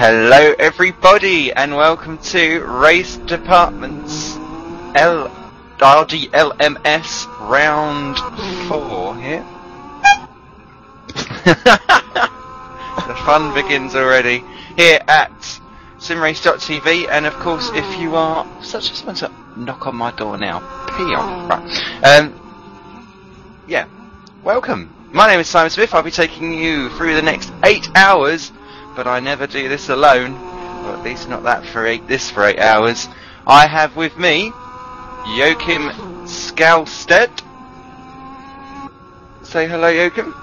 Hello everybody and welcome to RaceDepartment's RDLMS round 4 here. The fun begins already here at simrace.tv, and of course if you are such as someone to knock on my door now, pee on, right. Yeah, welcome. My name is Simon Smith. I'll be taking you through the next 8 hours, but I never do this alone, or at least not that for 8 hours. I have with me Joakim Skalstad. Say hello, Joakim.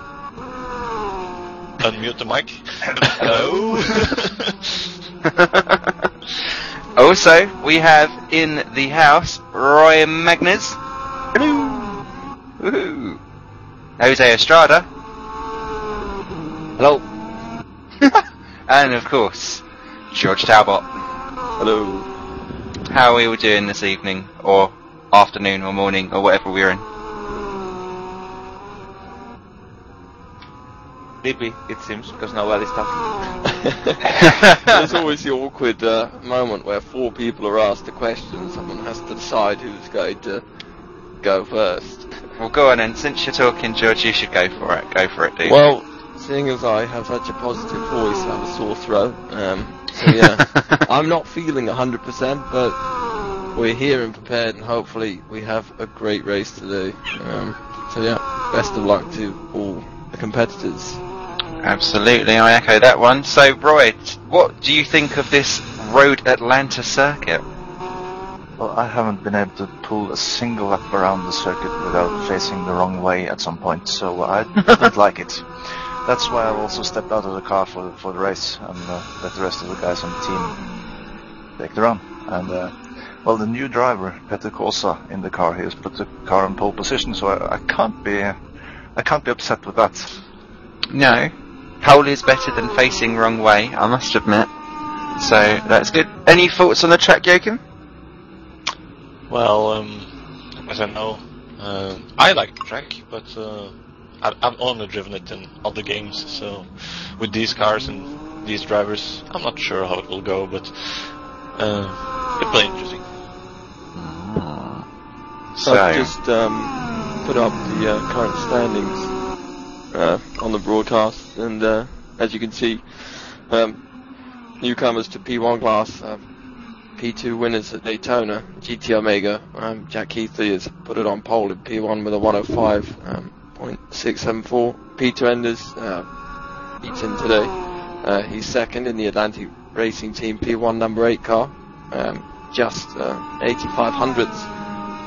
Unmute the mic. Hello. Also, we have in the house Roy Magnus. Hello. Woohoo. Jose Estrada. Hello. And of course, George Talbot. Hello. How are we all doing this evening, or afternoon, or morning, or whatever we're in? Sleepy, it seems, because nobody's talking. There's always the awkward moment where 4 people are asked a question, someone has to decide who's going to go first. Well, go on then. Since you're talking, George, you should go for it. Go for it, dude. Well, seeing as I have such a positive voice, I have a sore throat. So yeah, I'm not feeling 100%, but we're here and prepared, and hopefully we have a great race today. So yeah, best of luck to all the competitors. Absolutely, I echo that one. So, Roy, what do you think of this Road Atlanta circuit? Well, I haven't been able to pull a single lap around the circuit without facing the wrong way at some point, so I didn't like it. That's why I also stepped out of the car for the race and let the rest of the guys on the team take the run. And well, the new driver, pt1 in the car, he has put the car in pole position, so I can't be upset with that. No, pole is better than facing wrong way, I must admit. So that's good. Any thoughts on the track, Joakim? Well, as I know, I like the track, but I've only driven it in other games, so with these cars and these drivers, I'm not sure how it will go, but it's pretty interesting. So I've just put up the current standings on the broadcast, and as you can see, newcomers to P1 class, P2 winners at Daytona, GT Omega. Jack Keithley has put it on pole in P1 with a 105.674. P2 enders beats him today. He's second in the Atlantic Racing Team P1 number 8 car, just 85 hundredths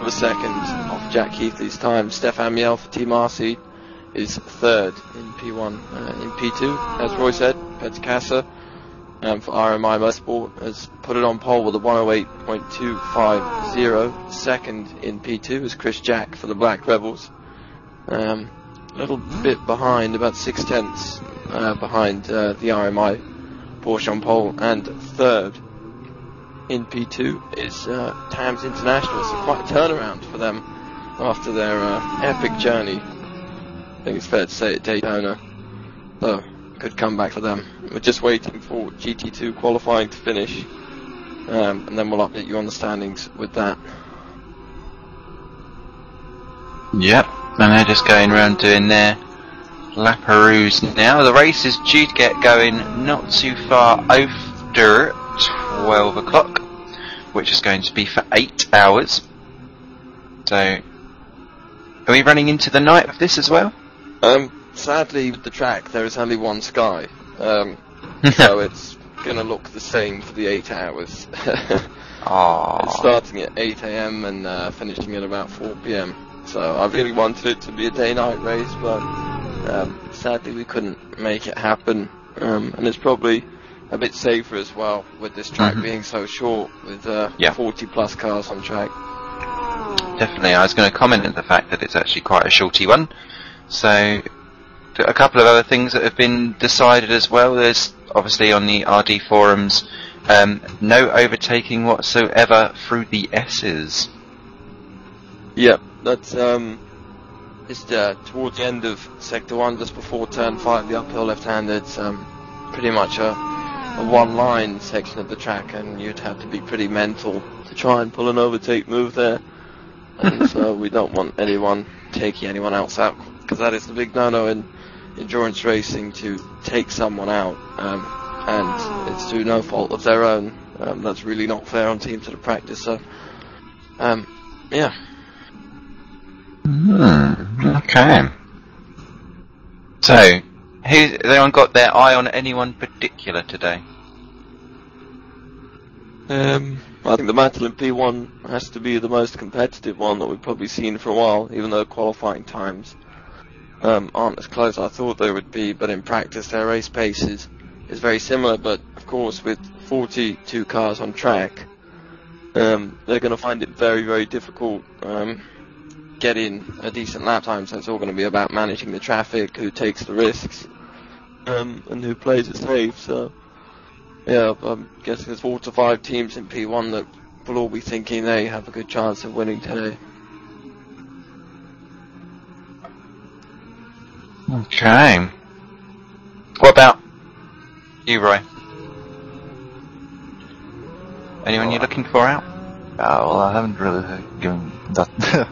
of a second off Jack Keithley's time. Stefan Miel for Team RC is third in P1. In P2, as Roy said, pt1 for RMI Motorsport has put it on pole with a 108.250. Second in P2 is Chris Jack for the Black Rebels. A little bit behind, about 6/10 behind the RMI Porsche on pole. And third in P2 is Tams International. So quite a turnaround for them after their epic journey. I think it's fair to say at Daytona. So, good comeback for them. We're just waiting for GT2 qualifying to finish, and then we'll update you on the standings with that. Yep, and they're just going around doing their laparoos now. The race is due to get going not too far after 12 o'clock, which is going to be for 8 hours. So, are we running into the night of this as well? Sadly, with the track, there is only one sky, so it's going to look the same for the 8 hours. It's starting at 8 AM and finishing at about 4 PM. So I really wanted it to be a day-night race, but sadly we couldn't make it happen. And it's probably a bit safer as well, with this track being so short, with 40 plus cars on track. Definitely, I was going to comment on the fact that it's actually quite a shorty one. So, a couple of other things that have been decided as well. There's obviously on the RD forums, no overtaking whatsoever through the S's. Yep, that's just towards the end of Sector 1, just before Turn 5, the uphill left-hander. It's pretty much a a one-line section of the track, and you'd have to be pretty mental to try and pull an overtake move there. And so we don't want anyone taking anyone else out, because that is the big no-no in endurance racing, to take someone out, and it's through no fault of their own. That's really not fair on teams that have practiced. So, yeah. Okay. So, has anyone got their eye on anyone particular today? I think the battle in P1 has to be the most competitive one that we've probably seen for a while, even though qualifying times aren't as close as I thought they would be, but in practice their race pace is very similar. But of course, with 42 cars on track, they're going to find it very, very difficult getting a decent lap time, so it's all going to be about managing the traffic, who takes the risks, and who plays it safe. So yeah, I'm guessing there's 4 to 5 teams in P1 that will all be thinking they have a good chance of winning today. Okay. What about you, Roy? Anyone you're looking for out? Well, I haven't really given that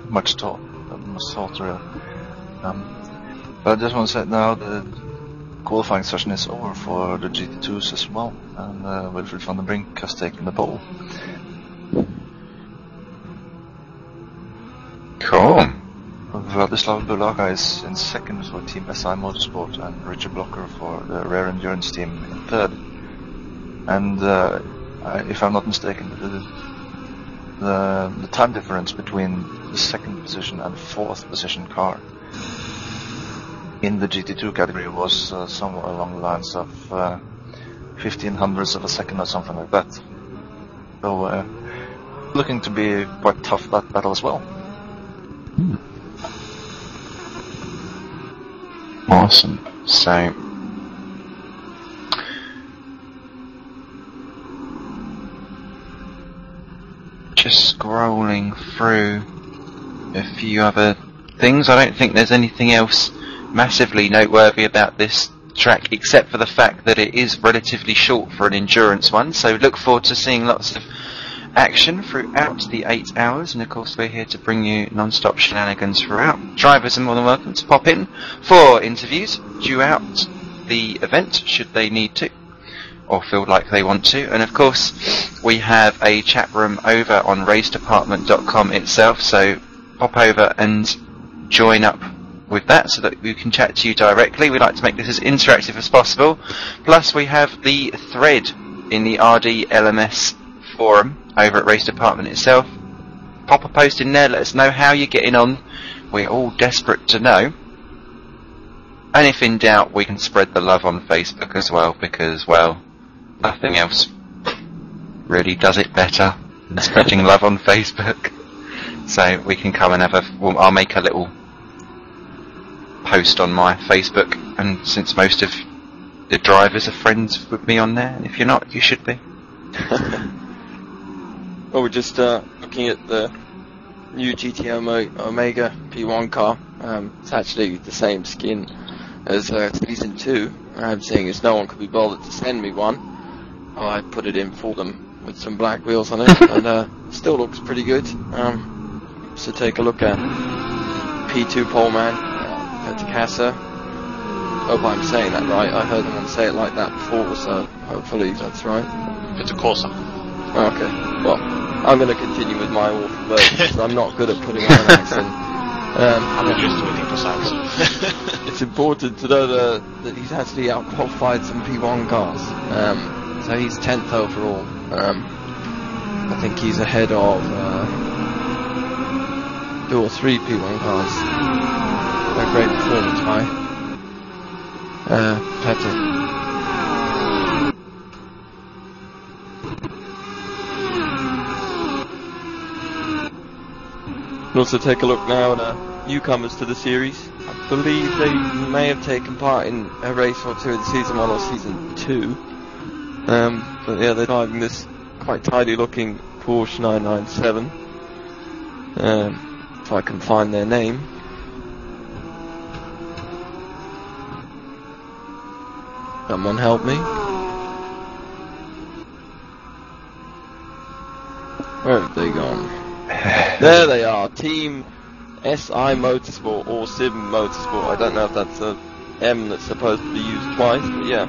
much thought, really. But I just want to say now the qualifying session is over for the GT2s as well, and Wilfred van der Brink has taken the pole. Cool. Vladislav Bulaga is in second for Team SI Motorsport, and Richard Blocker for the Rare Endurance team in third. And if I'm not mistaken, the time difference between the second position and fourth position car in the GT2 category was somewhere along the lines of 1500ths of a second or something like that. So looking to be quite tough, that battle as well. Awesome. So just scrolling through a few other things. I don't think there's anything else massively noteworthy about this track, except for the fact that it is relatively short for an endurance one, so look forward to seeing lots of action throughout the 8 hours, and of course we're here to bring you non-stop shenanigans throughout. Drivers are more than welcome to pop in for interviews throughout the event, should they need to or feel like they want to. And of course we have a chat room over on RaceDepartment.com itself, so pop over and join up with that so that we can chat to you directly. We like to make this as interactive as possible. Plus we have the thread in the RDLMS forum over at Race Department itself. Pop a post in there, let us know how you're getting on. We're all desperate to know. And if in doubt, we can spread the love on Facebook as well, because, well, nothing else really does it better than spreading love on Facebook. So we can come and have I'll make a little post on my Facebook, and since most of the drivers are friends with me on there, and if you're not, you should be. Well, we're just looking at the new GT Omega P1 car. It's actually the same skin as Season 2. Seeing as no one could be bothered to send me one, I put it in for them with some black wheels on it, and still looks pretty good. So take a look at P2 poleman, Peter. Hope I'm saying that right. I heard someone say it like that before, so hopefully that's right. It's a Corsa. Okay, well, I'm going to continue with my awful version, because I'm not good at putting on an accent. I'm not used to waiting for sounds. It's important to know that he's actually out-qualified some P1 cars. So he's 10th overall. I think he's ahead of 2 or 3 P1 cars. A great performance by Petter. We'll also take a look now at newcomers to the series. I believe they may have taken part in a race or two in Season 1 or Season 2. But yeah, they're driving this quite tidy looking Porsche 997. If I can find their name. Someone help me. have they gone? There they are, Team SI Motorsport or Sim Motorsport. I don't know if that's a M that's supposed to be used twice, but yeah.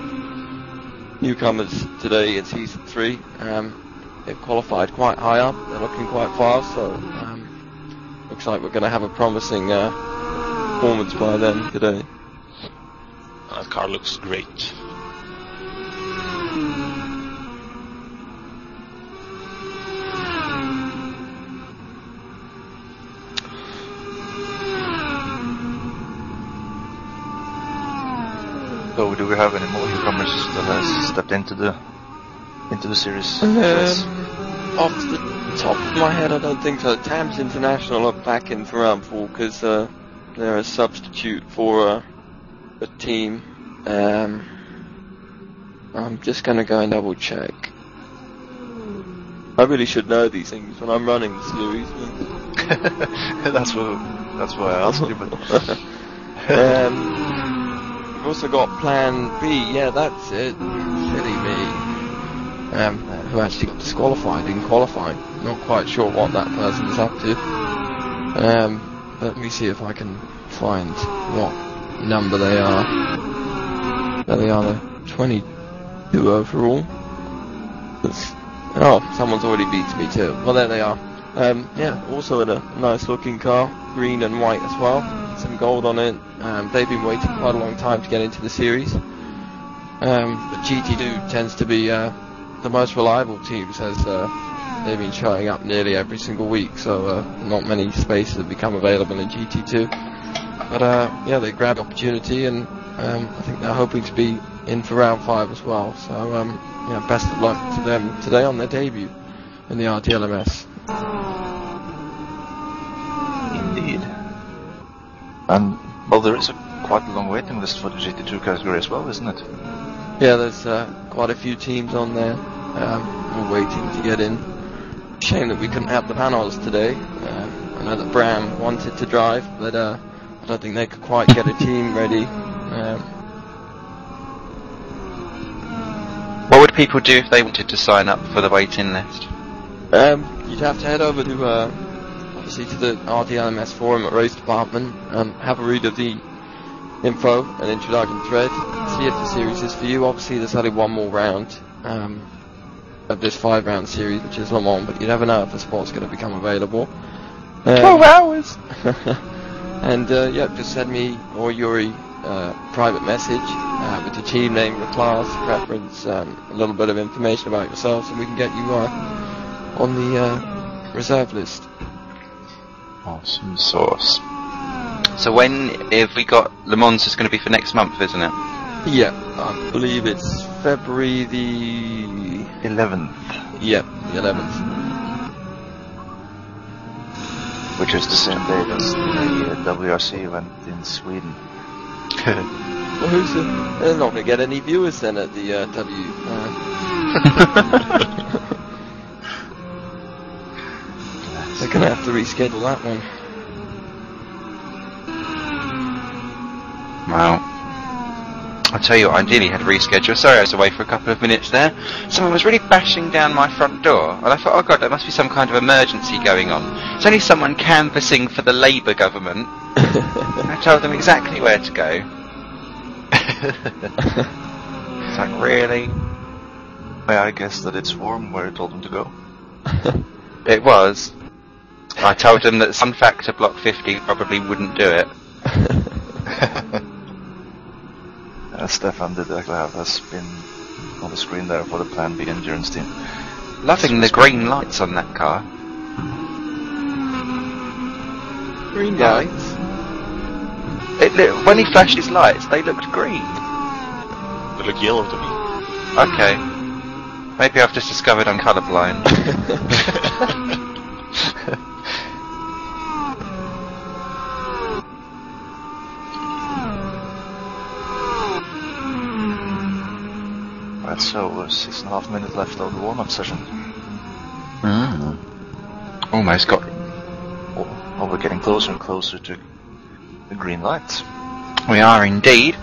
Newcomers today in Season 3. They've qualified quite high up, they're looking quite fast, so looks like we're going to have a promising performance by them today. That car looks great. So, do we have any more newcomers that has stepped into the series? Off the top of my head, I don't think so. Tams International are back in for round 4 because they're a substitute for a team. I'm just going to go and double check. I really should know these things when I'm running the series. That's why I asked you. But we've also got Plan B. Yeah, that's it. Silly me. Who actually got disqualified in qualifying. Not quite sure what that person's up to. Let me see if I can find what number they are. There they are, they're 22 overall. Oh, someone's already beaten me too. Well, there they are. Yeah, also in a nice looking car, green and white as well. Some gold on it. They've been waiting quite a long time to get into the series. But GT2 tends to be the most reliable teams, as they've been showing up nearly every single week, so not many spaces have become available in GT2. But yeah, they grabbed opportunity, and I think they're hoping to be in for round 5 as well. So yeah, best of luck to them today on their debut in the RDLMS. Indeed. And well, there is quite a long waiting list for the GT2 category as well, isn't it? Yeah, there's quite a few teams on there. We're waiting to get in. Shame that we couldn't have the panels today. I know that Bram wanted to drive, but I don't think they could quite get a team ready. What would people do if they wanted to sign up for the waiting list? You'd have to head over to obviously to the RDLMS forum at RaceDepartment, have a read of the info and introduction thread, see if the series is for you. Obviously there's only one more round of this 5-round series, which is Le Mans, but you never know if the sport's going to become available. 12 hours! And yeah, just send me or Yuri a private message with the team name, the class, preference, a little bit of information about yourselves, and we can get you on the reserve list. Awesome sauce. So when have we got Le Mans is going to be for next month, isn't it? Yeah, I believe it's February the 11th. Yeah, the 11th. Which is the same day as the WRC event in Sweden. Well, they're not going to get any viewers then at the They're going to have to reschedule that one. Wow. I'll tell you what, I nearly had to reschedule. Sorry I was away for a couple of minutes there. Someone was really bashing down my front door, and I thought, oh god, there must be some kind of emergency going on. It's only someone canvassing for the Labour government. I told them exactly where to go. It's like, really? May I guess that it's warm where you told them to go? It was. I told them that Sun Factor Block 50 probably wouldn't do it. Stefan did actually have a spin on the screen there for the Plan B endurance team. Loving the green lights on that car. Green lights? When he flashed his lights, they looked green. They look yellow to me. Okay. Maybe I've just discovered I'm colourblind. Right, so 6.5 minutes left of the warm-up session. Almost got... Oh, we're getting closer and closer to the green lights. We are indeed.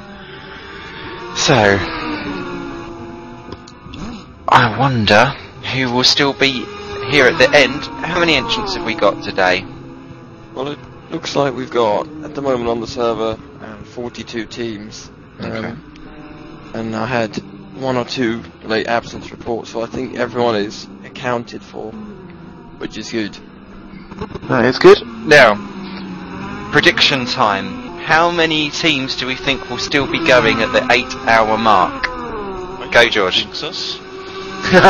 So... I wonder who will still be here at the end, how many entrants have we got today? Well, it looks like we've got, at the moment on the server, 42 teams. Okay. And I had 1 or 2 late absence reports, so I think everyone is accounted for, which is good. It's good. Now, prediction time. How many teams do we think will still be going at the 8-hour mark? Go, George. Jesus. Sorry,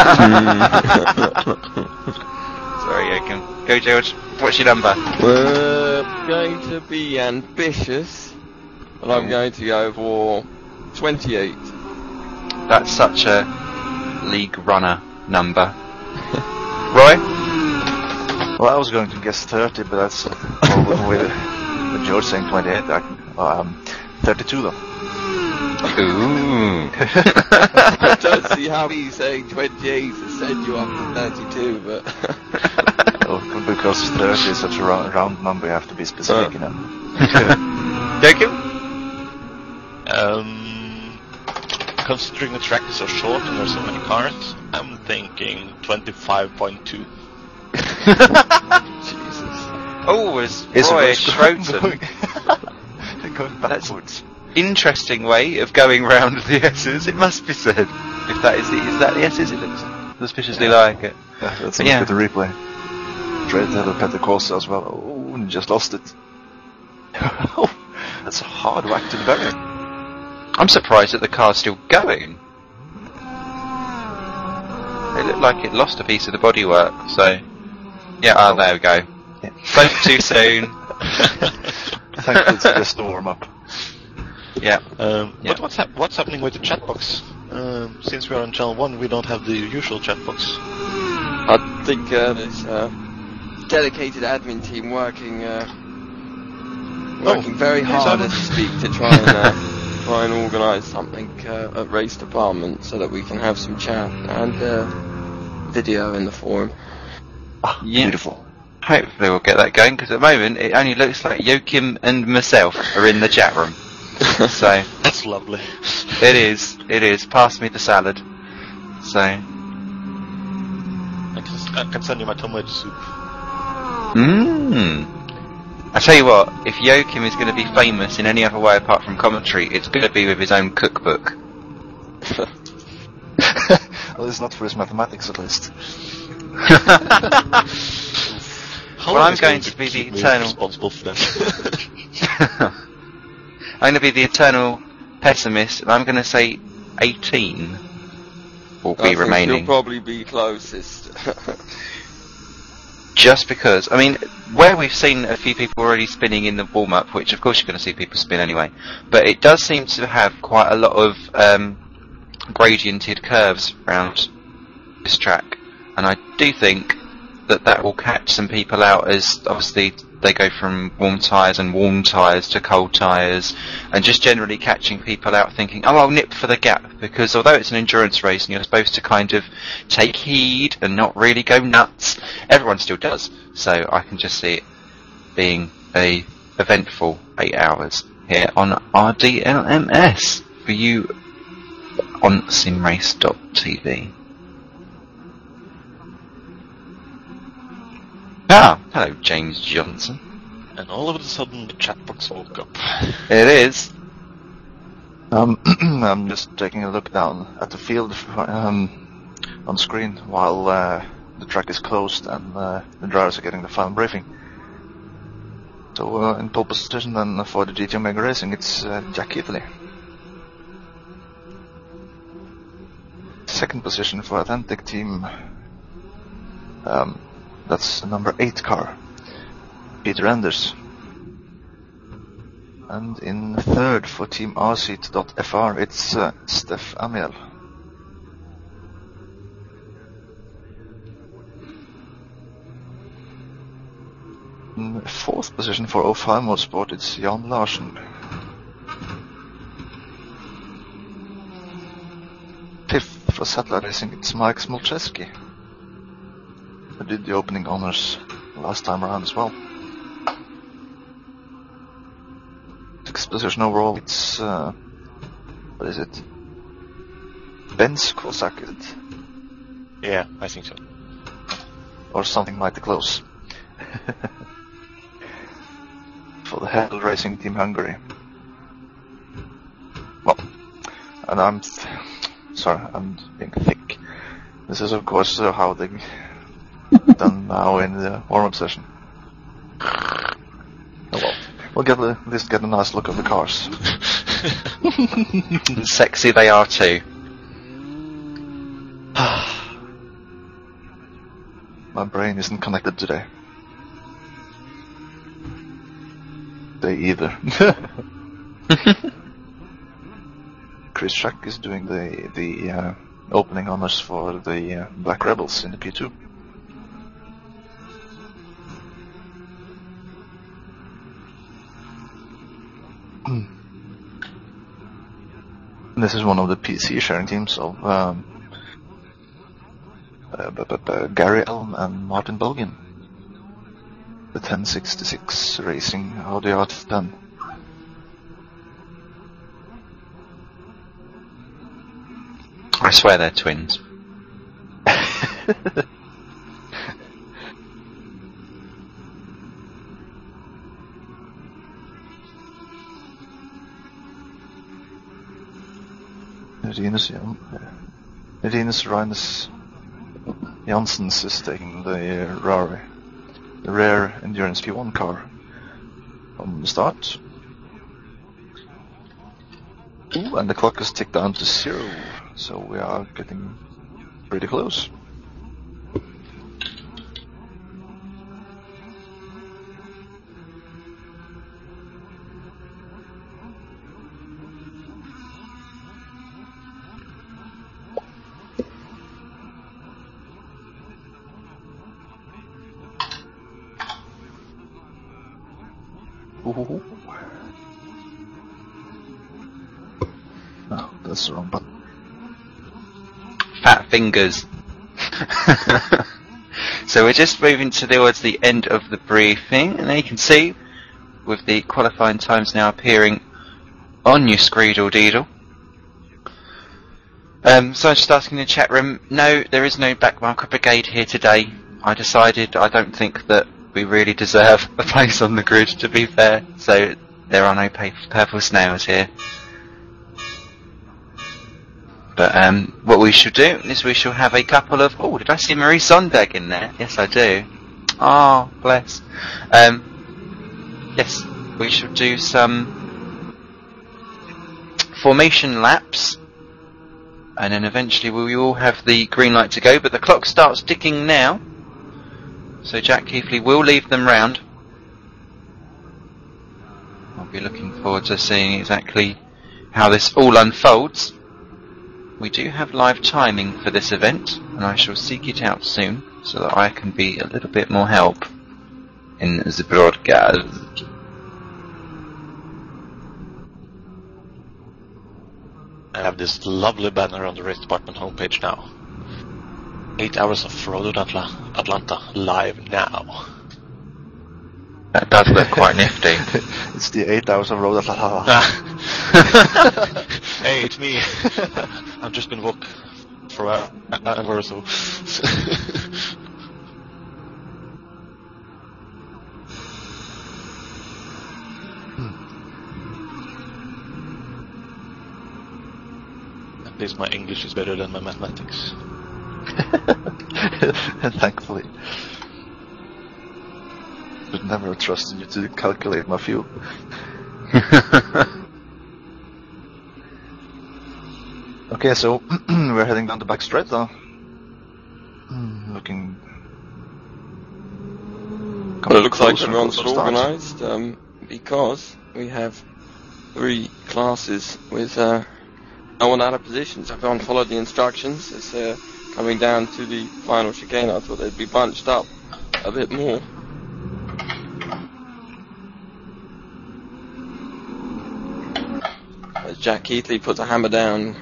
Joakim. Go, George. What's your number? We're going to be ambitious, and I'm going to go for 28. That's such a league runner number. Roy? Well, I was going to guess 30, but that's with George saying 28. 32 though. Ooh. I don't see how he's saying 28 to send you up to 32, but... Well, because 30 is such a round number, you have to be specific, you know. Joakim? Considering the track is so short and there's so many cars, I'm thinking 25.2. Jesus. Oh, as Roy Schroten. Going backwards. Interesting way of going round the S's, it must be said. If that is the S's, it looks suspiciously like it. Yeah, that's a look at the replay. Tried to have a Petter Corsa as well. Oh, and just lost it. Oh, that's a hard whack to the barrier. I'm surprised that the car's still going. It looked like it lost a piece of the bodywork, so... Yeah, there we go. Yeah. Spoke too soon. Thankfully it's just a warm-up. Yeah. But what's happening with the chat box? Since we are on channel 1, we don't have the usual chat box. I think there's a dedicated admin team working very hard as we speak to try and organise something at RaceDepartment so that we can have some chat and video in the forum. Ah, Yeah. beautiful. Hopefully we'll get that going, because at the moment it only looks like Joakim and myself are in the chat room. So That's lovely. it is. Pass me the salad. So I can send you my tomato soup. I tell you what, if Joakim is going to be famous in any other way apart from commentary, it's going to be with his own cookbook. Well, it's not for his mathematics at least. Well, I'm going to be the eternal... responsible for that. I'm going to be the eternal pessimist, and I'm going to say 18 will be remaining. You'll probably be closest. Just because, I mean, where we've seen a few people already spinning in the warm-up, which of course you're going to see people spin anyway, but it does seem to have quite a lot of gradiented curves around this track, and I do think that will catch some people out, as obviously they go from warm tyres and warm tyres to cold tyres, and just generally catching people out thinking, oh, I'll nip for the gap, because although it's an endurance race and you're supposed to kind of take heed and not really go nuts, everyone still does. So I can just see it being a eventful 8 hours here on RDLMS for you on simrace.tv. Ah, hello, James Johnson. And all of a sudden the chat box woke up. It is. I'm just taking a look down at the field on screen while the track is closed and the drivers are getting the final briefing. So in pole position then for the GT Omega Racing, it's Jack Italy. Second position for Atlantic team. That's the number 8 car, Peter Anders. And in third for Team RC.FR, it's Steph Amiel. In fourth position for O5 Motorsport, it's Jan Larsen. Fifth for Satellite Racing, it's Mike Smolczewski. I did the opening honors last time around as well. Sixth position overall, it's what is it? Benz Kozak, is it? Yeah, I think so. or something mighty close. For the Hell Racing Team Hungary. Well, and I'm being thick. This is of course how they done now in the warm-up session. Oh well, we'll get at least get a nice look at the cars. Sexy they are too. My brain isn't connected today. They either. Chris Jack is doing the opening honors for the Black Rebels in the P2. This is one of the PC sharing teams of Gary Elm and Martin Belgin. The 1066 Racing Audi R10. I swear they're twins. Rinus Janssens is taking the rare Endurance P1 car from the start. Ooh, and the clock is ticked down to 0, so we are getting pretty close. Ooh. Oh, that's the wrong button. Fat fingers. So we're just moving towards the end of the briefing, and there you can see, with the qualifying times now appearing on your Screedle Deedle. So I was just asking in the chat room, no, there is no Backmarker Brigade here today. I decided I don't think that we really deserve a place on the grid, to be fair, so there are no purple snails here. But what we shall do is we shall have a couple of... Oh, did I see Marie Sondag in there? Yes, I do. Oh, bless. Yes, we shall do some formation laps, and then eventually we will have the green light to go, but the clock starts ticking now, so Jack Keithley will leave them round. I'll be looking forward to seeing exactly how this all unfolds. We do have live timing for this event, and I shall seek it out soon, so that I can be a little bit more help in the broadcast. I have this lovely banner on the RaceDepartment homepage now. 8 hours of Road Atlanta live now. That does look quite nifty. It's the 8 hours of Road Atlanta. Hey, it's me. I've just been woke for an hour or so. At least my English is better than my mathematics. Thankfully. Would never have trusted you to calculate my fuel. Okay, so we're heading down the back straight now. Looking. Well, it looks like everyone's organised because we have 3 classes with no one out of positions. Everyone followed the instructions. It's coming down to the final chicane. I thought they'd be bunched up a bit more. As Jack Keithley puts a hammer down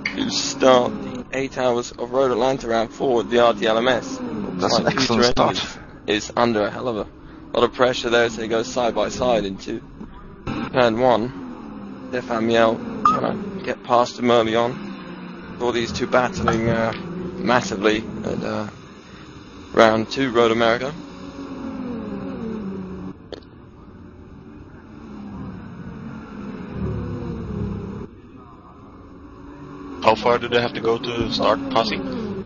to start the 8 hours of Road Atlanta round 4 with the RDLMS. That's an excellent start. Is under a hell of a lot of pressure there, so he goes side by side into turn 1. Stefan Miel trying to get past him early on. All these two battling massively, and Round 2, Road America. How far do they have to go to start passing?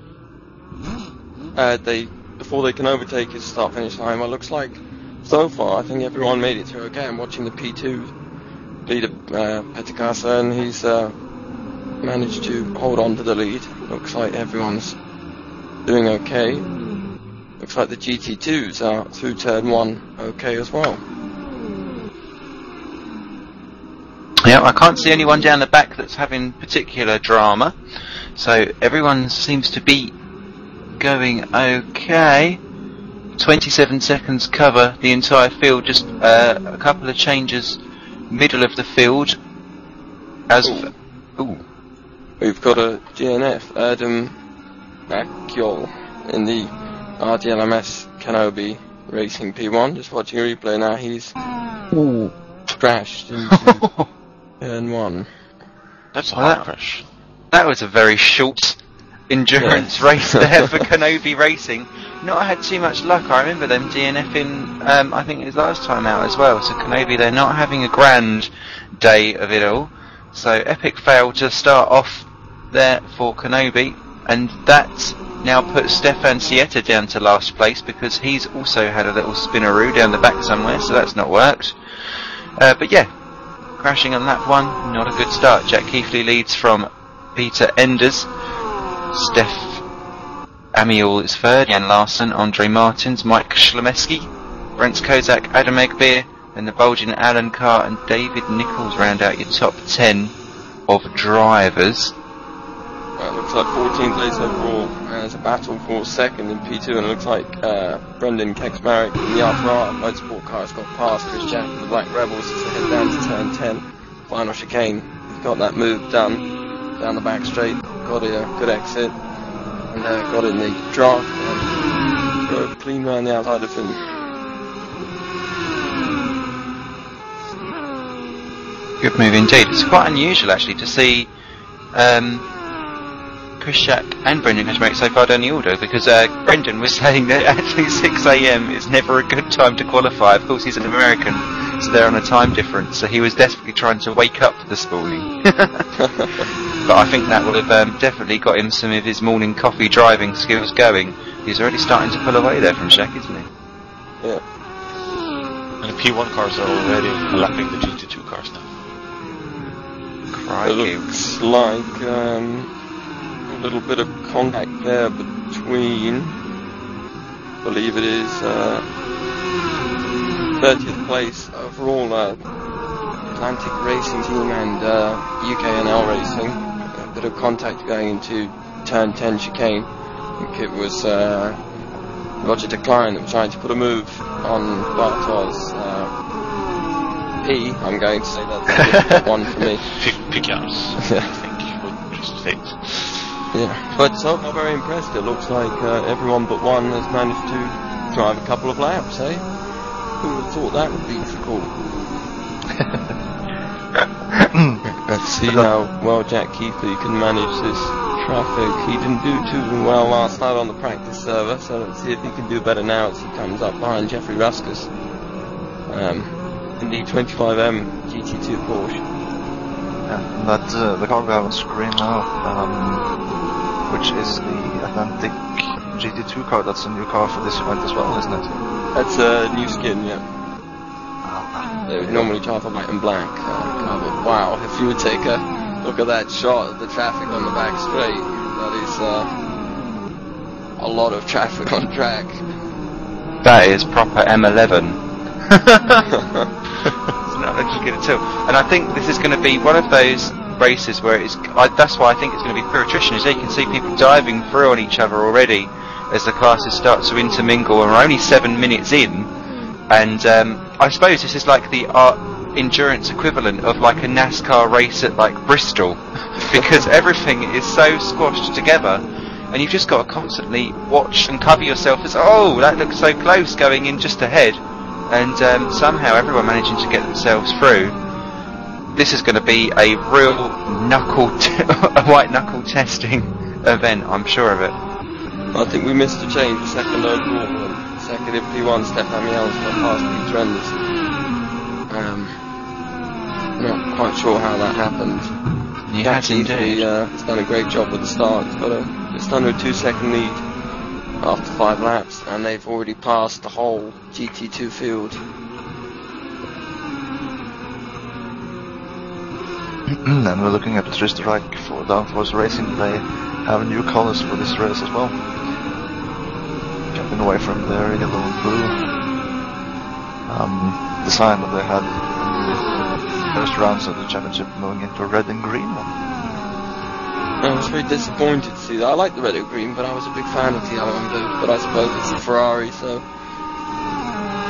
Before they can overtake his start-finish line, well, it looks like so far I think everyone made it through okay. I'm watching the P2 leader, Petikasa, and he's managed to hold on to the lead. Looks like everyone's doing okay. Looks like the GT2s are through turn 1 okay as well. Yeah, I can't see anyone down the back that's having particular drama, so everyone seems to be going okay. 27 seconds cover the entire field, just a couple of changes middle of the field. We've got a GNF, Adam Maciol, in the RDLMS Kenobi Racing P1. Just watching a replay now, he's crashed into turn 1. That's a hard crash. That was a very short endurance race there for Kenobi Racing. Not had too much luck. I remember them DNFing, I think it was last time out as well. So Kenobi, they're not having a grand day of it all. So epic fail to start off there for Kenobi, and that now puts Stefan Sieta down to last place because he's also had a little spinneroo down the back somewhere, so that's not worked. But yeah, crashing on lap 1, not a good start. Jack Keithley leads from Peter Enders. Steph Amiel is third, Jan Larsen, Andre Martins, Mike Schlemeski, Brent Kozak, Adam Egbeer, and the bulging Alan Carr and David Nichols round out your top 10 of drivers. Well, it looks like 14th place overall, and there's a battle for second in P2, and it looks like Brendan Keksmarek in the R4R Motorsport car has got past Chris Jack and the Black Rebels as they head down to turn 10. Final chicane. He's got that move done down the back straight, got a good exit, and got in the draft and drove clean around the outside of him. Good move indeed. It's quite unusual actually to see Chris Jack and Brendan Keksmarek so far down the order, because Brendan was saying that actually 6 AM is never a good time to qualify. Of course he's an American, so they're on a time difference, so he was desperately trying to wake up this morning. But I think that would have definitely got him some of his morning coffee driving skills going. He's already starting to pull away there from Jack, isn't he? Yeah. And the P1 cars are already lapping the GT2 cars now. Crikey. It looks like a little bit of contact there between, I believe it is 30th place overall, Atlantic Racing Team and UKNL Racing. A bit of contact going into turn 10 chicane. I think it was Roger Decline that was trying to put a move on Bartos P. I'm going to say that's one for me. Pickups, I think, would just fit. Yeah, but so far very impressed. It looks like everyone but one has managed to drive a couple of laps, eh? Who would have thought that would be so cool? Let's see how well Jack Keithley can manage this traffic. He didn't do too well last night on the practice server, so let's see if he can do better now as he comes up behind Jeffrey Ruskus in the 25M GT2 Porsche. Yeah, that the car we have on screen now, which is the Atlantic GT2 car. That's a new car for this event as well, isn't it? That's a new skin, yeah. They would normally drive a white and black car, but wow, if you would take a look at that shot of the traffic on the back straight, that is a lot of traffic on track. That is proper M11. It's not looking good at all. And I think this is going to be one of those races where that's why I think it's going to be pure attrition, is you can see people diving through on each other already as the classes start to intermingle, and we're only 7 minutes in, and I suppose this is like the endurance equivalent of like a NASCAR race at like Bristol, because everything is so squashed together, and you've just got to constantly watch and cover yourself as, oh, that looks so close going in just ahead, and somehow everyone managing to get themselves through. This is going to be a real white knuckle testing event, I'm sure of it. I think we missed a change, the second overall, and second in P1, Stefan Miels got past Peter Enders. Not quite sure how that happened. He has indeed. He's done a great job with the start. He's got just under a 2-second lead after 5 laps, and they've already passed the whole GT2 field. And we're looking at RaceDepartment for Downforce Racing. They have new colors for this race as well. Jumping away from their yellow and blue design that they had in the first rounds of the championship, moving into a red and green one. I was very disappointed to see that. I like the red and green, but I was a big fan of the yellow and blue. But I suppose it's a Ferrari, so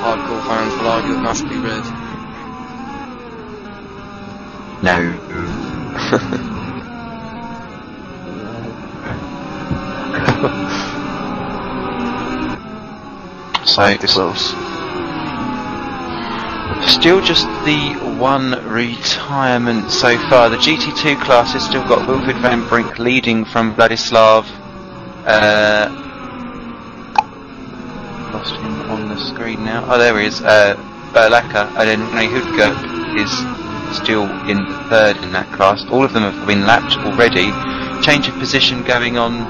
hardcore fans will argue it must be red. No. So close. Still just the one retirement so far. The GT2 class has still got Wilfried Van Brink leading from Vladislav. Lost him on the screen now. Oh, there he is. Berlaka, and then Rene Hudger is still in third in that class. All of them have been lapped already. Change of position going on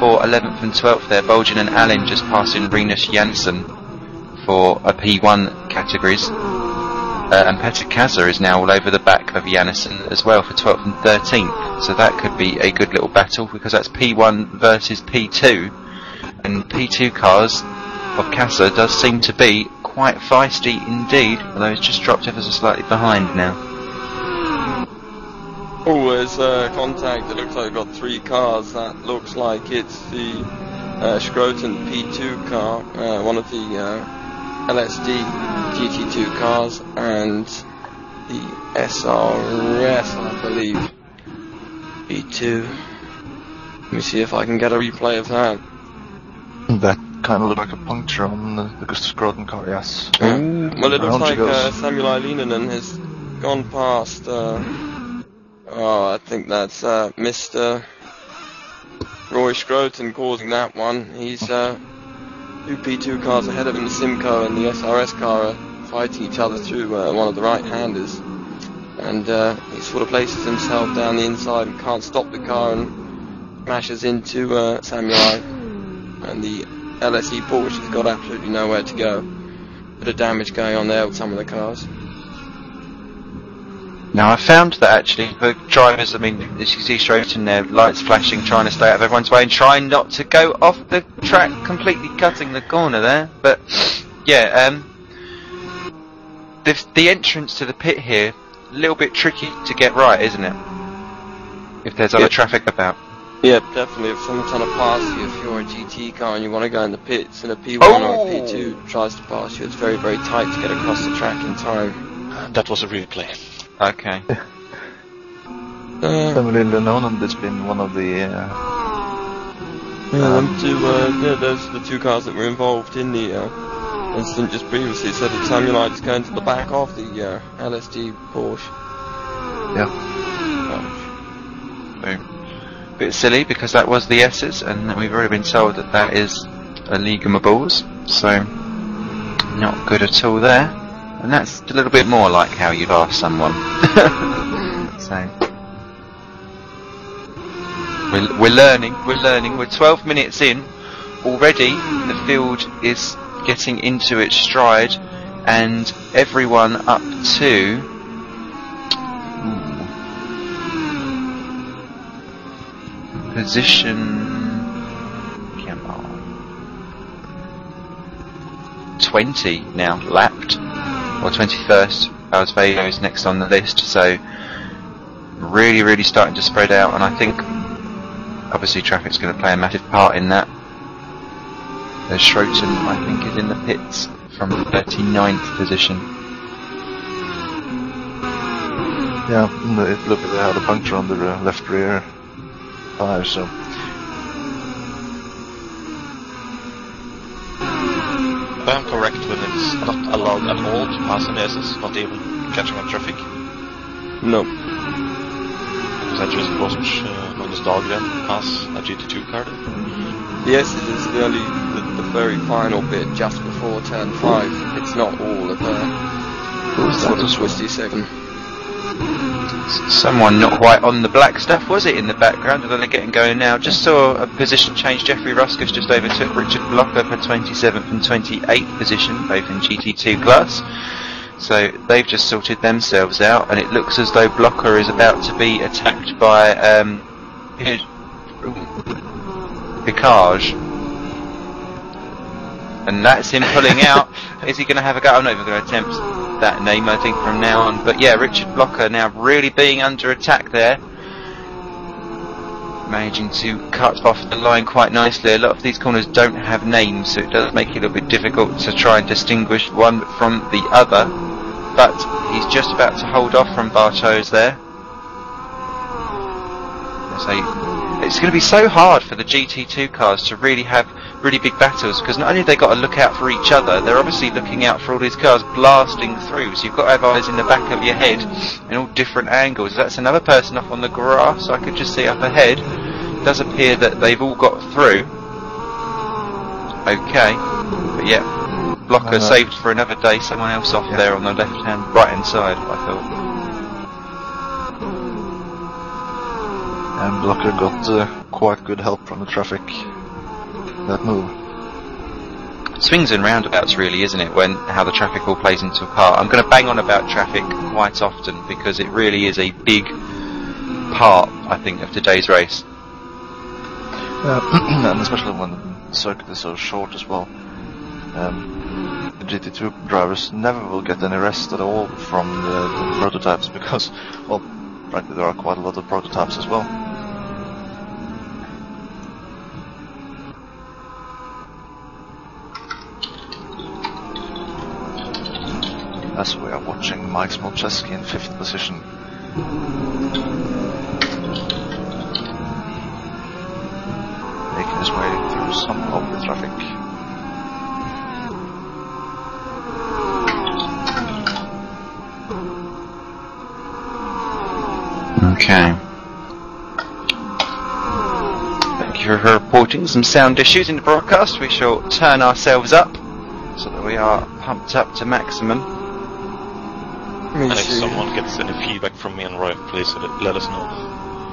for 11th and 12th there. Bolgen and Allen just passing Rinus Janssen for a P1 categories. And Petr Kaza is now all over the back of Janssen as well for 12th and 13th. So that could be a good little battle, because that's P1 versus P2. And P2 cars of Kaza does seem to be quite feisty indeed, although it's just dropped ever so slightly behind now. Oh, there's contact. It looks like we've got 3 cars. That looks like it's the Schroten P2 car, one of the LSD GT2 cars, and the SRS, I believe, P2. Let me see if I can get a replay of that. That kind of looked like a puncture on the Schroten car, yes. Well, it looks like Samuel Eilinen has gone past... I think that's Mr. Roy Schroten causing that one. He's 2 P2 cars ahead of him. The Simco and the SRS car are fighting each other through one of the right-handers. And he sort of places himself down the inside and can't stop the car and smashes into Samuel. And the LSE Porsche has got absolutely nowhere to go. Bit of damage going on there with some of the cars. Now I found that actually for drivers, I mean, as you see straight in there, lights flashing, trying to stay out of everyone's way and trying not to go off the track, completely cutting the corner there. But yeah, the entrance to the pit here, a little bit tricky to get right, isn't it? If there's other traffic about. Yeah, definitely. If someone's trying to pass you, if you're a GT car and you want to go in the pits and a P1 or a P2 tries to pass you, it's very, very tight to get across the track in time. That was a replay. Okay. Emily Lenonen has been one of the... those are the 2 cars that were involved in the incident just previously. So that Samuel is going to the back of the LSD Porsche. Yeah. Bit silly, because that was the S's, and we've already been told that that is a Liga Bulls, so not good at all there. And that's a little bit more like how you'd ask someone. So we're learning. We're 12 minutes in already. The field is getting into its stride, and everyone up to position 20 now lapped. Or 21st, Alsvejo is next on the list, so really starting to spread out, and I think obviously traffic's going to play a massive part in that. Schroten, I think, is in the pits from the 39th position. Yeah, it looked like they had a puncture on the left rear tire, so... If I'm correct, when it's not allowed at all to pass an SS, not even catching on traffic? No. Because I just watched Magnus Dahlgren pass a GT2 car. Yes, it is the very final bit just before turn 5. It's not all of sort of twisty second. Someone not quite on the black stuff, was it, in the background? I don't know, getting going now. Just saw a position change. Jeffrey Ruskus just overtook Richard Blocker for 27th and 28th position, both in GT2 class. So they've just sorted themselves out, and it looks as though Blocker is about to be attacked by Picage. And that's him pulling out. Is he going to have a go? I'm not even going to attempt that name, I think, from now on. But yeah, Richard Blocker now really being under attack there. Managing to cut off the line quite nicely. A lot of these corners don't have names, so it does make it a little bit difficult to try and distinguish one from the other. But he's just about to hold off from Bartos there. So it's going to be so hard for the GT2 cars to really have really big battles, because not only have they got to look out for each other, they're obviously looking out for all these cars blasting through, so you've got to have eyes in the back of your head in all different angles. That's another person up on the grass, I could just see up ahead. It does appear that they've all got through. Okay, but yeah, Blocker saved for another day, someone else off there on the right hand side, I thought. And Blocker got quite good help from the traffic. That move. Swings and roundabouts, really, isn't it, when how the traffic all plays into a part. I'm going to bang on about traffic quite often because it really is a big part, I think, of today's race. And especially when the circuit is so short as well. The GT2 drivers never will get any rest at all from the prototypes because, well, frankly, there are quite a lot of prototypes as well. As we are watching Mike Smolczewski in 5th position. Making his way through some of the traffic. Okay. Thank you for reporting some sound issues in the broadcast. We shall turn ourselves up so that we are pumped up to maximum. And if someone gets any feedback from me and Roy, please let us know.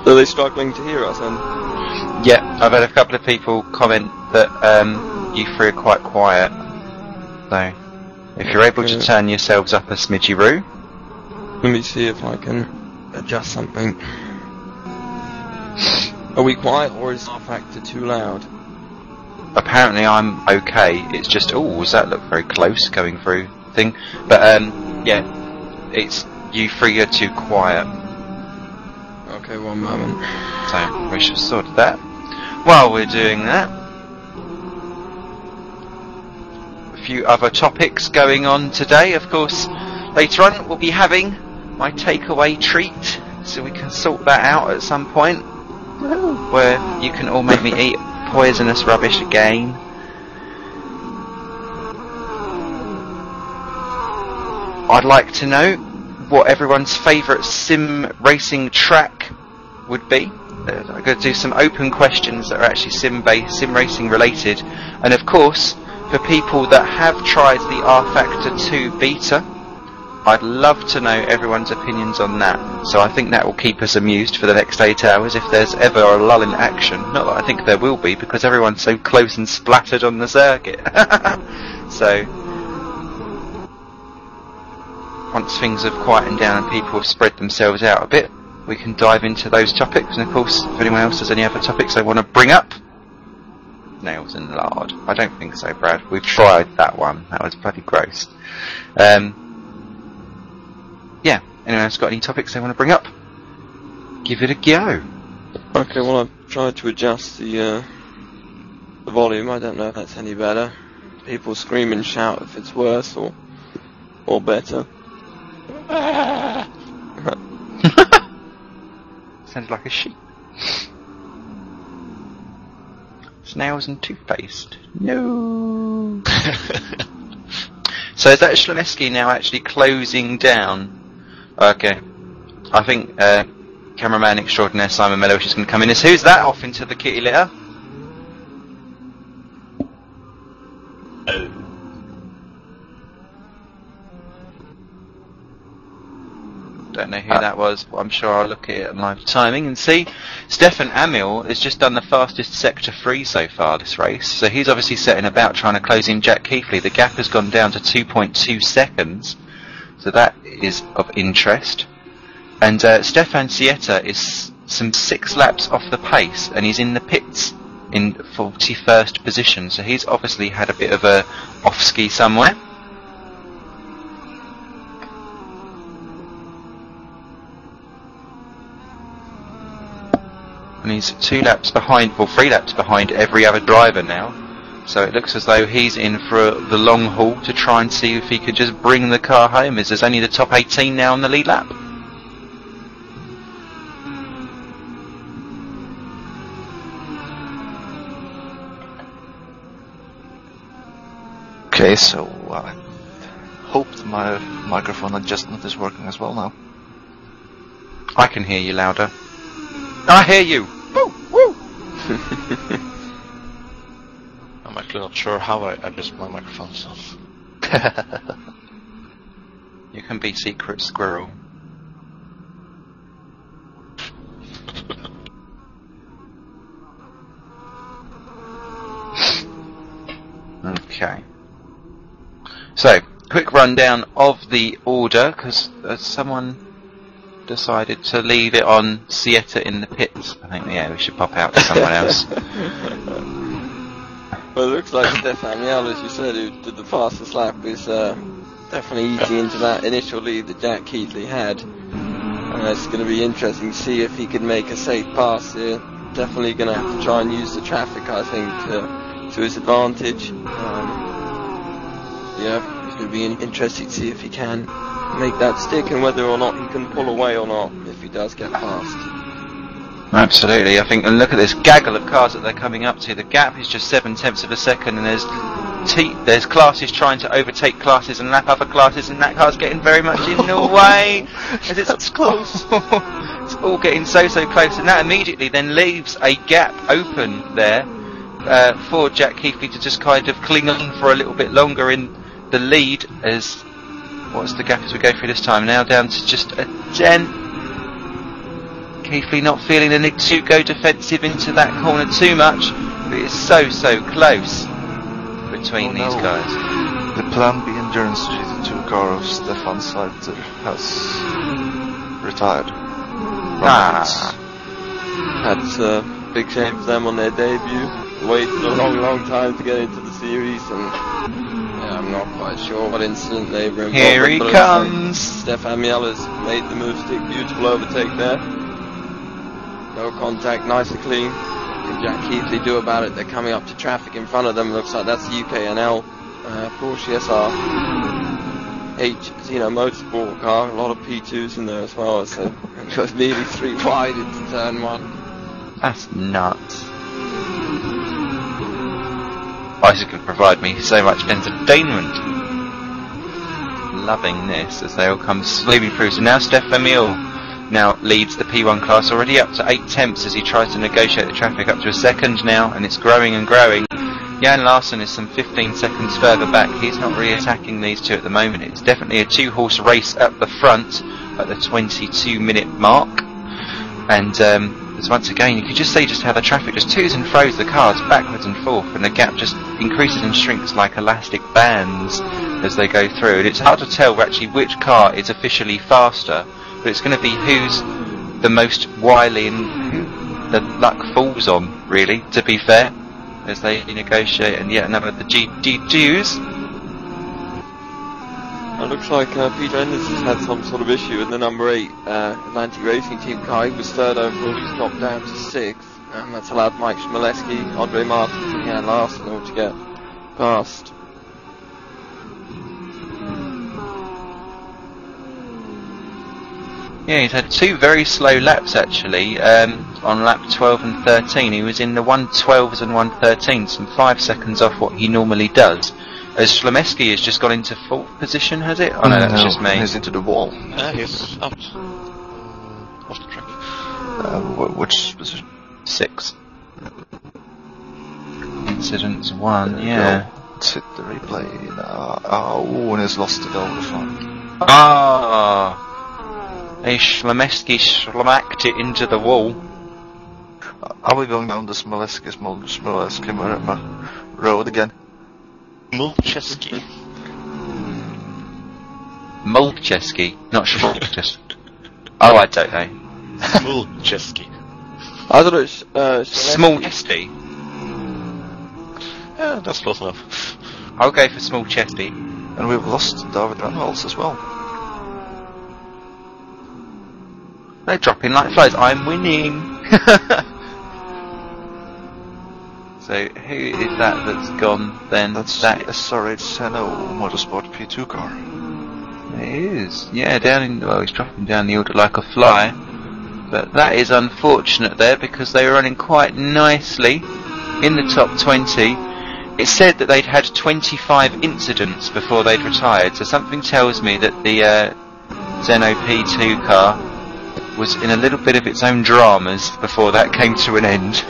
Are they struggling to hear us then? Yeah, I've had a couple of people comment that you three are quite quiet. So, if you're able to turn yourselves up a smidgy-roo. Let me see if I can adjust something. Are we quiet, or is our factor too loud? Apparently I'm okay. It's just, does that look very close going through thing? But yeah. It's you three are too quiet. Okay, one moment. So we shall sort that. While we're doing that, a few other topics going on today. Of course, later on we'll be having my takeaway treat, so we can sort that out at some point, where you can all make me eat poisonous rubbish again. I'd like to know what everyone's favourite sim racing track would be. I'm going to do some open questions that are actually sim racing related, and of course, for people that have tried the R Factor 2 beta, I'd love to know everyone's opinions on that. So I think that will keep us amused for the next 8 hours if there's ever a lull in action. Not that I think there will be, because everyone's so close and splattered on the circuit. So once things have quietened down and people have spread themselves out a bit, we can dive into those topics. And of course, if anyone else has any other topics they want to bring up, nails and lard. I don't think so, Brad. We've tried that one. That was bloody gross. Yeah, anyone else got any topics they want to bring up? Give it a go. Okay, well, I've tried to adjust the volume. I don't know if that's any better. People scream and shout if it's worse or better. Sounds like a sheep. Snails and toothpaste. No. So is that Shlemeski now actually closing down? Okay. I think cameraman extraordinaire Simon Mello is just going to come in. Who's that off into the kitty litter? Don't know who that was, but I'm sure I'll look at it at live timing and see. Stefan Amil has just done the fastest sector 3 so far this race, so he's obviously setting about trying to close in Jack Keithley. The gap has gone down to 2.2 seconds, so that is of interest. And Stefan Sieta is some 6 laps off the pace, and he's in the pits in 41st position, so he's obviously had a bit of a off-ski somewhere. And he's 2 laps behind, well 3 laps behind every other driver now. So it looks as though he's in for the long haul to try and see if he could just bring the car home, as there's only the top 18 now on the lead lap. Okay, so I hope my microphone adjustment is working as well now. I can hear you louder. I hear you! Woo! Woo! I'm actually not sure how I adjust my microphone, so... You can be secret squirrel. Okay. So, quick rundown of the order, because someone decided to leave it on Sieta in the pits. I think, yeah, we should pop out to someone else. Well, it looks like Stefan Mial, as you said, who did the fastest lap, is definitely easing into that initial lead that Jack Keithley had. It's going to be interesting to see if he can make a safe pass here. Definitely going to have to try and use the traffic, I think, to his advantage. Yeah, it's going to be interesting to see if he can make that stick and whether or not he can pull away or not if he does get past. Absolutely, I think, and look at this gaggle of cars that they're coming up to. The gap is just 7/10 of a second, and there's classes trying to overtake classes and lap other classes, and that car's getting very much in the way. As it's close. It's all getting so close, and that immediately then leaves a gap open there for Jack Keithley to just kind of cling on for a little bit longer in the lead. As what's the gap as we go through this time now? Down to just a 10. Keithley not feeling the need to go defensive into that corner too much, but it's so close between these guys. The Plan B Endurance GT2 car of Stefan Sieta has retired. That's a big shame for them on their debut. Waited a long time to get into the series, and yeah, I'm not quite sure what incident they were involved in. Here he comes! Stefan Mial has made the move stick. Beautiful overtake there. No contact, nice and clean. What can Jack Keithley do about it? They're coming up to traffic in front of them. Looks like that's the UKNL Porsche SR H Xeno Motorsport car. A lot of P2s in there as well. So it goes nearly 3 wide into turn 1. That's nuts. Bicycle provide me so much entertainment. Loving this as they all come slowly through. So now Stefan Mial now leads the P1 class, already up to 8/10 as he tries to negotiate the traffic up to a second now, and it's growing and growing. Jan Larsen is some 15 seconds further back. He's not really attacking these two at the moment. It's definitely a 2-horse race at the front at the 22-minute mark. And as once again, you can just see just how the traffic just to's and fro's the cars backwards and forth, and the gap just increases and shrinks like elastic bands as they go through. And it's hard to tell actually which car is officially faster, but it's going to be who's the most wily and who the luck falls on, really, to be fair, as they negotiate and yet another of the GGs. It looks like Peter Henderson's had some sort of issue with the number 8 Atlantic Racing Team car. He was third overall, he's dropped down to 6th, and that's allowed Mike Schmeleski, Andre Martin and Jan Larsen all to get past. Yeah, he's had 2 very slow laps actually, on lap 12 and 13. He was in the 112s and 113, some 5 seconds off what he normally does. As Schlemeski has just got into 4th position, has it? Oh no, that's just me. He's into the wall. He's out off the track. Which position? 6. Incidents 1, yeah. Let's hit the replay. Oh, and he's lost it over the front. Ah! They schmacked it into the wall. Are we going down the Smolensk road again? Mulcheski. Mulcheski, not Schmalcheski. Oh, I don't know. Mulcheski. I thought it was Small-chesty. Yeah, that's close enough. I'll go for small-chesty. And we've lost David Reynolds as well. They're dropping like flies. I'm winning. So who is that that's gone then? That's that. the SRH Seno Motorsport P2 car. It is. Yeah, he's dropping down the order like a fly. But that is unfortunate there because they were running quite nicely in the top 20. It said that they'd had 25 incidents before they'd retired, so something tells me that the Zeno P2 car was in a little bit of its own dramas before that came to an end.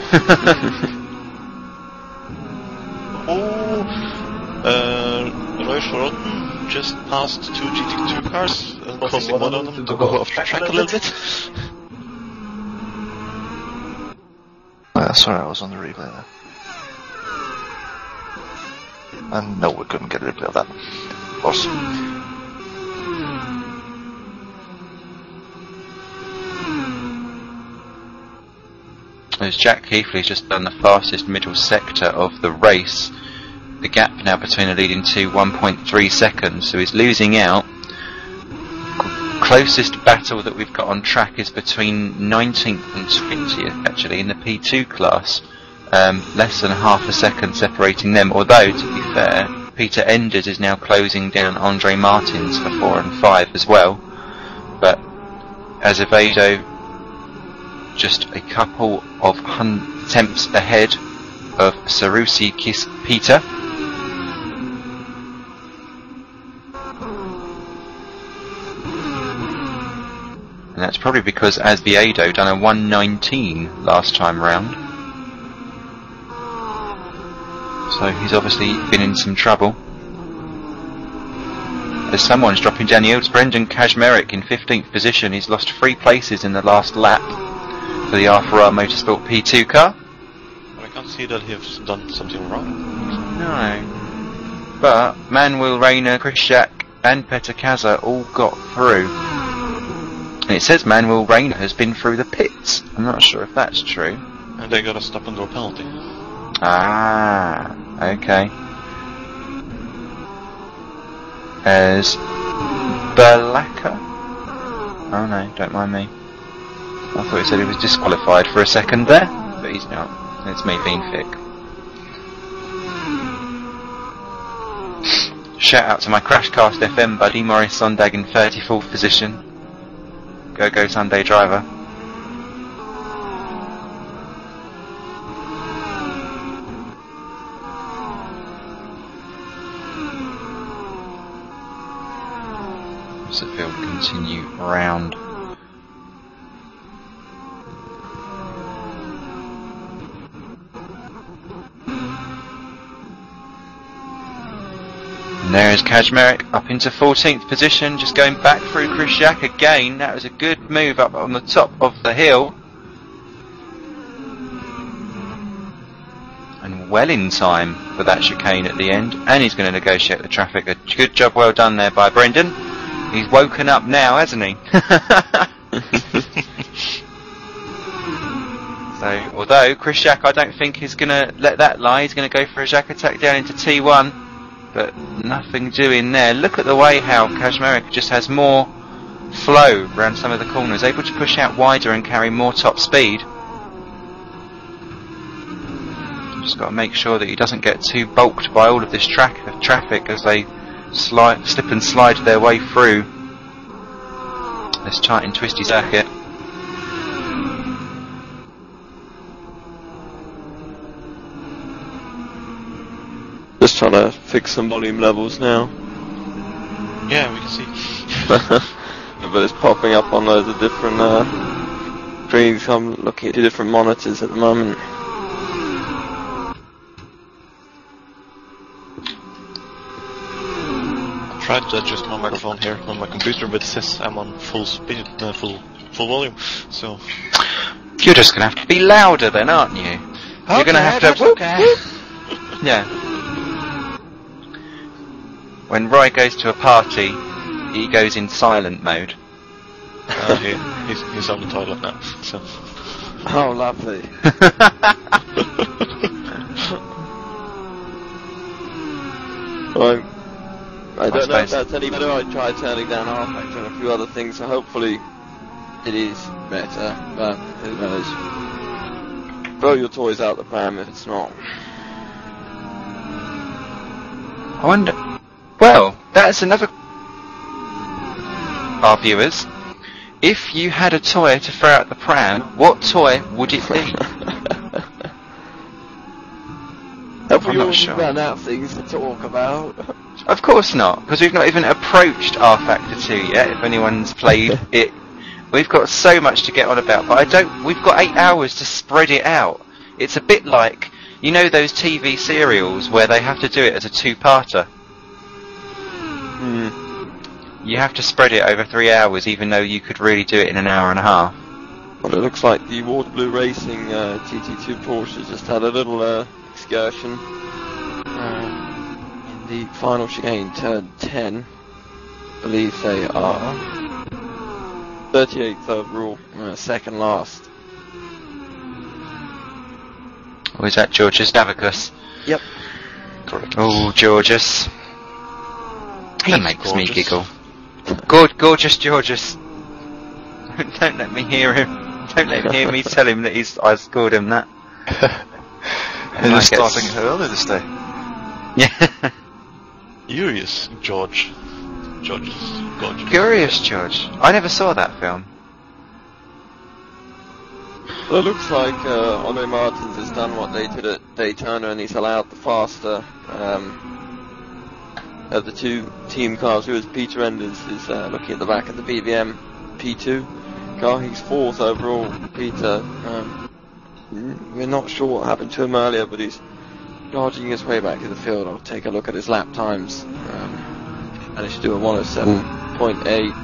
Royce just passed 2 GT2 cars, causing one of them to go off track a little bit. Sorry, I was on the replay there. And no, we couldn't get a replay of that. Of course. As Jack Keithley's just done the fastest middle sector of the race, the gap now between the leading two 1.3 seconds, so he's losing out. Closest battle that we've got on track is between 19th and 20th actually in the P2 class. Less than half a second separating them, although to be fair, Peter Enders is now closing down Andre Martins for 4 and 5 as well. But Azevedo just a couple of tenths ahead of Sarusi Peter. And that's probably because Azevedo done a 1:19 last time round. So he's obviously been in some trouble. As someone's dropping down the hills, Brendan Kazmarek in 15th position. He's lost 3 places in the last lap for the R4R Motorsport P2 car. I can't see that he's done something wrong. No. But Manuel Reyna, Chris Jack and Peter Kaza all got through. And it says Manuel Reyna has been through the pits. I'm not sure if that's true. And they got a stop and go penalty. Ah, okay. As Balaka? Oh no, don't mind me. I thought he said he was disqualified for a second there, but he's not. It's me being thick. Shout out to my Crashcast FM buddy, Maurice Sondag in 34th position. Go Sunday driver. Field continue round. And there is Kazmarek up into 14th position, just going back through Chris Jack again. That was a good move up on the top of the hill. And well in time for that chicane at the end. And he's going to negotiate the traffic. A good job well done there by Brendan. He's woken up now, hasn't he? So, although Chris Jack I don't think is going to let that lie. He's going to go for a Jack attack down into T1. But nothing doing there. Look at the way how Kazmarek just has more flow around some of the corners. Able to push out wider and carry more top speed. Just got to make sure that he doesn't get too bulked by all of this traffic as they slip and slide their way through this tight and twisty circuit. Just trying to fix some volume levels now. Yeah, we can see. But it's popping up on loads of different screens. I'm looking at 2 different monitors at the moment. tried to adjust my microphone here on my computer, but it says I'm on full speed, full volume. So you're just gonna have to be louder then, aren't you? okay, You're gonna have to. Whoop, whoop. Yeah. When Roy goes to a party, he goes in silent mode. He's on the toilet now. So. Oh, lovely. I don't know if that's any better. I tried turning down R factor and a few other things, so hopefully it is better, but who knows. Throw your toys out the pram if it's not. I wonder. Well, that's another. Our viewers, if you had a toy to throw out the pram, what toy would it be? Have we I'm not all sure. run out of things to talk about? Of course not, because we've not even approached R Factor 2 yet. If anyone's played it, we've got so much to get on about. But we've got 8 hours to spread it out. It's a bit like, you know, those TV serials where they have to do it as a two-parter. You have to spread it over 3 hours, even though you could really do it in an hour and a half. Well, it looks like the Waterloo Racing GT2 Porsche just had a little excursion in the final chicane, turn 10. I believe they are 38th overall, second last. Or is that Georgius Davicus? Yep. Correct. Oh, Georgius. He That's makes gorgeous. me giggle. Gorgeous Georgius. Don't let me hear him. Don't let him hear me tell him that I scored him that. You're starting early this day. Yeah. Curious George. George's gorgeous. Curious George. I never saw that film. Well, it looks like Andre Martins has done what they did at Daytona, and he's allowed the faster of the two team cars, whereas Peter Enders is looking at the back of the BBM P2 car. He's fourth overall. Peter, we're not sure what happened to him earlier, but he's dodging his way back to the field. I'll take a look at his lap times. Managed to do a 107.8.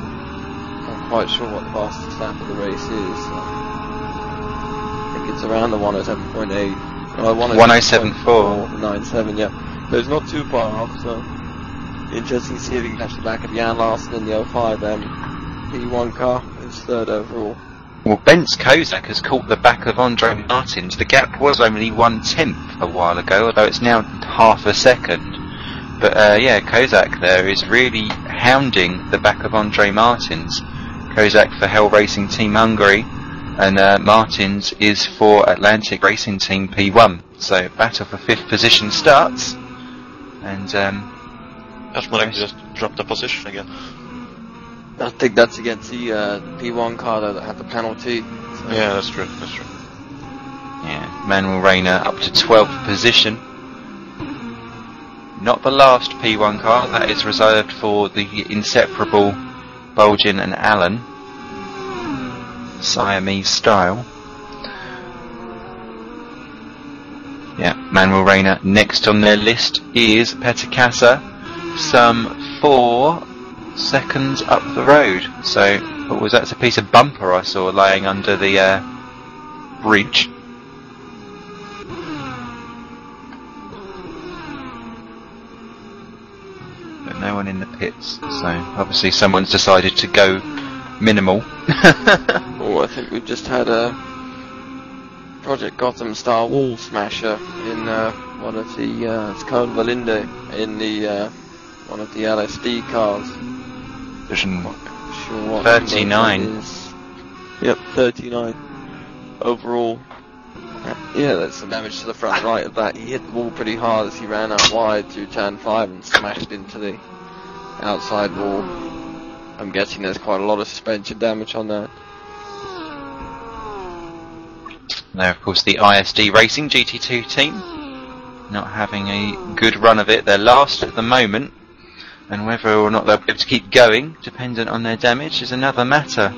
Not quite sure what the fastest lap of the race is. I think it's around the 107.8. 107.4. 97, yeah. So it's not too far off, so interesting to see if he can catch the back of Jan Larsen in the 05 P1 car. It's third overall. Well, Bence Kozak has caught the back of Andre Martins. The gap was only 1/10 a while ago, although it's now half a second. But yeah, Kozak there is really hounding the back of Andre Martins. Kozak for Hell Racing Team Hungary, and Martins is for Atlantic Racing Team P1. So battle for 5th position starts, and Ashmore just dropped a position again. I think that's against the P1 car though that had the penalty. So. Yeah, that's true. That's true. yeah, Manuel Reyna up to 12th position. Not the last P1 car, that is reserved for the inseparable Bulgin and Allen, Siamese style. Yeah, Manuel Reyna. Next on their list is Petakasa, some 4 seconds up the road. So, what was that? It's a piece of bumper I saw laying under the bridge. But no one in the pits, so obviously someone's decided to go minimal. Oh, I think we've just had a Project Gotham style wall smasher in one of the it's Cone Valinde in the one of the LSD cars. Position Sure what 39. number that is. Yep, 39 overall. Yeah, there's some damage to the front right of that. He hit the wall pretty hard as he ran out wide through turn 5 and smashed into the outside wall. I'm guessing there's quite a lot of suspension damage on that. Now, of course, the ISD Racing GT2 team not having a good run of it. They're last at the moment, and whether or not they'll be able to keep going, dependent on their damage, is another matter.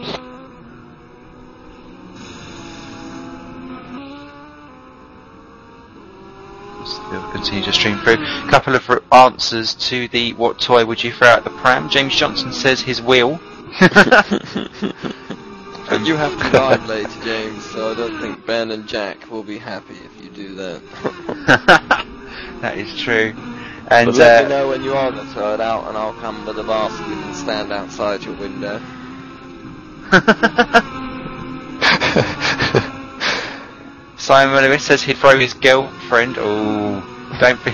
Still continue to stream through. A couple of answers to the what toy would you throw out the pram. James Johnson says his wheel. But you have to drive later, James, so I don't think Ben and Jack will be happy if you do that. That is true. And but let me know when you are going to throw it out, and I'll come with a basket and stand outside your window. Simon Lewis says he'd throw his girlfriend. Oh, don't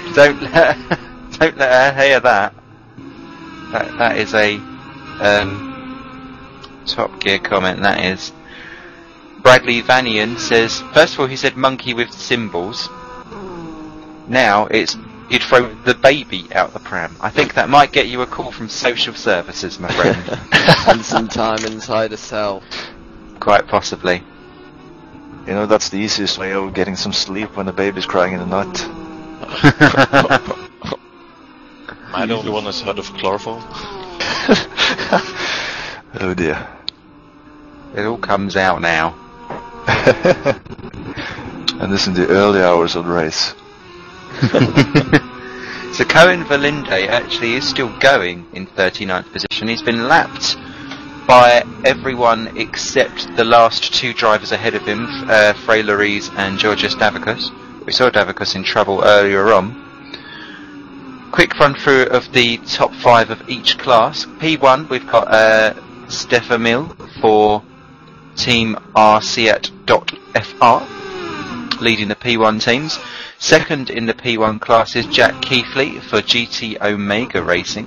let her hear that. That is a Top Gear comment. That is. Bradley Vanian says, first of all, he said monkey with cymbals. Now it's you'd throw the baby out the pram. I think that might get you a call from social services, my friend. And some time inside a cell. Quite possibly. You know, that's the easiest way of getting some sleep when the baby's crying in the night. Am I the only one that's heard of chloroform? Oh dear. It all comes out now. And this in the early hours of the race. So Cohen Valinde actually is still going in 39th position. He's been lapped by everyone except the last two drivers ahead of him, Frey Lariz and Georgios Davicos. We saw Davicos in trouble earlier on. Quick run through of the top 5 of each class. P1 we've got Stefan Mill for Team RCET.FR leading the P1 teams. Second in the P1 class is Jack Keithley for GT Omega Racing.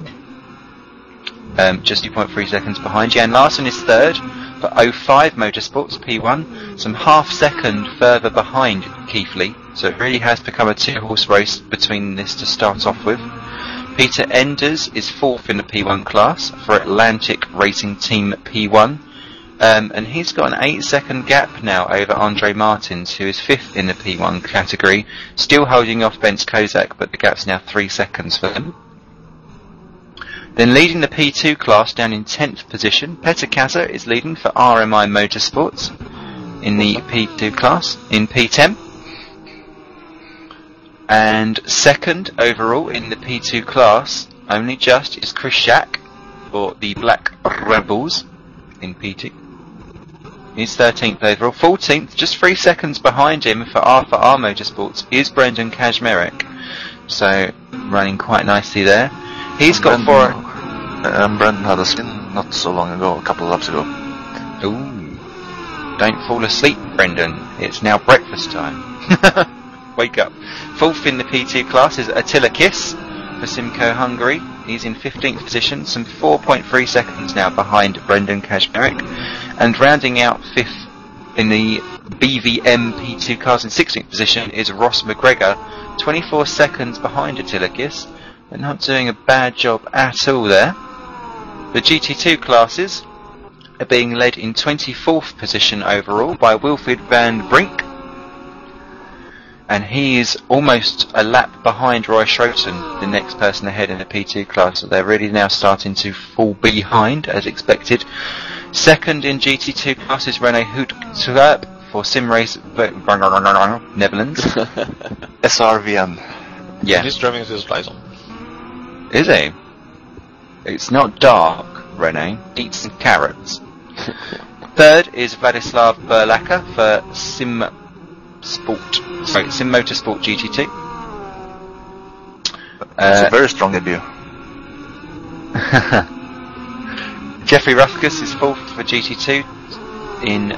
Just 2.3 seconds behind. Jan Larson is third for 05 Motorsports P1, some half second further behind Keithley, so it really has become a 2-horse race between this to start off with. Peter Enders is fourth in the P1 class for Atlantic Racing Team P1, and he's got an 8-second gap now over Andre Martins, who is fifth in the P1 category, still holding off Bence Kozak, but the gap's now 3 seconds for him. Then leading the P2 class down in 10th position, Petr Kaza is leading for RMI Motorsports in the P2 class in P10. And second overall in the P2 class, only just, is Chris Shack for the Black Rebels in P2. He's 13th overall. 14th, just 3 seconds behind him for R4R Motorsports, is Brendan Kazmarek. So running quite nicely there. He's got Brendan had a spin not so long ago, a couple of laps ago. Ooh. Don't fall asleep, Brendan. It's now breakfast time. Wake up. Fourth in the P2 class is Attila Kiss for Simco Hungary. He's in 15th position, some 4.3 seconds now behind Brendan Kazmarek. And rounding out fifth in the BVM P2 class in 16th position is Ross McGregor, 24 seconds behind Attila Kiss. They're not doing a bad job at all there. The GT2 classes are being led in 24th position overall by Wilfried van Brink. And he is almost a lap behind Roy Schroten, the next person ahead in the P2 class. So they're really now starting to fall behind, as expected. Second in GT2 class is René Houtkerp for Simrace Netherlands. SRVN. Yeah. He's driving his lights on. Is he? It's not dark, René. Eat some carrots. Third is Vladislav Berlaka for Sim Motorsport GT2. It's a very strong debut. Jeffrey Rufkus is fourth for GT2 in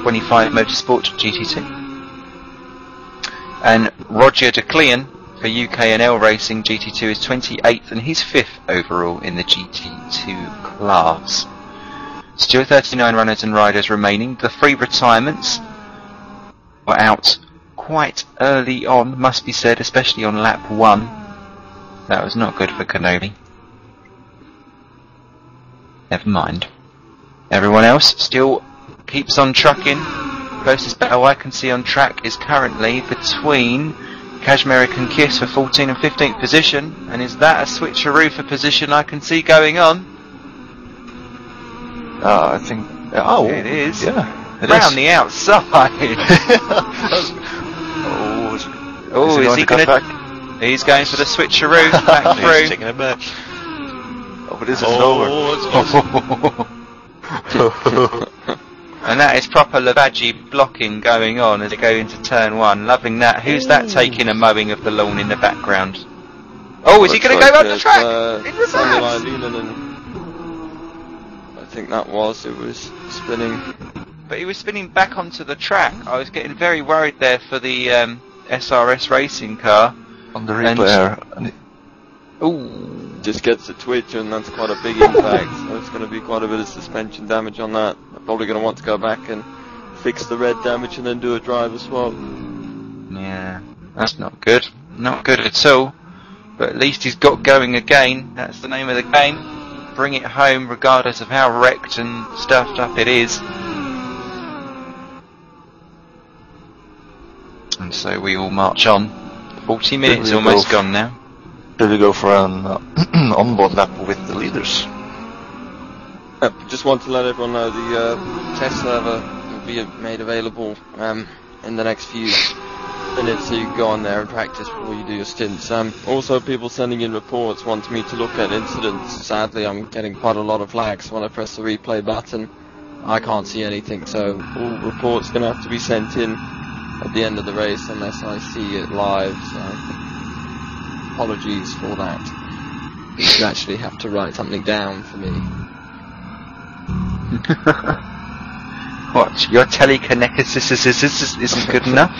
25 Motorsport GT2. And Roger de Cleon for UKNL Racing GT2 is 28th, and he's 5th overall in the GT2 class. Still 39 runners and riders remaining. The 3 retirements were out quite early on, must be said, especially on lap 1. That was not good for Kenobi. Never mind. Everyone else still keeps on trucking. Closest battle I can see on track is currently between Kazmarek and Kiss for 14th and 15th position, and is that a switcheroo for position I can see going on? I think... Oh, it is. Yeah, it round is. the outside. Is Is he going to cut gonna? back? He's going for the switcheroo, back He's through. taking it back. Oh, but this isn't over. And that is proper Lavaggi blocking going on as they go into turn 1. Loving that. Who's that taking a mowing of the lawn in the background? Oh, is he going to go up the track? In reverse! I think that was. It was spinning. But he was spinning back onto the track. I was getting very worried there for the SRS racing car. On the replay. Ooh, just gets a twitch, and that's quite a big impact. So it's going to be quite a bit of suspension damage on that. I'm probably going to want to go back and fix the red damage and then do a driver swap. Yeah, that's not good. Not good at all. But at least he's got going again. That's the name of the game. Bring it home regardless of how wrecked and stuffed up it is. And so we all march on. 40 minutes almost gone now. Should we go for an onboard lap with the leaders? Just want to let everyone know the test server will be made available in the next few minutes, so you can go on there and practice before you do your stints. Also, people sending in reports want me to look at incidents. Sadly, I'm getting quite a lot of lag, so when I press the replay button, I can't see anything. So all reports are going to have to be sent in at the end of the race unless I see it live. So apologies for that. You actually have to write something down for me. What? Your telekinesis isn't good enough?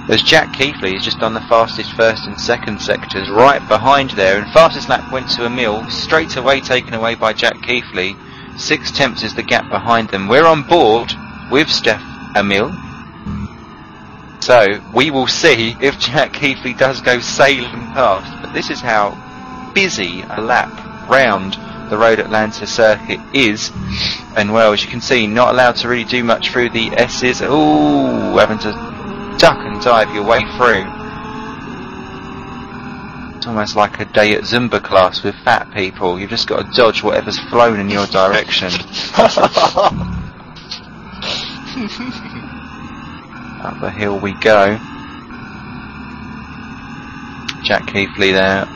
There's Jack Keithley, he's just done the fastest first and second sectors right behind there, and fastest lap went to Emil, straight away taken away by Jack Keithley. 6 tenths is the gap behind them. We're on board with Steph Emil, so we will see if Jack Keithley does go sailing past. But this is how busy a lap round the Road Atlanta circuit is, and well, as you can see, not allowed to really do much through the S's. Ooh, having to duck and dive your way through. It's almost like a day at Zumba class with fat people. You've just got to dodge whatever's flown in your direction. Up the hill we go. Jack Keithley there,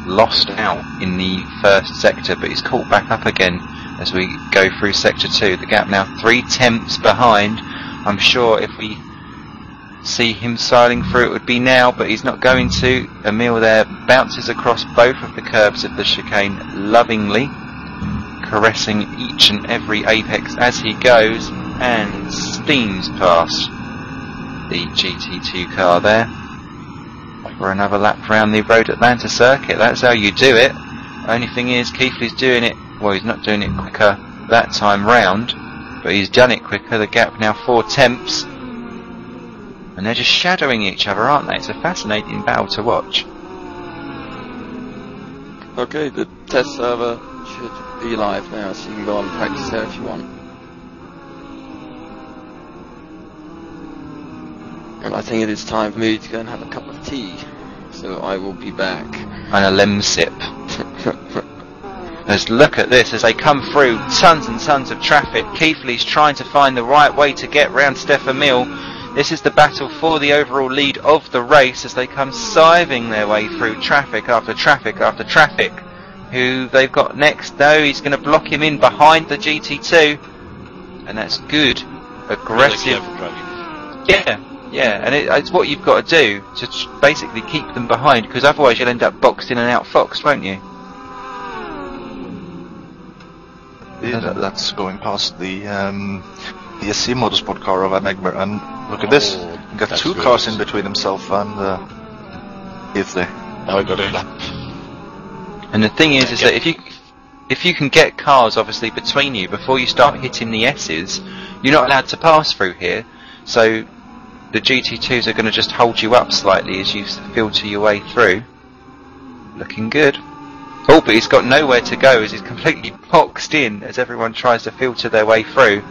lost out in the first sector, but he's caught back up again as we go through sector 2. The gap now 3 tenths behind. I'm sure if we see him sailing through it would be now, but he's not going to. Emil there bounces across both of the curbs of the chicane lovingly, caressing each and every apex as he goes, and steams past the GT2 car there for another lap around the Road Atlanta circuit. That's how you do it. Only thing is, Keithley's doing it, well, he's not doing it quicker that time round, but he's done it quicker. The gap now 4 tenths, and they're just shadowing each other, aren't they? It's a fascinating battle to watch. Okay, the test server should be live now, so you can go on and practice there if you want. And I think it is time for me to go and have a cup of tea, so I will be back. And a lem sip. Let's look at this as they come through tons and tons of traffic. Keithley's trying to find the right way to get round Steph Emil. This is the battle for the overall lead of the race as they come siving their way through traffic after traffic after traffic. Who they've got next, though, he's going to block him in behind the GT2, and that's good, aggressive. Yeah, and it's what you've got to do to basically keep them behind, because otherwise you'll end up boxed in and out foxed, won't you? Yeah, that's going past the SC Motorsport car of Megmer, and look at this. You've got 2 cars in between himself and Keithley. Now we got a lap. And the thing is that if you can get cars obviously between you before you start hitting the S's, you're not allowed to pass through here. So the GT2s are going to just hold you up slightly as you filter your way through. Looking good. Oh, but he's got nowhere to go as he's completely boxed in as everyone tries to filter their way through.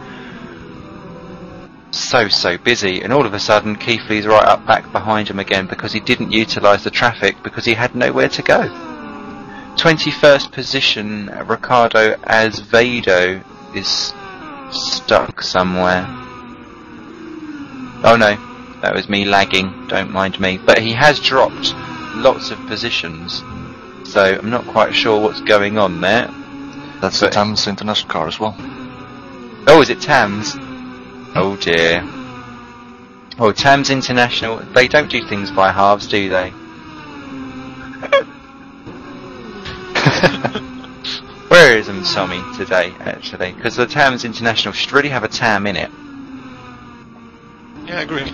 So busy, and all of a sudden Keithley's right up back behind him again because he didn't utilise the traffic because he had nowhere to go. 21st position, Ricardo Azevedo is stuck somewhere. Oh no, That was me lagging, don't mind me. But he has dropped lots of positions, so I'm not quite sure what's going on there. That's the Thames International car as well. Oh, is it Thames? Oh dear. Oh, Thames International, they don't do things by halves, do they? Where is Tommy today, actually? Because the Thames International should really have a TAM in it. Yeah, I agree.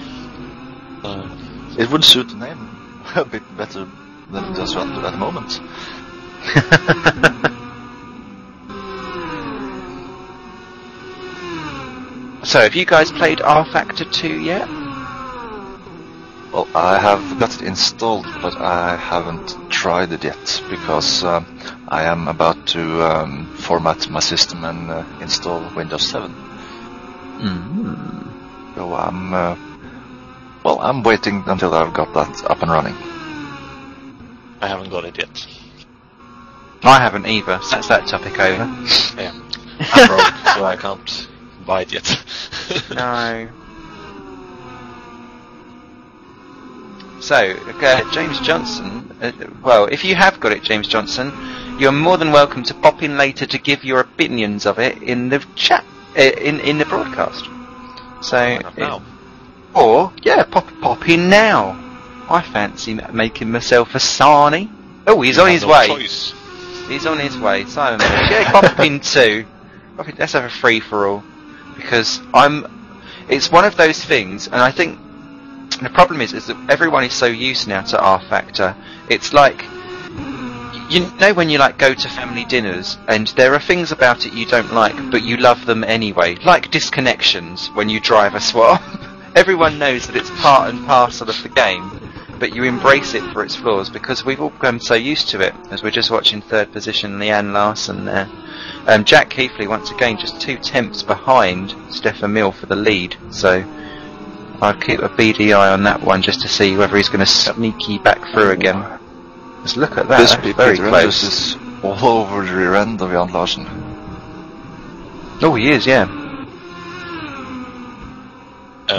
It would suit the name a bit better than it does at the moment. So, have you guys played R Factor 2 yet? Well, I have got it installed, but I haven't tried it yet, because I am about to format my system and install Windows 7. Mm-hmm. So I'm waiting until I've got that up and running. I haven't got it yet. I haven't either, so that's that topic over. Yeah. I'm broke, so I can't buy it yet. No. So, James Johnson, well, if you have got it, James Johnson, you're more than welcome to pop in later to give your opinions of it in the chat, in the broadcast. So, now. Or, yeah, pop in now. I fancy making myself a sarnie. Oh, he's on his way. Choice. He's on his way. Simon, yeah, pop in too. Let's have a free-for-all. Because it's one of those things, and I think the problem is that everyone is so used now to R Factor. It's like, you know, when you like go to family dinners and there are things about it you don't like, but you love them anyway, like disconnections when you drive a swap. Everyone knows that it's part and parcel of the game, but you embrace it for its flaws because we've all become so used to it. As we're just watching third position Leanne Larson there. Jack Keithley once again just 2 tenths behind Stefan Mill for the lead, so I'll keep a beady eye on that one just to see whether he's going to sneaky back through again. Just look at that, This that's very close. is all over the rear end of Jan Larsen. Oh, he is, yeah.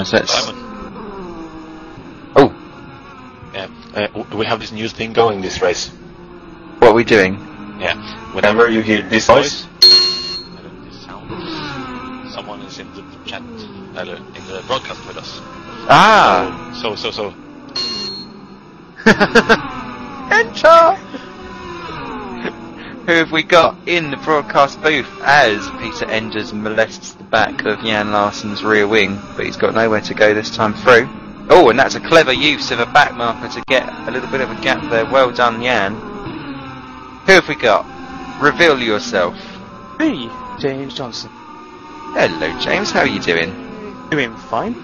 Simon. Oh, Yeah, we have this new thing going this race. what are we doing? Yeah, whenever you hear this noise, this sound, someone is in the chat, in the broadcast with us. Ah! So. Enter! Who have we got in the broadcast booth as Peter Enders molests the back of Jan Larsen's rear wing, but he's got nowhere to go this time through. Oh, and that's a clever use of a back marker to get a little bit of a gap there. Well done, Jan. Who have we got? Reveal yourself. Me, James Johnson. Hello, James. How are you doing? Doing fine.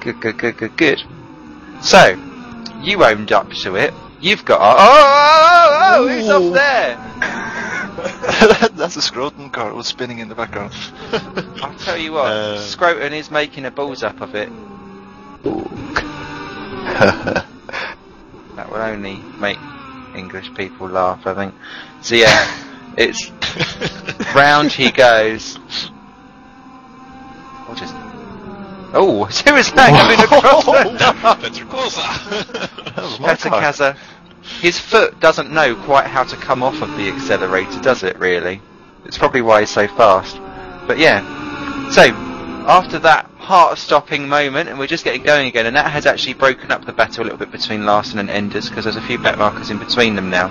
Good. So, you owned up to it. You've got... Oh, who's off there? That's a Scroton car was spinning in the background. I'll tell you what, Scroton is making a balls up of it. That will only make English people laugh, I think. So yeah, it's round he goes. Or just... Oh, who is that coming across the Petr His foot doesn't know quite how to come off of the accelerator, does it really? It's probably why he's so fast. But yeah, so after that heart-stopping moment, and we're just getting going again, and that has actually broken up the battle a little bit between Larsen and Enders, because there's a few back markers in between them now.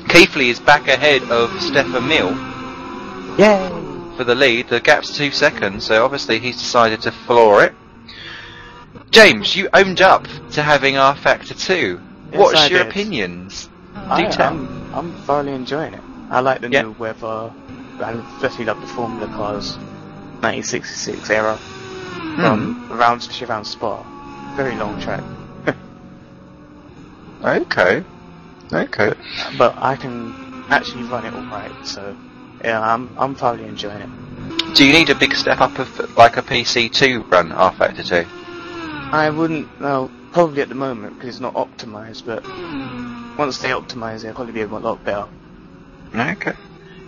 Keithley is back ahead of Stefan Mill. Yay! For the lead. The gap's 2 seconds, so obviously he's decided to floor it. James, you owned up to having R Factor 2. Yes, What's I your did. opinions? Do tell. I'm thoroughly enjoying it. I like the Yeah. new weather, and especially like the Formula cars, 1966 era, from especially around Spa. Very long track. Okay. But I can actually run it alright, so yeah, I'm thoroughly enjoying it. Do you need a big step up of like a PC2 run R Factor 2? I wouldn't, well, probably at the moment, because it's not optimized, but once they optimize it, it'll probably be a lot better. Okay.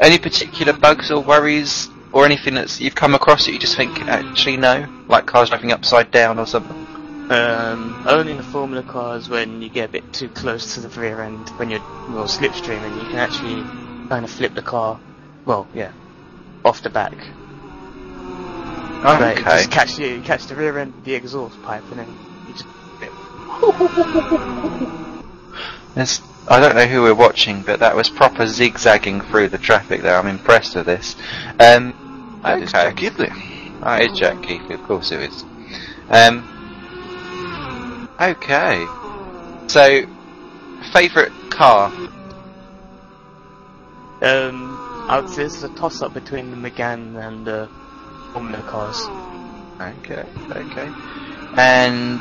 Any particular bugs or worries or anything that you've come across that you just think, actually no? Like cars driving upside down or something? Only in the Formula cars when you get a bit too close to the rear end when you're slipstreaming, you can actually kind of flip the car. Well, yeah, off the back. Okay. Just catch the rear end of the exhaust pipe, and then you just. I don't know who we're watching, but that was proper zigzagging through the traffic there. I'm impressed with this. That is Jack Keithley. Oh, it is Jack Keithley, of course it is. Okay. So, favourite car? I would say this is a toss-up between the Megane and the Formula cars. Okay. And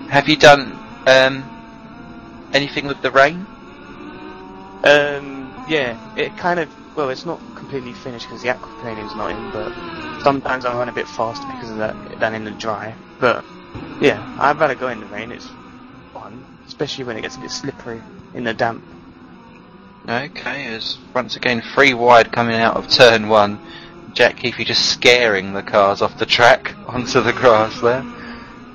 have you done anything with the rain? Yeah, it kind of, well, it's not completely finished because the aquaplaning's not in, but sometimes I run a bit faster because of that than in the dry. But yeah, I'd rather go in the rain. It's fun, especially when it gets a bit slippery in the damp. Okay, as once again, 3 wide coming out of turn 1. Jack Keithley just scaring the cars off the track onto the grass there.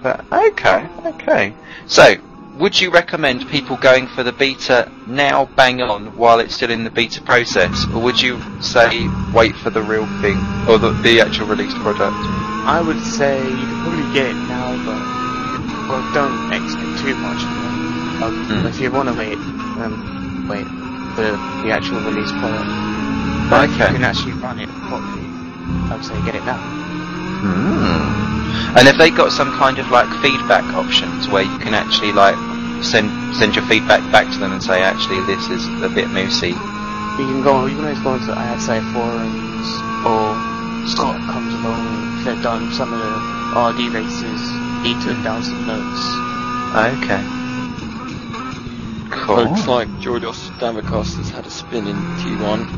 But okay. So, would you recommend people going for the beta now, bang on, while it's still in the beta process, or would you say wait for the real thing, or the actual released product? I would say you can probably get it now, but don't expect too much. If you want to wait for the actual release product. But if you can actually run it properly, I would say get it now. And have they got some kind of like feedback options where you can actually like send your feedback back to them and say actually this is a bit moosey? You can always go into say forums, or Scott comes along if they've done some of the RD races, he took down some notes. Okay. Cool. Looks like Georgios Davakos has had a spin in T1.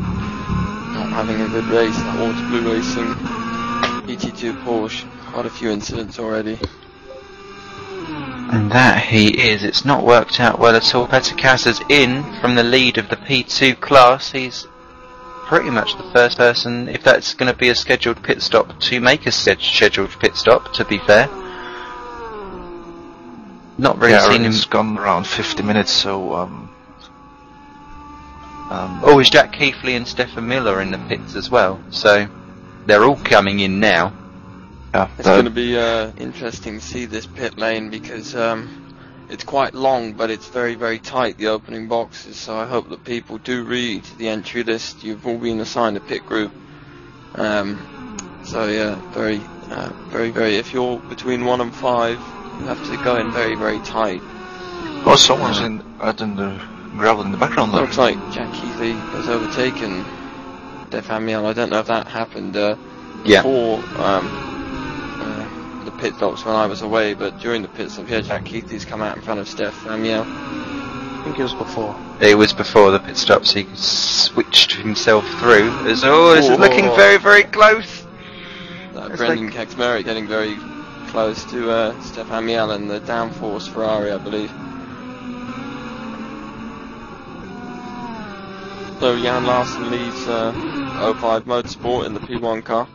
Not having a good race. That Water Blue Racing PT2 Porsche. Quite a few incidents already. And that he is. It's not worked out well at all. Petacassa's in from the lead of the P2 class. He's pretty much the first person, if that's going to be a scheduled pit stop, to make a scheduled pit stop, to be fair. Not really seen him. It's gone around 50 minutes, so is Jack Keithley and Stefan Miller in the pits as well? So they're all coming in now. It's going to be interesting to see this pit lane because it's quite long, but it's very, very tight, the opening boxes. So I hope that people do read the entry list. You've all been assigned a pit group. So yeah, very, very. If you're between 1 and 5, you have to go in very, very tight. Oh, someone's in the gravel in the background there. Looks like Jack Keithley has overtaken Stefan Miel. I don't know if that happened before the pit stops when I was away, but during the pit stop, Jack Keithley's come out in front of Stefan Miel. I think it was before. It was before the pit stop, so he switched himself through. This is looking very, very close. Brendan Keksmerich getting very close to Stefan Miel and the downforce Ferrari, I believe. So Jan Larsen leads 05 Motorsport in the P1 car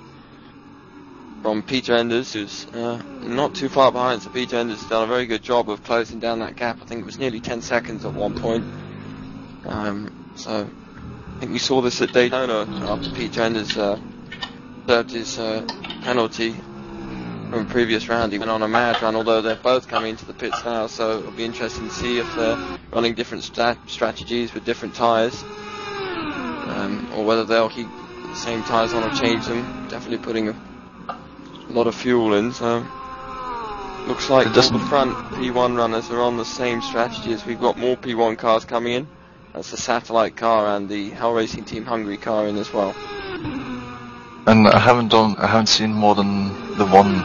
from Peter Enders, who's not too far behind. So Peter Enders has done a very good job of closing down that gap. I think it was nearly 10 seconds at one point. So I think we saw this at Daytona after Peter Enders served his penalty from a previous round. He went on a mad run, although they're both coming into the pits now, so it'll be interesting to see if they're running different strategies with different tyres, or whether they'll keep the same tyres on or change them. Definitely putting a lot of fuel in, so looks like all the front P1 runners are on the same strategy as we've got more P1 cars coming in. That's the satellite car and the Hell Racing Team Hungary car in as well. And I haven't seen more than the one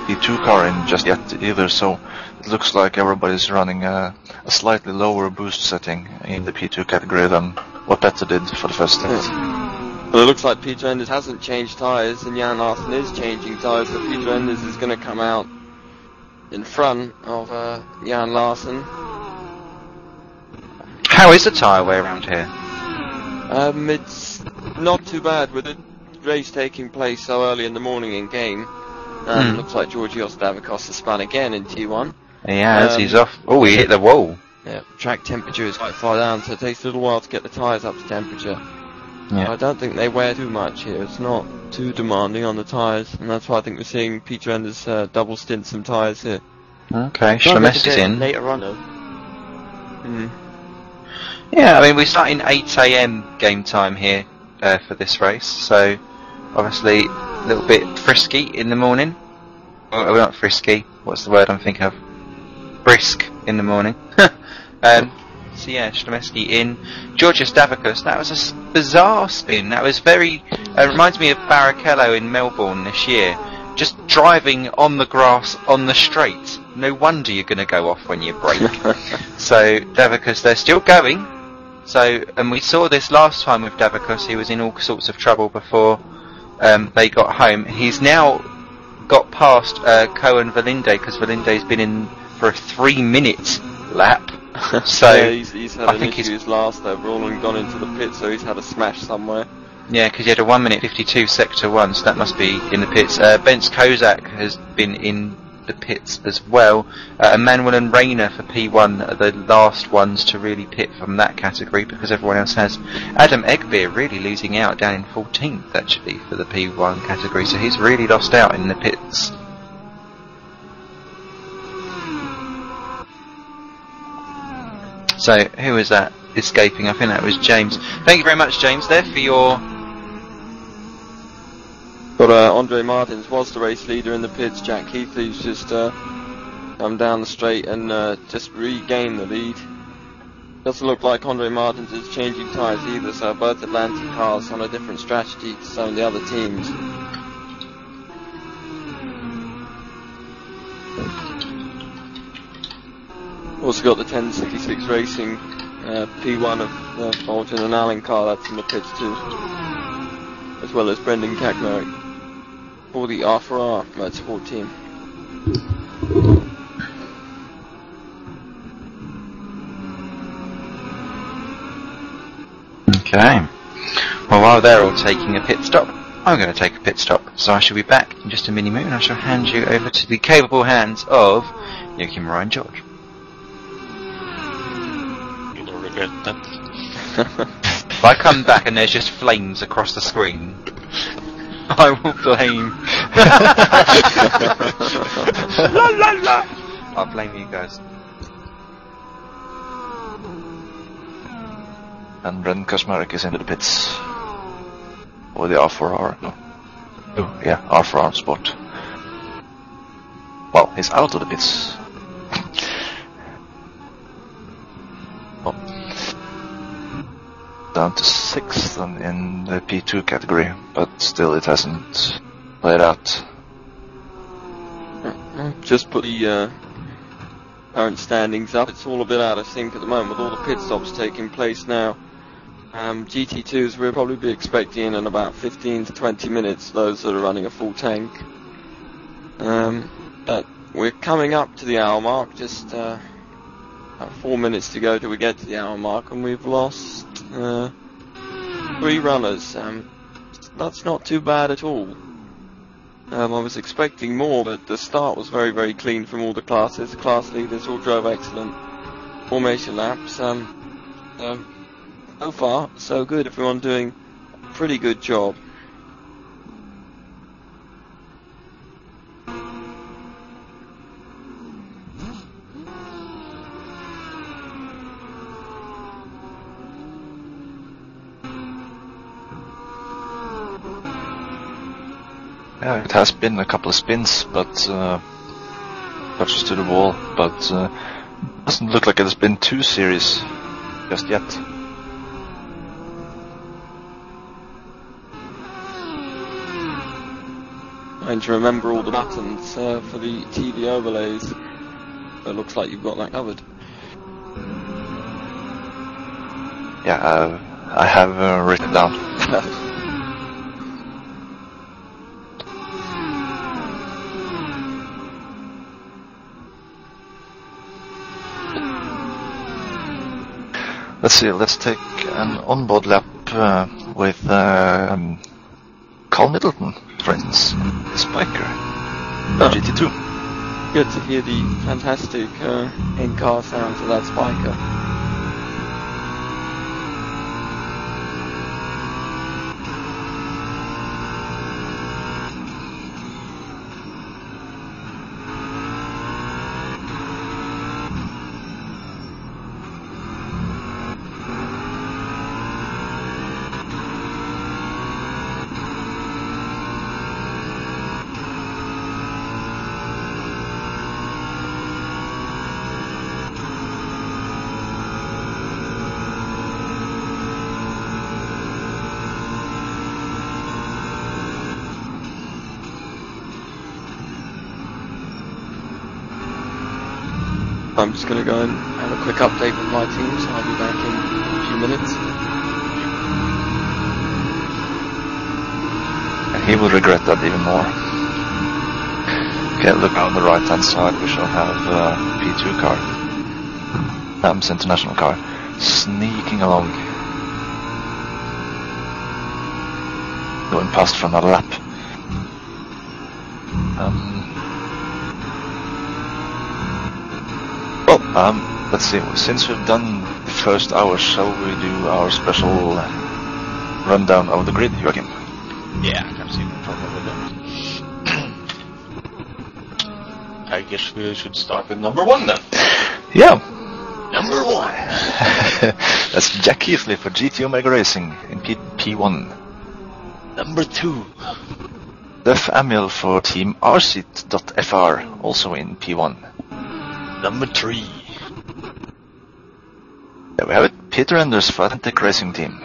P2 car in just yet either, so it looks like everybody's running a slightly lower boost setting in the P2 category than what Petter did for the first stint. But it looks like Peter Enders hasn't changed tyres and Jan Larsen is changing tyres, so Peter Enders is going to come out in front of Jan Larsen. How is the tyre wear around here? It's not too bad with the race taking place so early in the morning in game. Looks like Georgios Davicos has spun again in T1. Yeah, he's off. Oh, he hit the wall. Yeah, track temperature is quite far down, so it takes a little while to get the tyres up to temperature. Yeah. I don't think they wear too much here. It's not too demanding on the tyres, and that's why I think we're seeing Peter Ender's double stint some tyres here. Okay, Schlemes is in. Later on though. Yeah, I mean, we're starting 8 AM game time here for this race, so obviously a little bit frisky in the morning. Well, we're not frisky, what's the word I'm thinking of? Brisk in the morning. So yeah, Schlemeski in. Georgios Davicos, that was a bizarre spin. That was very... reminds me of Barrichello in Melbourne this year. Just driving on the grass on the straight. No wonder you're going to go off when you brake. So Davicos, they're still going. So, and we saw this last time with Davicos. He was in all sorts of trouble before they got home. He's now got past Cohen Valinde, because Valinde's been in for a 3-minute lap. So yeah, he's had an issue his last overall and gone into the pit, so he's had a smash somewhere. Yeah, because he had a 1:52 sector 1, so that must be in the pits. Bence Kozak has been in the pits as well. Emmanuel and Rayner for P1 are the last ones to really pit from that category, because everyone else has. Adam Egbeer really losing out down in 14th actually for the P1 category, so he's really lost out in the pits. So, who was that escaping? I think that was James. Thank you very much, James, there for your... But Andre Martins was the race leader in the pits. Jack Heathley's just come down the straight and just regained the lead. Doesn't look like Andre Martins is changing tyres either, so both Atlantic cars on a different strategy to some of the other teams. Also got the 1066 Racing P1 of Bolton and Allen car, that's in the pits too. As well as Brendan Kaczmarek for the R4R Motorsport team. Okay. Well, while they're all taking a pit stop, I'm going to take a pit stop. So I shall be back in just a mini-moon. I shall hand you over to the capable hands of Joakim Ryan George. Regret that. If I come back and there's just flames across the screen, I will blame. La la la! I'll blame you guys. And Brendan Kaczmarek is into the pits. Or the R4R, no. Oh, yeah, R4R spot. Well, he's out of the pits. Down to 6th in the P2 category, but still it hasn't played out. Just put the current standings up. It's all a bit out of sync at the moment with all the pit stops taking place now. GT2s we'll probably be expecting in about 15 to 20 minutes, those that are running a full tank. But we're coming up to the hour mark, just 4 minutes to go till we get to the hour mark, and we've lost 3 runners. That's not too bad at all. I was expecting more, but the start was very, very clean from all the classes. The class leaders all drove excellent formation laps. So far, so good. Everyone doing a pretty good job. Yeah, it has been a couple of spins, but touches to the wall, but doesn't look like it has been too serious just yet. Trying to remember all the buttons for the TV overlays. It looks like you've got that covered. Yeah, I have written it down. Let's see, let's take an onboard lap with Carl Middleton, for instance, the spiker. GT2. Good to hear the fantastic in-car sounds of that spiker. I'm just going to go and have a quick update with my team, so I'll be back in a few minutes. And he will regret that even more. Okay, look on the right hand side, we shall have P2 car. AMS International car. Sneaking along. Going past for another lap. Let's see, since we've done the first hour, shall we do our special rundown of the grid, Joakim? Yeah, I can see no problem with that. I guess we should start with number 1 then. Yeah. Number 1! That's Jack Keithley for GT Omega Racing in P1. Number 2. Def Amiel for Team RSeat.fr, also in P1. Number 3. There we have it. Peter Enders for Atlantic Racing Team.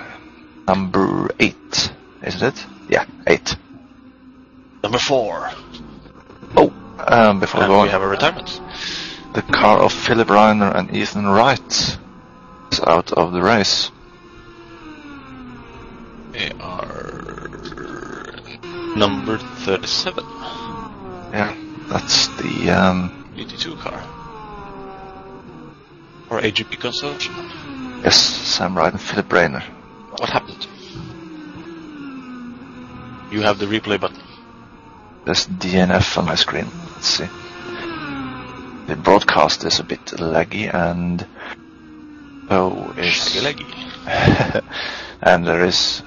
Number 8, isn't it? Yeah, 8. Number 4. Oh, before we go on, we have a retirement. the car of Philip Reiner and Ethan Wright is out of the race. They are number 37. Yeah, that's the GT2 car. Or AGP Consortium. yes, Sam Wright and Philip Reiner. What happened? You have the replay button. There's DNF on my screen. Let's see. The broadcast is a bit laggy, and is Leggy. and there is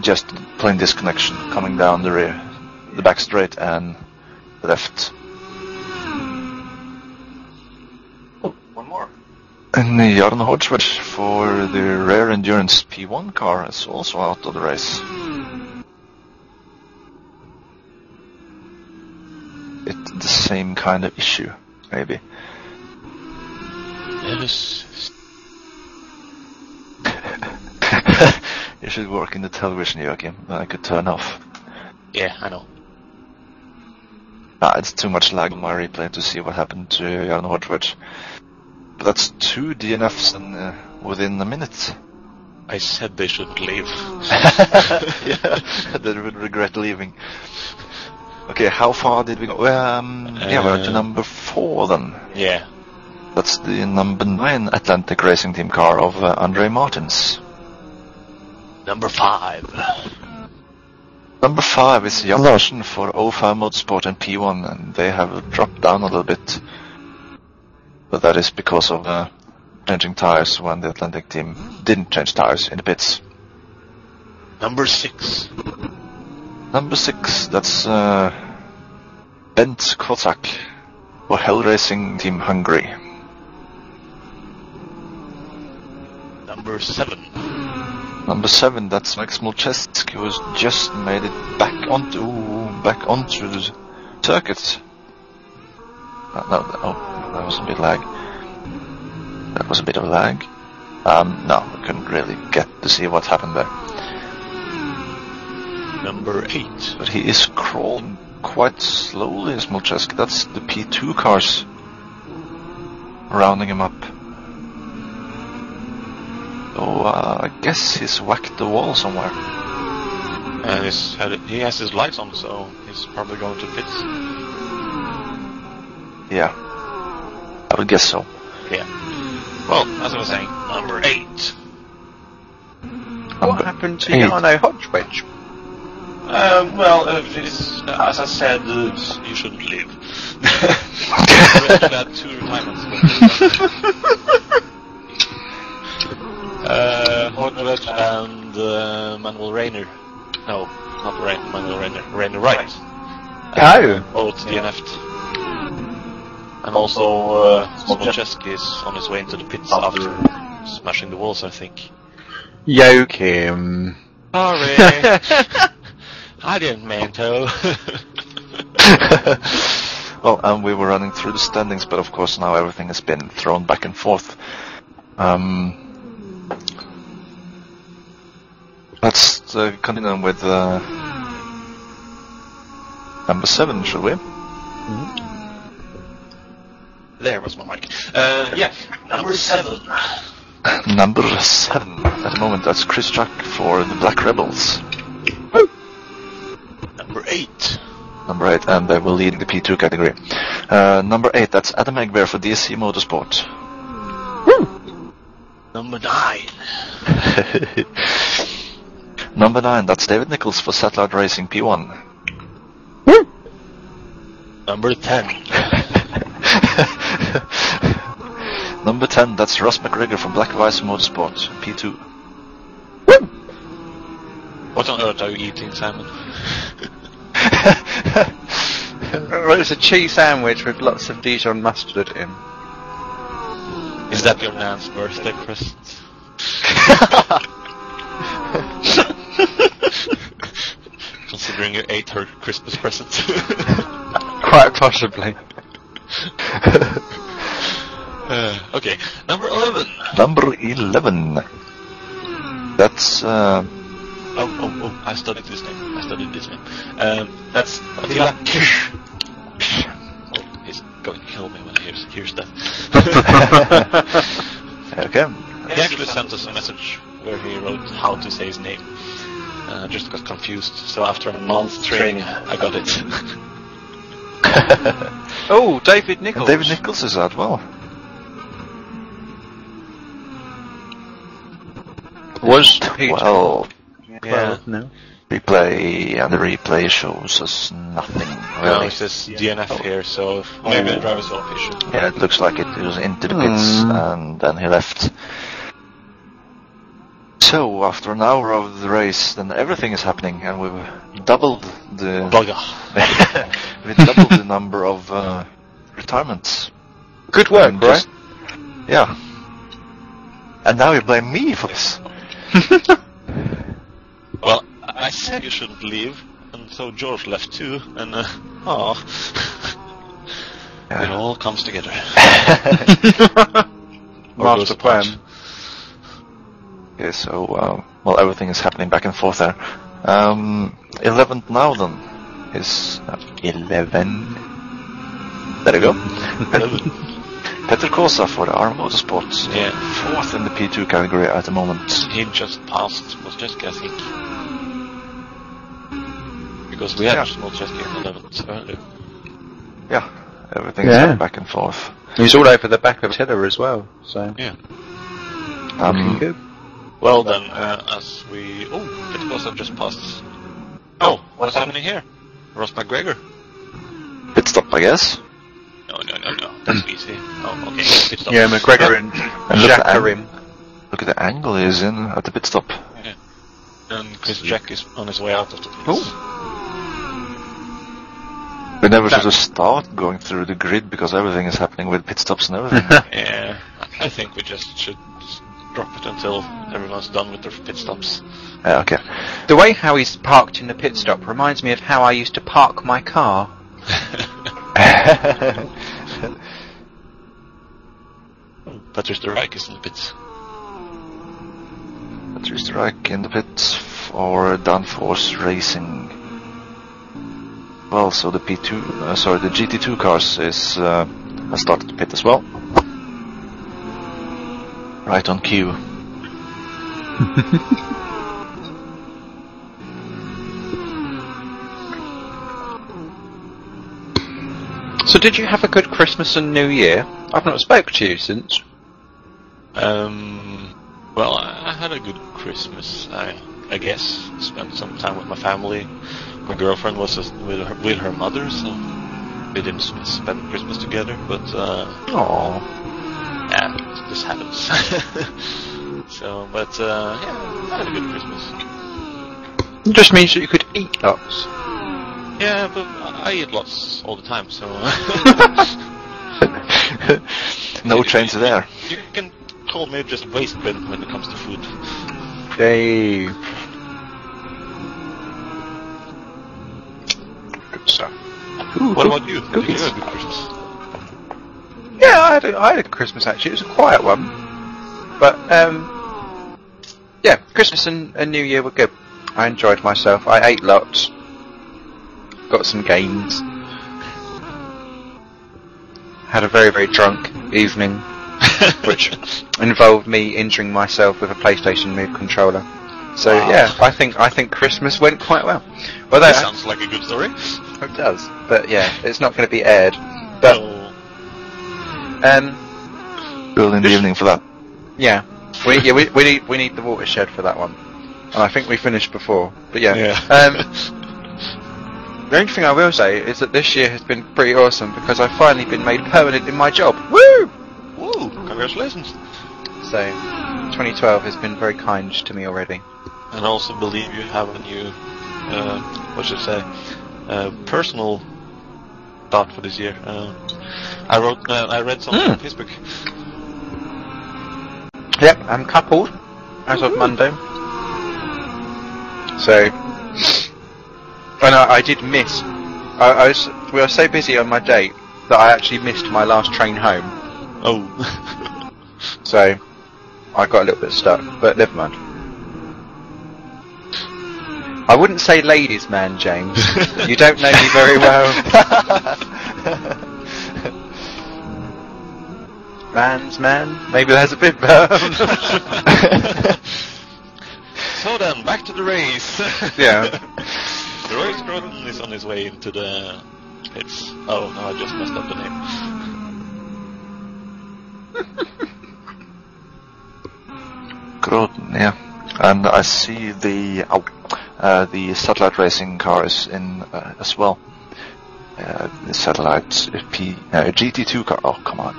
just plain disconnection coming down the rear, the back straight and left. One more. And Jarno Hodgewedge for the Rare Endurance P1 car is also out of the race. It's the same kind of issue, maybe. Yes. You should work in the television, Joakim, then I could turn off. Yeah, I know. It's too much lag on my replay to see what happened to Jarno Hodgewedge. But that's 2 DNFs within a minute. I said they shouldn't leave. Yeah, they would regret leaving. Okay, how far did we go? Yeah, we're to number 4 then. Yeah. That's the number 9 Atlantic Racing Team car of Andre Martins. Number 5. Number 5 is Jan Larsen for O5 Motorsport and P1, and they have dropped down a little bit. But that is because of changing tires when the Atlantic team didn't change tires in the pits. Number 6. Number 6, that's Bent Kozak for Hell Racing Team Hungary. Number 7. Number 7, that's Max Molcheski, who's just made it back onto the circuit. That was a bit lag. That was a bit of lag. No, I couldn't really get to see what happened there. Number 8. But he is crawling quite slowly, Smolcheski. That's the P2 cars rounding him up. So I guess he's whacked the wall somewhere. And he has his lights on, so he's probably going to pits. Yeah, I would guess so. Yeah. Well, as I was saying, number 8. What happened to Jarno Hodgewedge? Well, as I said, you shouldn't leave. We actually had 2 retirements. Hornevich and Manuel Rainer. No, not Manuel Rainer. Rainer Wright. Both DNF'd. And also, Smolczewski is on his way into the pits after smashing the walls, I think. Joakim. Sorry. I didn't mean to. Well, we were running through the standings, but of course now everything has been thrown back and forth. Let's continue with number 7, shall we? There was my mic. Yeah, number 7. Number 7. At the moment, that's Chris Jack for the Black Rebels. Number 8. Number 8, and they will lead in the P2 category. Number 8, that's Adam Egber for DSC Motorsport. Number 9. Number 9, that's David Nichols for Satellite Racing P1. Number 10. Number 10, that's Ross McGregor from Black Vice Motorsport P2. What on earth are you eating, Simon? Well, it's a cheese sandwich with lots of Dijon mustard in. Is that your nan's birthday present? Considering you ate her Christmas present. Quite possibly. Okay, number 11. Number 11. That's Oh, I studied this name. That's Attila Kish. Oh, he's going to kill me when he hears that. okay. He actually sent us a message where he wrote how to say his name. Just got confused, so after a month training, I got it. Oh, David Nichols. David Nichols is out, well. Was well, yeah. No. replay, and the replay shows us nothing Well, really. it says DNF here, so maybe the driver's off issue. Yeah, it looks like it was into the pits and then he left. So after an hour of the race, then everything is happening, and we've doubled the we doubled the number of retirements. Good work, And right? Yeah. And now you blame me for this. Well, I said you shouldn't leave, and so George left too, and It all comes together. Master plan. Okay, so well, everything is happening back and forth there. 11th now then is 11. There you go. Peter Kosa for the R Motorsport. Yeah. 4th in the P2 category at the moment. He just passed Smolczewski, I think. Because we had Smolczewski in 11th earlier. Yeah, everything is going back and forth. He's all over the back of Tiller as well, so... Yeah. Good. Well then, as we... Oh, Peter Kosa just passed. Oh, what's happening here? Ross McGregor. Pit stop, I guess. No. That's easy. Oh, okay. Pit stop. Yeah, McGregor and Jack are in. Look at the angle he's in at the pit stop. Yeah. And Chris Jack is on his way out of the pits. Oh. We never should have start going through the grid because everything is happening with pit stops and everything. Yeah, I think we just should drop it until everyone's done with their pit stops. Okay. The way how he's parked in the pit stop reminds me of how I used to park my car. Patrice de Rijk is in the pits. Patrice de Rijk in the pits for Danforce Racing. Well, so the P2, the GT2 cars has started the pit as well. Right on cue. So did you have a good Christmas and New Year? I've not spoke to you since. Well, I had a good Christmas. I I guess, spent some time with my family. My girlfriend was with her mother, so we didn't spend Christmas together. But yeah, this happens. So, but yeah, I had a good Christmas. It just means that you could eat lots. Yeah, but I eat lots all the time, so. No change there. You can call me just waste bin when it comes to food. Yay. Good stuff. What about you? Did cookies. you have a good Christmas? Yeah, I had a quiet actually. It was a quiet one, but yeah, Christmas and New Year were good. I enjoyed myself. I ate lots. Got some games. Had a very, very drunk evening, which involved me injuring myself with a PlayStation Move controller. So yeah, I think Christmas went quite well. Well, That sounds like a good story. it does, but yeah, it's not going to be aired. But Early in the evening for that. yeah, we need the watershed for that one, and I think we finished before. But yeah. The only thing I will say is that this year has been pretty awesome because I've finally been made permanent in my job. Woo! Woo! Congratulations. So, 2012 has been very kind to me already. And I also believe you have a new, personal thought for this year. I read something on Facebook. Yep, I'm coupled as of Monday. So, and I did miss. We were so busy on my date that I actually missed my last train home. Oh. So, I got a little bit stuck, but never mind. I wouldn't say ladies' man, James. You don't know me very well. Man's man? Maybe there's a bit better. So then, back to the race. Yeah. The race Groton is on his way into the pits. Oh no, I just messed up the name. Groton, yeah. And I see the satellite racing cars in as well. The satellite GT2 car. Oh, come on.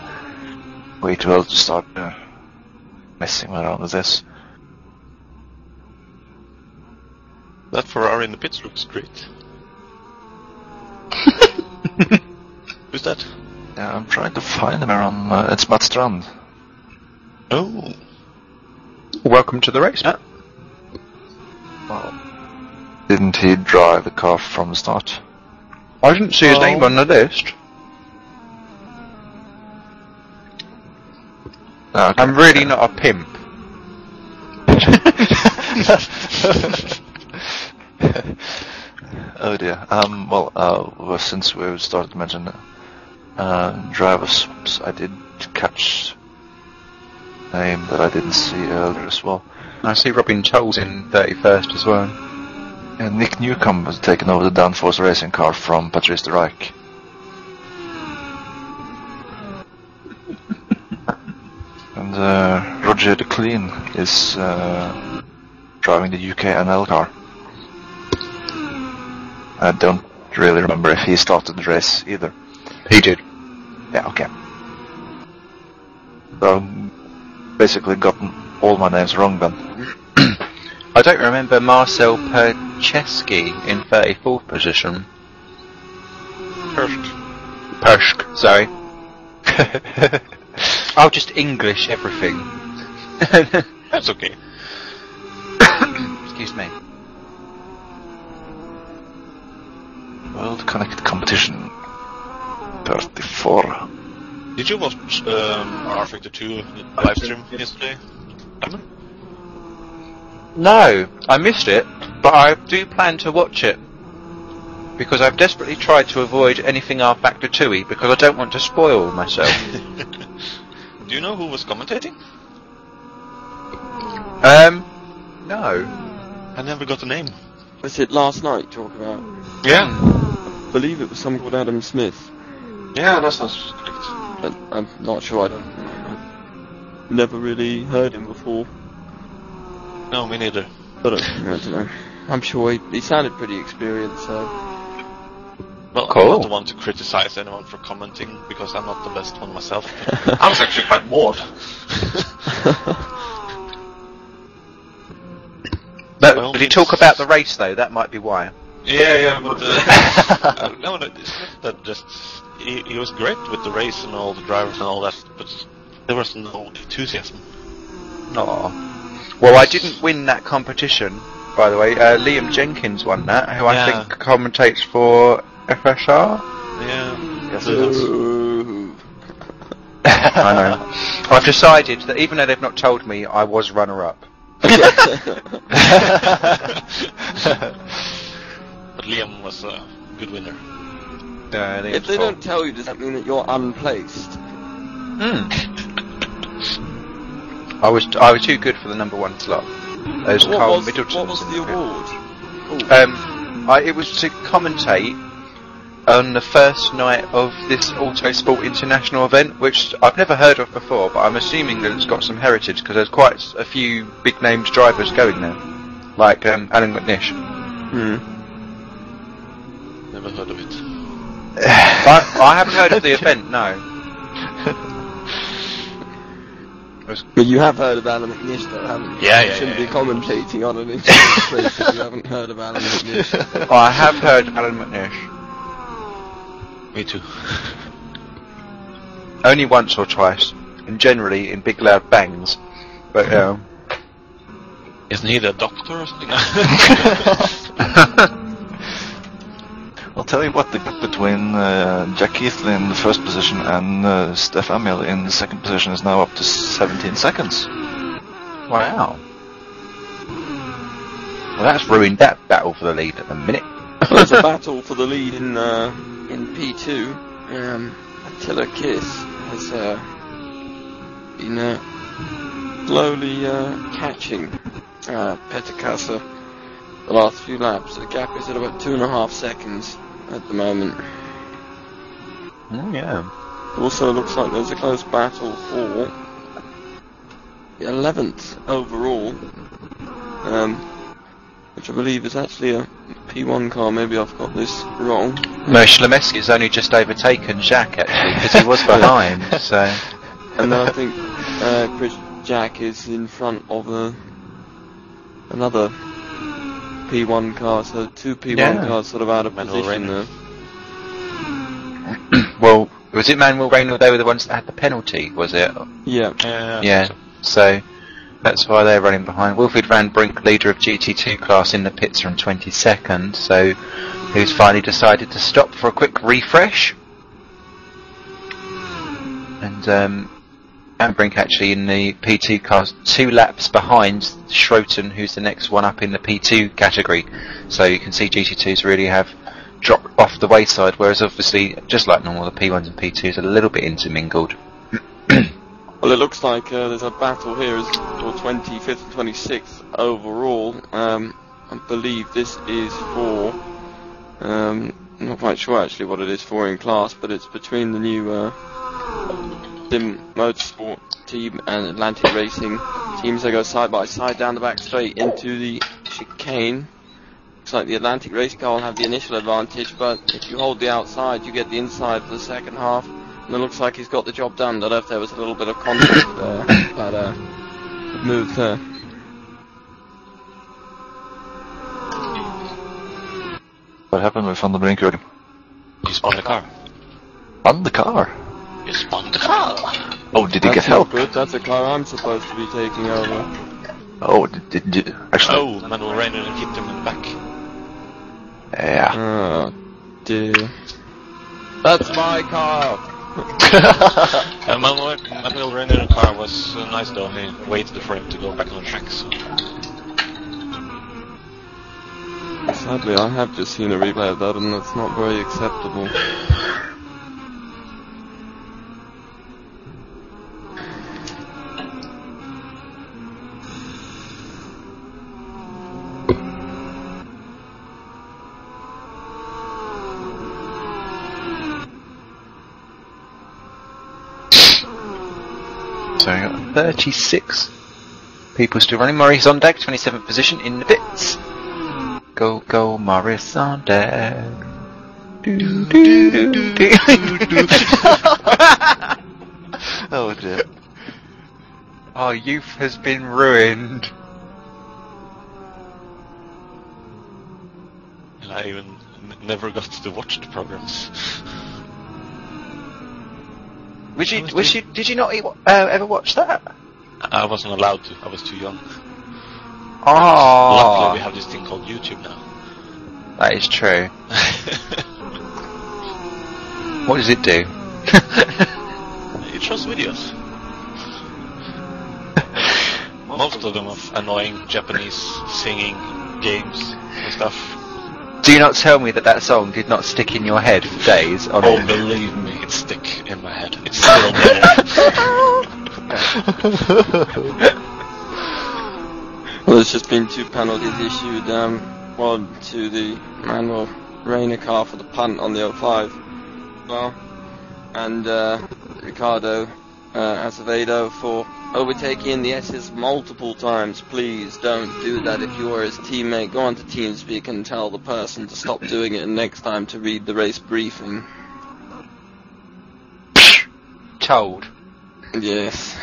Way too early to start messing around with this. That Ferrari in the pits looks great. Who's that? Yeah, I'm trying to find him around. It's Matt Strand. Oh. Welcome to the race, Matt. Well, didn't he drive the car from the start? I didn't see his name on the list. Okay. I'm really not a pimp. Oh dear. Well, since we started to mention driver swaps, I did catch a name that I didn't see earlier as well. I see Robin Tolles in 31st as well. And Nick Newcomb has taken over the Danforth racing car from Patrice de Rijk. And Roger de Clean is driving the UK NL car. I don't really remember if he started the race either. He did. Yeah, okay. So I've basically gotten all my names wrong then. I don't remember Marcel Percheski in 34th position. Persk, sorry. I'll just English everything. That's okay. Excuse me. World Connected Competition 34. Did you watch R-Factor 2 live stream yesterday? No, I missed it, but I do plan to watch it. Because I've desperately tried to avoid anything R-Factor 2-y, because I don't want to spoil myself. Do you know who was commentating? No. I never got a name. Was it last night talk about? Yeah. I believe it was someone called Adam Smith. Yeah, that sounds correct. But I'm not sure. I've never really heard him before. No, me neither. But I don't know. I'm sure he sounded pretty experienced, so... Well, Cool. I'm not the one to criticize anyone for commenting, because I'm not the best one myself. I was actually quite bored. But Well, did he it's- talk about the race though? That might be why. Yeah, but no, it's not that. Just he was great with the race and all the drivers and all that, but there was no enthusiasm. Aw. Well, I didn't win that competition, by the way. Liam Jenkins won that, who I Yeah. think commentates for FSR. Yeah, Yes, it is. Ooh. I know. I've decided that even though they've not told me, I was runner-up. but Liam was a good winner. If they don't tell you, does that mean that you're unplaced? I was too good for the number 1 slot. Those Carl Middleton. What was the award? It was to commentate on the first night of this Autosport International event, which I've never heard of before, but I'm assuming that it's got some heritage because there's quite a few big named drivers going there, like Alan McNish. Never heard of it. I haven't heard of the event, no. But you have heard of Alan McNish, though, haven't you? Yeah, You yeah, shouldn't yeah. be commentating on an international race if you haven't heard of Alan McNish. I have heard Alan McNish. Me too. Only once or twice, and generally in big loud bangs. But Isn't he the doctor or something? I'll tell you what, the gap between Jack Keithley in the first position and Steph Amiel in the second position is now up to 17 seconds. wow. Well, that's ruined that battle for the lead at the minute. There's a battle for the lead in P2. Attila Kiss has been slowly catching Petakasa the last few laps. The gap is at about 2.5 seconds at the moment. Oh, yeah. Also looks like there's a close battle for the 11th overall, which I believe is actually a P1 car. Maybe I've got this wrong. No, Schlemeski's only just overtaken Jack, actually, because he was behind, so... And then I think Chris Jack is in front of another P1 car, so 2 P1 cars sort of out of Manuel position Reiner. there. Well, was it Manuel Reiner? They were the ones that had the penalty, was it? Yeah. Yeah, so that's why they're running behind. Wilfried Van Brink, leader of GT2 class in the pits from 22nd, so who's finally decided to stop for a quick refresh. And Van Brink actually in the P2 class 2 laps behind Schroten, who's the next one up in the P2 category. So you can see GT2s really have dropped off the wayside, whereas obviously, just like normal, the P1s and P2s are a little bit intermingled. Well, it looks like there's a battle here for 25th and 26th overall. I believe this is for... I'm not quite sure actually what it is for in class, but it's between the new Sim Motorsport team and Atlantic Racing teams. They go side by side down the back straight into the chicane. Looks like the Atlantic Race car will have the initial advantage, but if you hold the outside, you get the inside for the second half. And it looks like he's got the job done. I don't know if there was a little bit of contact there, but moved there. What happened with Van der Brink, Joakim? You spun the car. On the car? You spun the car. Oh, did he That's get help? not good. That's a car I'm supposed to be taking over. Oh, did you... Actually... Oh, Manuel Reiner hit him in the back. Yeah. Oh dear. That's my car! Manuel Reiner car was nice though. He waited for him to go back on the track. So. Sadly, I have just seen a replay of that, and that's not very acceptable. So I got 36 people still running. Maurice on deck, 27th position in the pits. Go, go, Maurice on deck. Do, do, do, do, do. Oh dear. Our youth has been ruined. And I even never got to watch the programs. Did you not ever watch that? I wasn't allowed to. I was too young. Oh, Luckily, we have this thing called YouTube now. that is true. What does it do? It shows videos. Most of them of annoying Japanese singing games and stuff. Do you not tell me that song did not stick in your head for days? On Oh, believe me, it stick in my head. It's still there. Well, there's just been 2 penalties issued. One to the Manuel Reina car for the punt on the 05. Well, and Ricardo Acevedo for overtaking the S's multiple times. Please don't do that if you are his teammate. Go on to TeamSpeak and tell the person to stop doing it, and next time to read the race briefing. Told. Yes.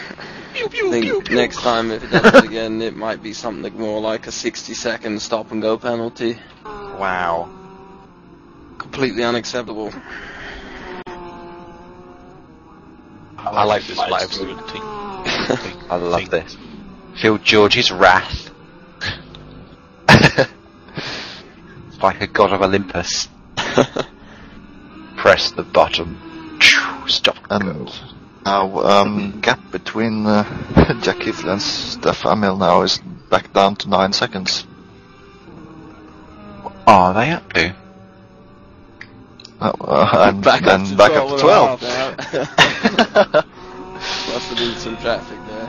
I think next time if it does it again, it might be something more like a 60-second stop and go penalty. Wow. Completely unacceptable. I like this live stream thing. I love this. Feel George's wrath. Like a god of Olympus. Press the button. Stop. And now, gap between Jack Heatley and Steph Hamill now is back down to 9 seconds. What are they up to? And back then up to back up to 12. Must have been some traffic there.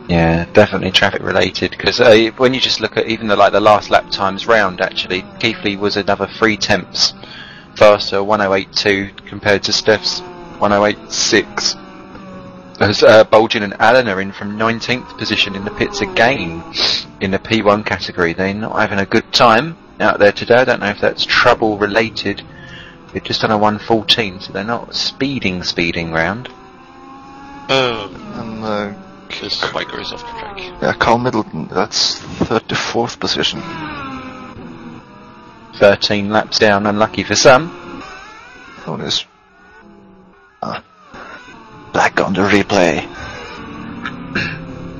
Yeah, definitely traffic related. Because when you just look at even the last lap times round, actually, Keithley was another 3 tenths faster, 108.2 compared to Steph's 108.6. As Bolgin and Allen are in from 19th position in the pits again in the P1 category. They're not having a good time out there today. I don't know if that's trouble related. They're just on a 114, so they're not speeding round. And This spiker is off the track. yeah, Carl Middleton, that's 34th position. 13 laps down, unlucky for some. Oh, there's back on the replay.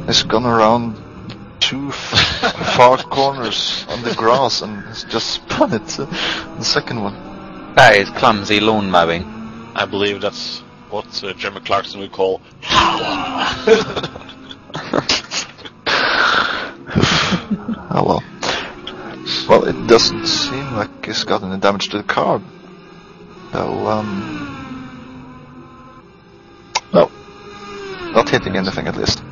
It's gone around 2 far corners on the grass and it's just spun it. The second one. That is clumsy lawn mowing. I believe that's what Jeremy Clarkson would call Oh well. Well, it doesn't seem like it's got any damage to the car. So, no. Not hitting anything at least.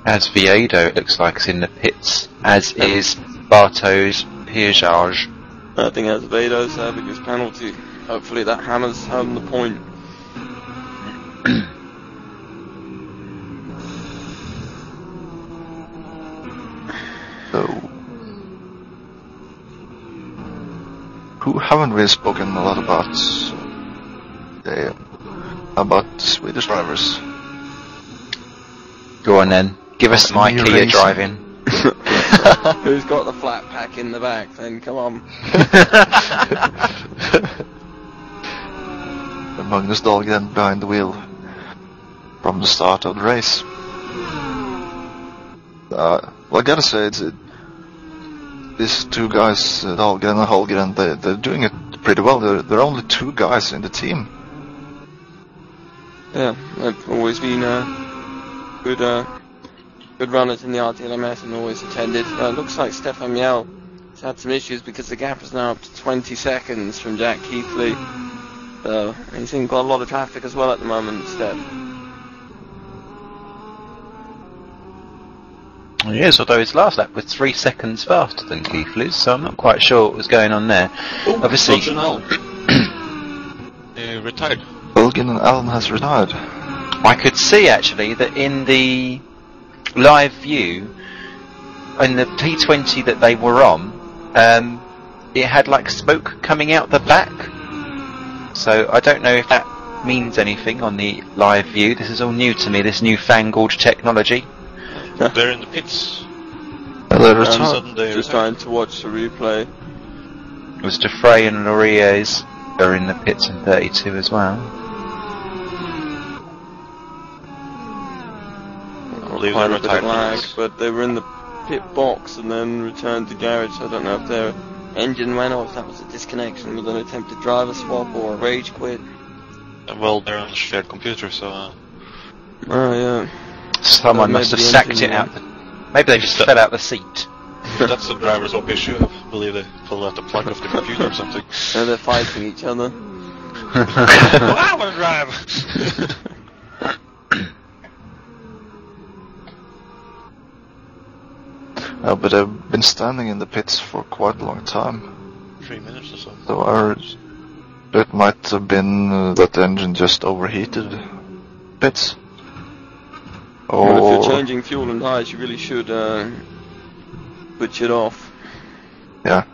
As Viedo, it looks like, is in the pits, as is Bartosz Piaget. I think Acevedo's having his penalty. Hopefully that hammers home the point. So, who haven't we spoken a lot about? About Swedish drivers. Go on then, give us some IKEA racing. driving. Who's got the flat pack in the back then? Come on. Magnus Dahlgren behind the wheel from the start of the race. Well, I gotta say, these 2 guys, Dahlgren and Holgren, they're doing it pretty well. There are only 2 guys in the team. Yeah, they've always been good runners in the RDLMS and always attended. Looks like Stefan Miel has had some issues because the gap is now up to 20 seconds from Jack Keithley. So he's seen quite a lot of traffic as well at the moment, Steph. Yes, although his last lap was 3 seconds faster than Keithley's, so I'm not quite sure what was going on there. Obviously, retired. Holgren and Allen has retired. I could see actually that in the live view in the T20 that they were on, it had like smoke coming out the back. So I don't know if that means anything on the live view. This is all new to me, this newfangled technology. They're in the pits. Just trying to watch the replay. It was Defray and Lauriers are in the pits in 32 as well. Quite a bit of lag, but they were in the pit box and then returned to garage. I don't know if their engine went off, if that was a disconnection with an attempted driver swap or a rage quit. Well, they're on a shared computer, so... Oh, yeah. Someone must have sacked it out. Maybe they just fell out the seat. That's the driver's op issue. I believe they pulled out the plug of the computer or something. And they're fighting each other. Well, I want to drive! But I've been standing in the pits for quite a long time. 3 minutes or so. So it might have been that the engine just overheated bits. Well, if you're changing fuel and tires, you really should switch it off. Yeah,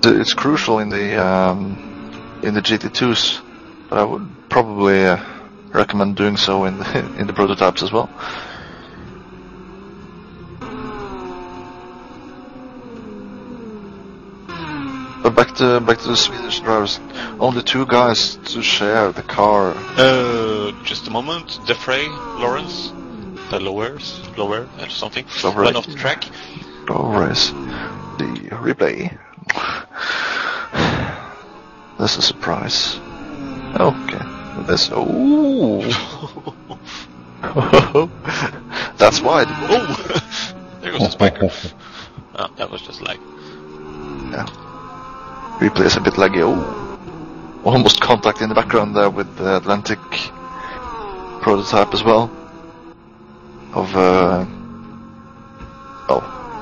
it's crucial in the GT2s, but I would probably recommend doing so in the prototypes as well. But back to the Swedish drivers. Only 2 guys to share the car. Just a moment. Defray, Lawrence, the lower or something. Lower. Went off the track. Race. The replay. That's a surprise. Okay. That's that's wide. Oh, there goes the spike. Oh, that was just lag. Yeah. Replay is a bit laggy. Oh, almost contact in the background there with the Atlantic prototype as well. Of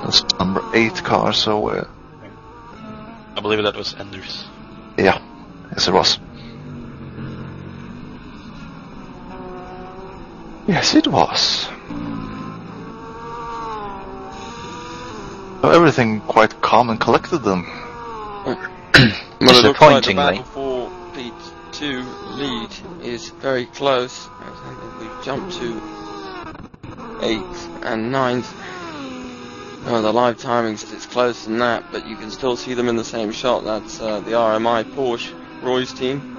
that's number 8 car. So I believe that was Anders. yeah, yes it was. Yes, it was. So everything quite calm and collected then. Disappointingly. Well, it looks like the battle for P2 lead is very close. I think we've jumped to 8th and 9th. The live timing says it's closer than that, but you can still see them in the same shot. That's the RMI Porsche Roy's team,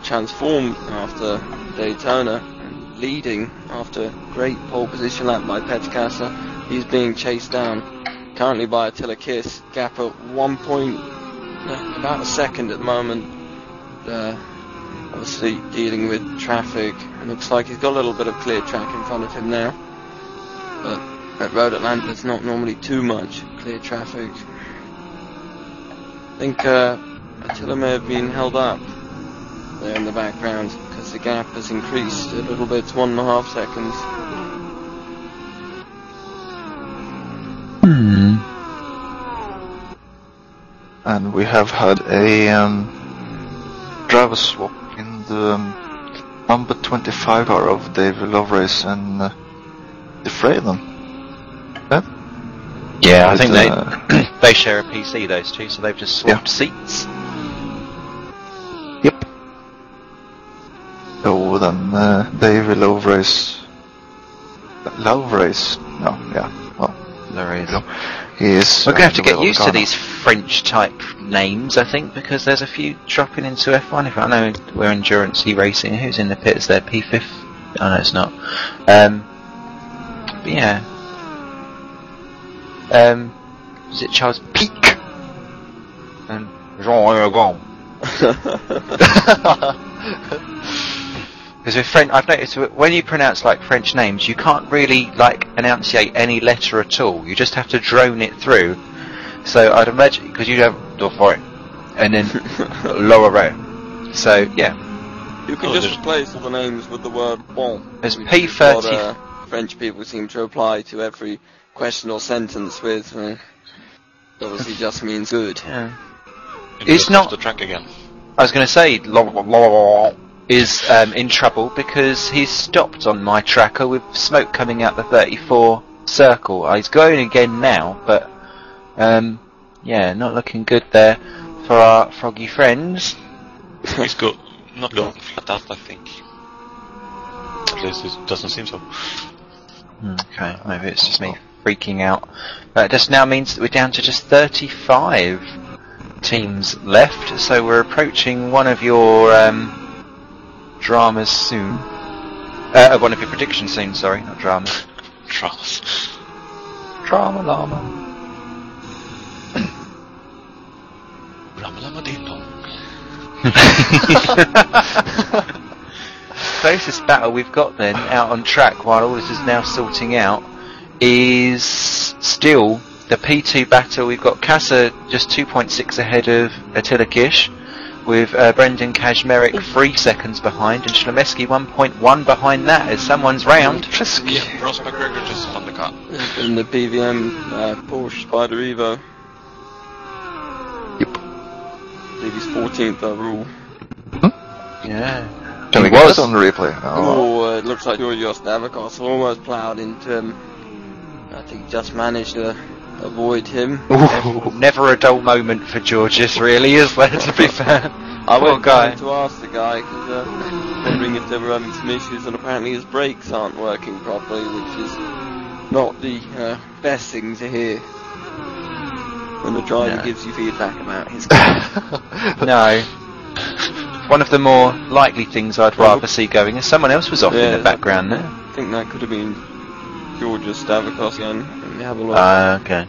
transformed after Daytona, and leading after great pole position lap by Petkassa. He's being chased down currently by Attila Kiss, gap of about a second at the moment. Obviously dealing with traffic. It looks like he's got a little bit of clear track in front of him now, but at Road Atlanta there's not normally too much clear traffic. I think Attila may have been held up there in the background because the gap has increased a little bit to 1.5 seconds. And we have had a driver swap in the number 25 car of David Lovelace and Defray then. Yeah, I think they share a PC, those two, so they've just swapped seats. Yep. So then David Lovelace. No, yeah. Well, there he is. He is. We're going to have to get used to these French type names, I think, because there's a few dropping into F1. If I know we're Endurance Racing, who's in the pits there? P5? Oh no, it's not. But yeah. Is it Charles Peak? And Jean Ergon. Because with French, I've noticed when you pronounce like French names, you can't really like enunciate any letter at all. You just have to drone it through. So I'd imagine because you have Dauphin and then lower row. So yeah, you can just replace all the names with the word bon. There's P30. French people seem to reply to every question or sentence with. Obviously, just means good. Yeah. It's not the track again. I was going to say is in trouble because he's stopped on my tracker with smoke coming out the 34 circle. He's going again now, but yeah, not looking good there for our froggy friends. He's not going flat out, I think. At least it doesn't seem so. Okay, maybe it's just me freaking out. That just now means that we're down to just 35 teams left, so we're approaching one of your dramas soon. One of your predictions soon, sorry, not dramas. Dramas. Drama llama. Drama llama ding dong. Closest battle we've got then, out on track while all this is now sorting out, is still the P2 battle. We've got Kassa just 2.6 ahead of Attila-Kish, with Brendan Kazmarek 3 seconds behind, and Shlemeski 1.1 behind that as someone's round. Yeah, Ross McGregor just on the car. In the BVM Porsche Spider Evo. Yep. I believe he's 14th overall. Yeah. Can we get that on the replay? Oh, it looks like Georgios Navakos almost ploughed into him. I think just managed to avoid him. Never a dull moment for Georgios, really, is there, to be fair? I Poor went guy. down to ask the guy, because wondering if they were having some issues, and apparently his brakes aren't working properly, which is not the best thing to hear when the driver gives you feedback about his car. No. One of the more likely things I'd rather see going is someone else was off in the background there. I think that could have been Georgios Stavakos again. Let me have a look. Okay.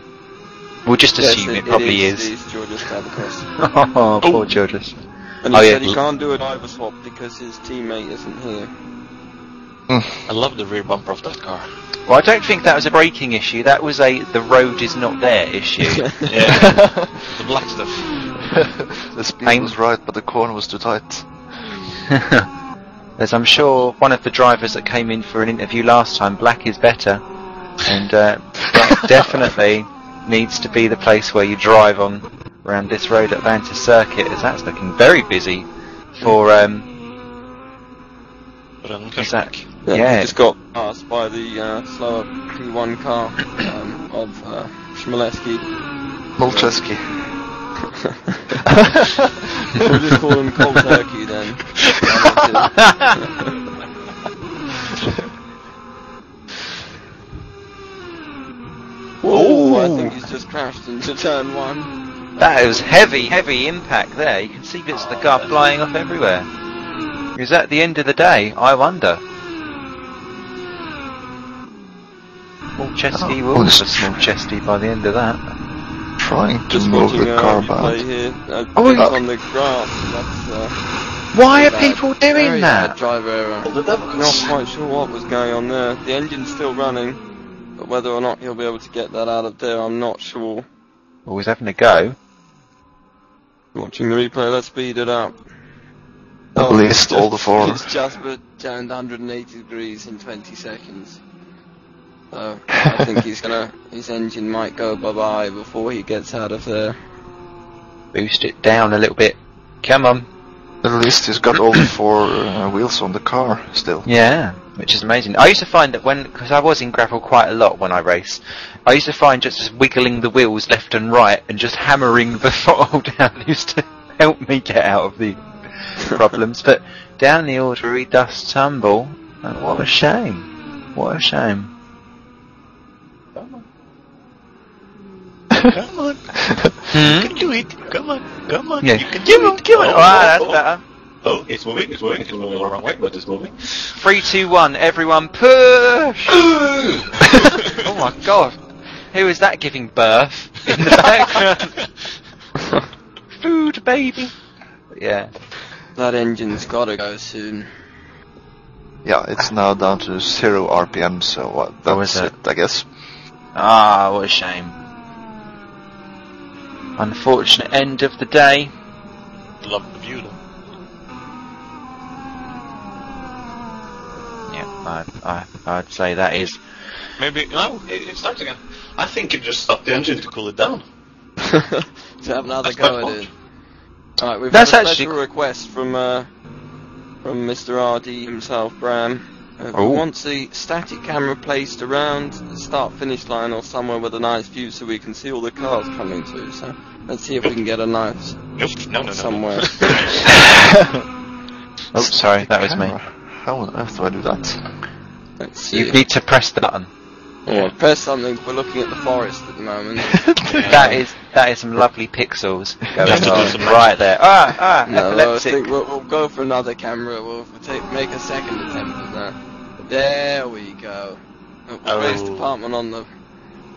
We'll just assume it probably is. It is Georgios Stavakos. Oh, poor Georgios. And he said he can't do a driver swap because his teammate isn't here. I love the rear bumper of that car. Well, I don't think that was a braking issue. That was a the road is not there issue. Yeah. The black stuff. The speed was right, but the corner was too tight. As I'm sure one of the drivers that came in for an interview last time, black is better, and black definitely needs to be the place where you drive on around this road Atlanta circuit, as that's looking very busy for is that? Yeah, he just got passed by the slower P1 car of Shmeleski. Molcheski. We'll just call him Cold Turkey then. Oh, I think he's just crashed into turn 1. That was heavy impact there. You can see bits of the car flying off everywhere. Is that the end of the day? I wonder. Small chesty will be a small chesty by the end of that. Trying to Just move watching the car back. on the grass. That's, why are people doing that? Driver error. Not quite sure what was going on there. The engine's still running, but whether or not he'll be able to get that out of there, I'm not sure. Always having a go. Watching the replay, let's speed it up. At least all the four. He's just turned 180 degrees in 20 seconds. So I think his engine might go bye-bye before he gets out of there. Boost it down a little bit. Come on. At least he's got all the 4 wheels on the car still. Yeah, which is amazing. I used to find that because I was in gravel quite a lot when I race, I used to find just wiggling the wheels left and right and just hammering the throttle down used to help me get out of the problems. But down the ordinary dust tumble, what a shame. What a shame. Come on. You can do it. Come on. Yeah. You can do it. Come on. That's better. Oh, it's moving. It's moving the wrong way, but it's moving. 3, 2, 1, everyone push! Oh my god. Who is that giving birth in the background? Food, baby. Yeah. That engine's gotta go soon. Yeah, it's now down to 0 RPM, so that's it, I guess. Ah, what a shame. Unfortunate end of the day. Love the view, though. Yeah, I'd say that is. Maybe no, it starts again. I think it just stopped the engine to cool it down. To have another go at it. Alright, we've That's had a actually special request from Mr. RD himself, Bram. We want the static camera placed around the start-finish line or somewhere with a nice view so we can see all the cars coming to. So let's see if we can get a nice No. somewhere. Oh, sorry, that was me. How on earth do I do that? Let's see. You need to press the button. Or press something. We're looking at the forest at the moment. That is some lovely pixels going Have to do on some right there. No, I Epileptic. think we'll go for another camera. We'll make a second attempt at that. There we go. Race department on the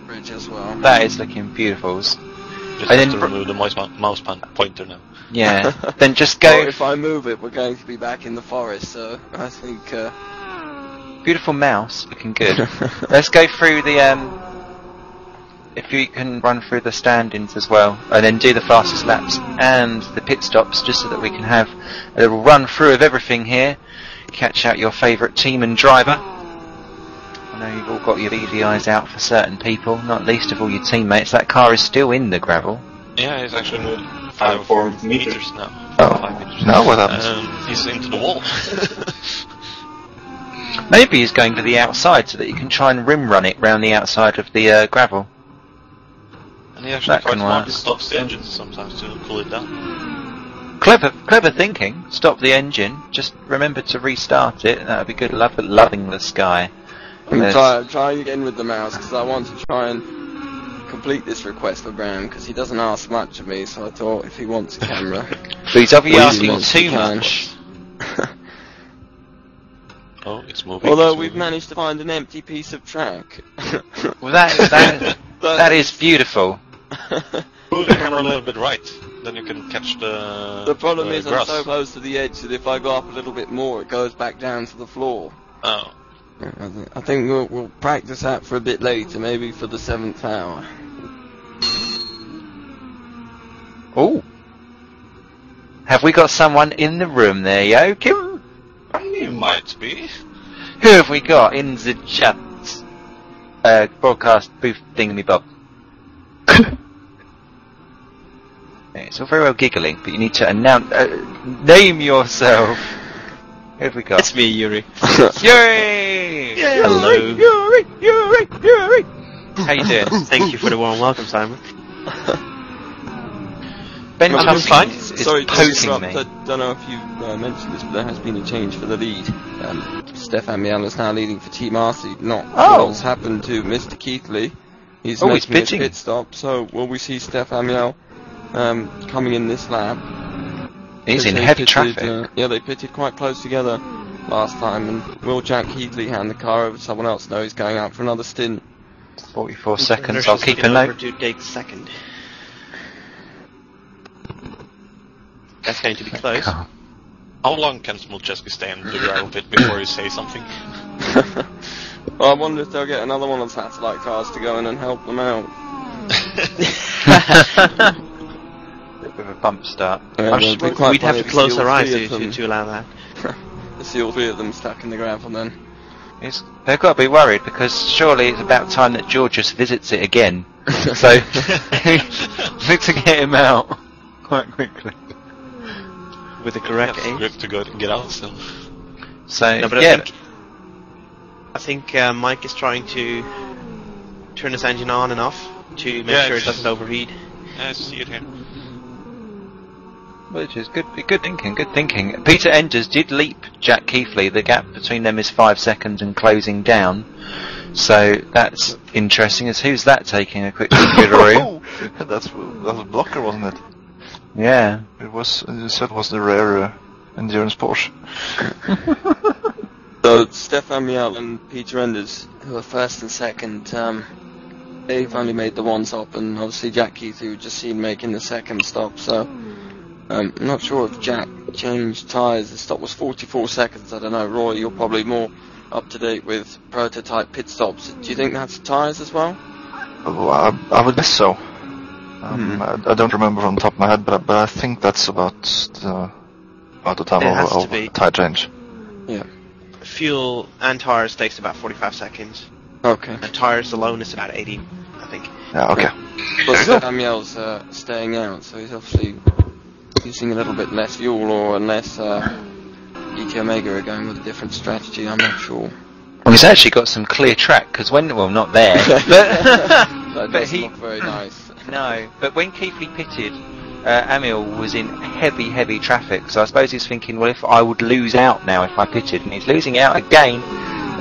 bridge as well. That is looking beautiful. Just And have then to remove the mouse pointer now. Yeah. Then just Well, go. if I move it, we're going to be back in the forest. So I think. Beautiful mouse, looking good. Let's go through the if you can run through the stand-ins as well, and then do the fastest laps and the pit stops, just so that we can have a little run through of everything here. Catch out your favourite team and driver. I know you've all got your beady eyes out for certain people, not least of all your teammates. That car is still in the gravel. Yeah, he's actually moved 5 or 4 meters now. Oh. 5 meters. Now what happens? He's into the wall. Maybe he's going to the outside so that you can try and rim run it round the outside of the gravel. And he actually That quite can smart. work. He stops the engine sometimes to cool it down. Clever thinking. Stop the engine. Just remember to restart it. That would be good. Loving the sky. I'm trying again with the mouse because I want to try and complete this request for Graham because he doesn't ask much of me. So I thought if he wants a camera, But he's obviously Well, asking he too wants, much. Oh, it's moving. although it's we've moving. managed to find an empty piece of track. Well, that is beautiful. Move the camera a little bit right, then you can catch the. The problem is I'm grass. so close to the edge that if I go up a little bit more, it goes back down to the floor. Oh. I think we'll practice that for a bit later, maybe for the 7th hour. Oh, have we got someone in the room there, Joakim? It might be. Who have we got in the chat? Broadcast booth thingamabob. It's all very well giggling, but you need to announce, name yourself. Who have we got? It's me, Yuri. Yuri! Hello. Yuri! How you doing? Thank you for the warm welcome, Simon. Ben I'm Tussey fine. is Sorry to poking interrupt. me. I don't know if you mentioned this, but there has been a change for the lead. Stefan Mial is now leading for Team RC. Not sure what's happened to Mr. Keithley. He's Oh, he's making pitching. a pit stop. So will we see Stefan Mial coming in this lap? He's in They heavy pitted, traffic. yeah, they pitted quite close together last time. And will Jack Keithley hand the car over to someone else? No, he's going out for another stint. 44 seconds, I'll keep a note. To take second. That's going to be close. Car. How long can Smolczewski stay in the gravel pit before you say something? Well, I wonder if they'll get another one of the satellite cars to go in and help them out. Bit of a bump start. We'd have to close our eyes to allow that. To see all 3 of them stuck in the gravel then. They've got to be worried because surely it's about time that Georgius visits it again. So, need to get him out quite quickly. With the correct Yes, aim. we have to go get out still. So, No, but yeah. I think Mike is trying to turn his engine on and off to make Yeah, sure it it's- doesn't overheat. Yeah, I see it here. Which is good thinking. Peter Enders did leap Jack Keithley. The gap between them is 5 seconds and closing down. So that's interesting. As who's that taking a quick look That was Blocker, wasn't it? Yeah. It was. You said it was the rare endurance Porsche. So Stefan Mial and Peter Enders, who are first and second, they've only made the one stop, and obviously Jack Keithley, we just seen making the second stop. So I'm not sure if Jack changed tyres. The stop was 44 seconds. I don't know. Roy, you're probably more up to date with prototype pit stops. Do you think that's tyres as well? Oh, I would guess so. I don't remember from the top of my head, but I think that's about the time It has to of be. tire change. Yeah. Fuel and tires takes about 45 seconds. Okay. And tires alone is about 80, I think. Yeah, okay. But Stefan Mial's staying out, so he's obviously using a little bit less fuel or less GT Omega are going with a different strategy, I'm not sure. Well, he's actually got some clear track, because when, well, not there, That doesn't look very nice. No, but when Keithley pitted, Emil was in heavy traffic, so I suppose he's thinking, well, if I would lose out now if I pitted, and he's losing out again,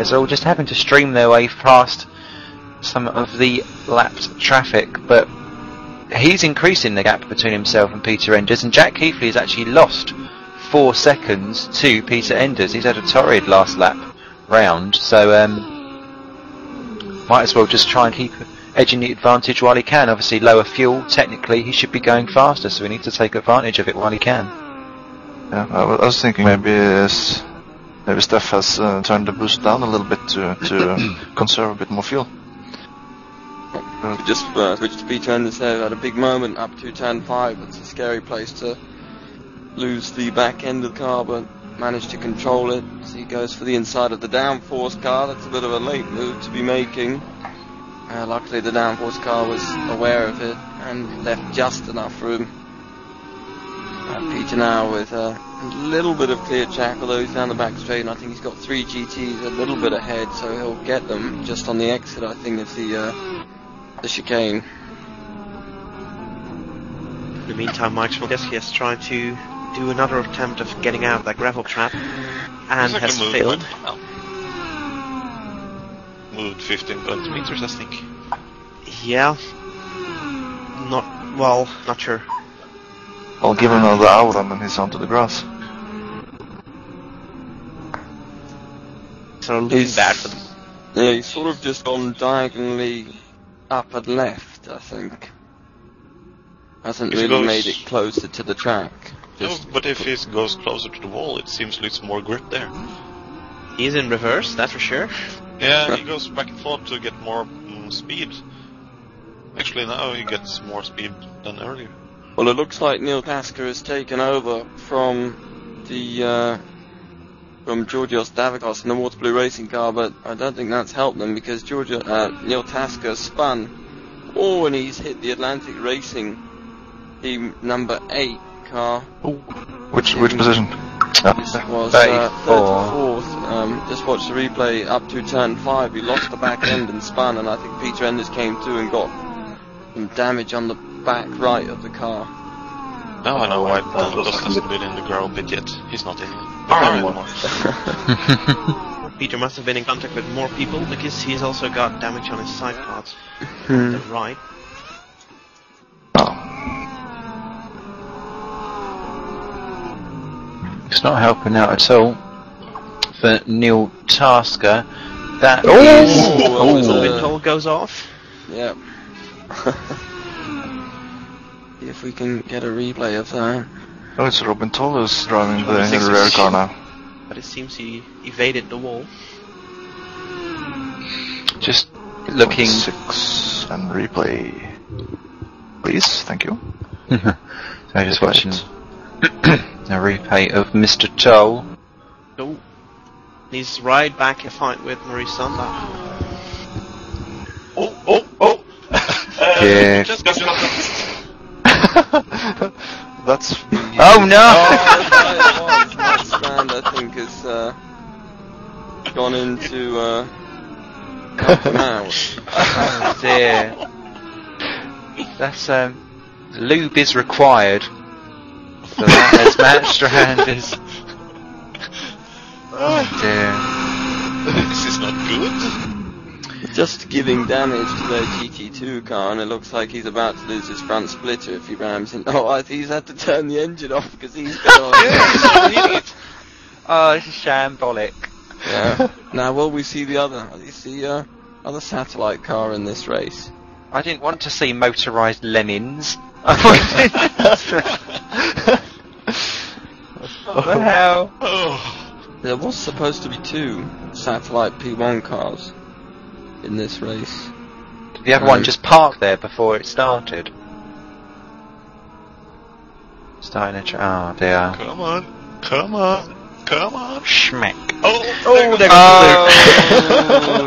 as they're all just having to stream their way past some of the lapped traffic, but he's increasing the gap between himself and Peter Enders, and Jack Keithley has actually lost 4 seconds to Peter Enders. He's had a torrid last lap round, so might as well just try and keep edging the advantage while he can. Obviously lower fuel, technically he should be going faster, so we need to take advantage of it while he can. Yeah, I was thinking maybe Steph has turned the boost down a little bit to conserve a bit more fuel. We just switched to Peter Enders there, had a big moment up to turn 5. It's a scary place to lose the back end of the car, but managed to control it. So he goes for the inside of the downforce car. That's a bit of a late move to be making. Luckily the downforce car was aware of it and left just enough room. Peter now with a little bit of clear track, although he's down the back straight, and I think he's got 3 GTs a little bit ahead, so he'll get them just on the exit, I think, of the chicane. In the meantime, Mike Smoldeski is trying to do another attempt of getting out of that gravel trap, and has failed. Well, moved 15 meters, I think. Yeah. Not sure. I'll give him another hour and then he's onto the grass. So looking bad for them. Yeah, he's sort of just gone diagonally up and left, I think. Hasn't really made it closer to the track. No, but if he goes closer to the wall, it seems like it's more grip there. He's in reverse, that's for sure. Yeah, he goes back and forth to get more speed. Actually, now he gets more speed than earlier. Well, it looks like Neil Tasker has taken over from Georgios Davakos in the Water Blue racing car, but I don't think that's helped them, because Neil Tasker spun. Oh, and he's hit the Atlantic Racing team number 8 car. Which position? That was 34th. Just watched the replay up to turn 5. He lost the back end and spun, and I think Peter Enders came to and got some damage on the back right of the car. Now I know why Dandos hasn't been in the gravel pit yet. He's not in the car anymore. Peter must have been in contact with more people, because he's also got damage on his side parts. The right. It's not helping out at all for Neil Tasker. That Orbital goes off. Yep. See if we can get a replay of that. Oh, it's Robin Toll who's driving the rear car now. But it seems he evaded the wall. Just looking. 6 and replay. Please, thank you. So just watching a replay of Mr. Toll. Oh. He's right back in fight with Maurice Sanda. Oh! Yeah. That's... Oh no! That stand, I think, has gone into half an hour. Oh dear. That's lube is required for that, as Matt Strand is. Oh dear. This is not good. Just giving damage to their GT2 car, and it looks like he's about to lose his front splitter if he rams in. Oh, I think he's had to turn the engine off because he's got on. Oh, this is shambolic. Yeah. Now, will we see the other satellite car in this race? I didn't want to see motorised Lenins. What the hell? Oh. There was supposed to be 2 satellite P1 cars in this race. Did the other one just park there before it started? Starting a oh dear. Come on. Schmeck. Oh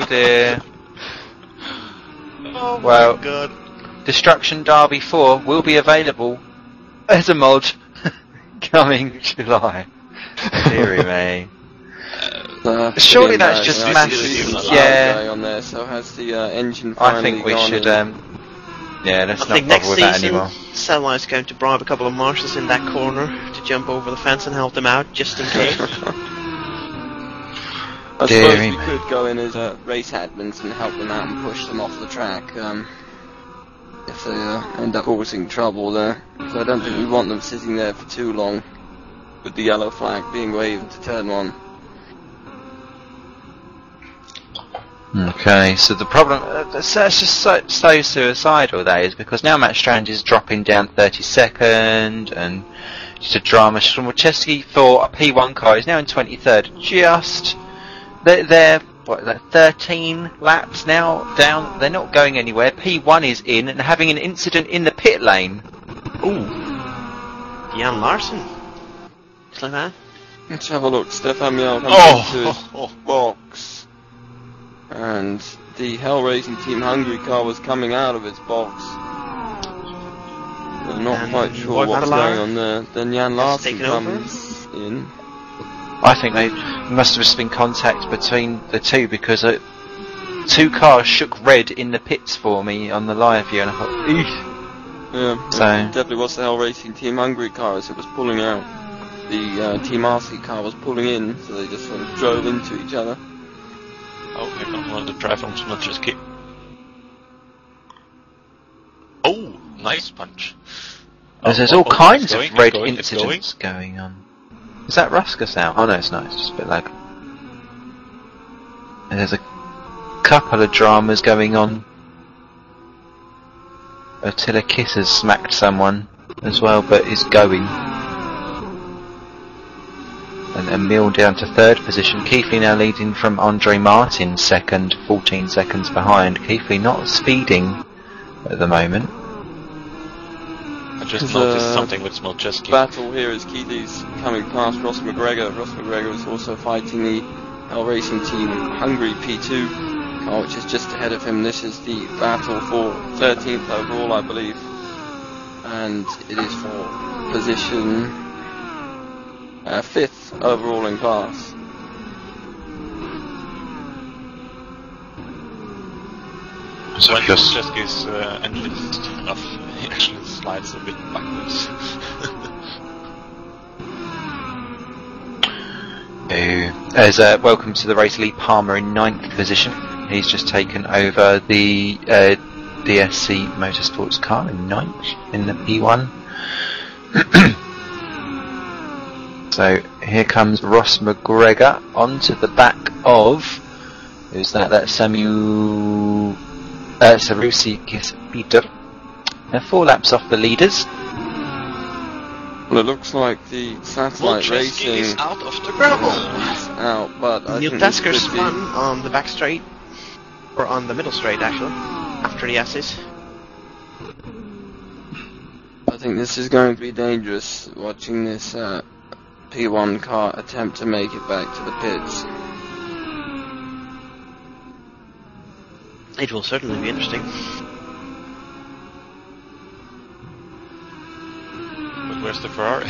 dear. Oh well, my god. Destruction Derby 4 will be available as a mod coming July. Deary me. Surely that's just massive, guy on there, so has the engine finally I think we gone should, in? yeah, let's I not think bother next with that season, anymore. Satellite's going to bribe a couple of marshals in that corner to jump over the fence and help them out, just in case. I suppose Deary we me. could go in as race admins and help them out and push them off the track if they end up causing trouble there. So I don't think we want them sitting there for too long with the yellow flag being waved to turn one. Okay, so the problem, that's just so suicidal, that is, because now Matt Strand is dropping down 32nd, and just a drama. Szymborczewski for a P1 car is now in 23rd. Just, they're 13 laps now down, they're not going anywhere. P1 is in and having an incident in the pit lane. Ooh. Jan Larsen. Just like that. Let's have a look. Stefan Miel comes into his box. And the Hell Racing Team Hungary car was coming out of its box. We're not quite sure what's going on there. Then Jan Larsen comes in. I think they must have just been contact between the two, because two cars shook red in the pits for me on the live view, and I thought, eesh. Yeah, So it definitely was the Hell Racing Team Hungary car as it was pulling out. The Team RC car was pulling in, so they just sort of drove into each other. Oh, here comes one of the drive from Szymborczewski. Oh, nice punch. There's all kinds of going, red it's incidents going on. Is that Ruskas out? Oh no, it's not. It's just a bit lag. And there's a couple of dramas going on. Attila Kiss has smacked someone as well, but is going. And Emil down to 3rd position. Keithley now leading from Andre Martin 2nd, 14 seconds behind. Keithley not speeding at the moment. I just noticed something with Szymborczewski. Battle here as Keithley's coming past Ross McGregor. Ross McGregor is also fighting the Hell Racing Team Hungary P2 car, which is just ahead of him. This is the battle for 13th overall, I believe. And it is for position 5th overall in class. So when Szymborczewski's engine is off, he actually slides a bit backwards. As welcome to the race, Lee Palmer in 9th position. He's just taken over the DSC Motorsports car in 9th in the P1. So here comes Ross McGregor onto the back of, who's that? That's Samuel Sarusi Peter. 4 laps off the leaders. Well, it looks like the Satellite Racing is out of the gravel. is out, but I Neil think Tasker this could spun on the back straight, or on the middle straight actually, after the S's. I think this is going to be dangerous, watching this P1 car attempt to make it back to the pits. It will certainly be interesting. But where's the Ferrari?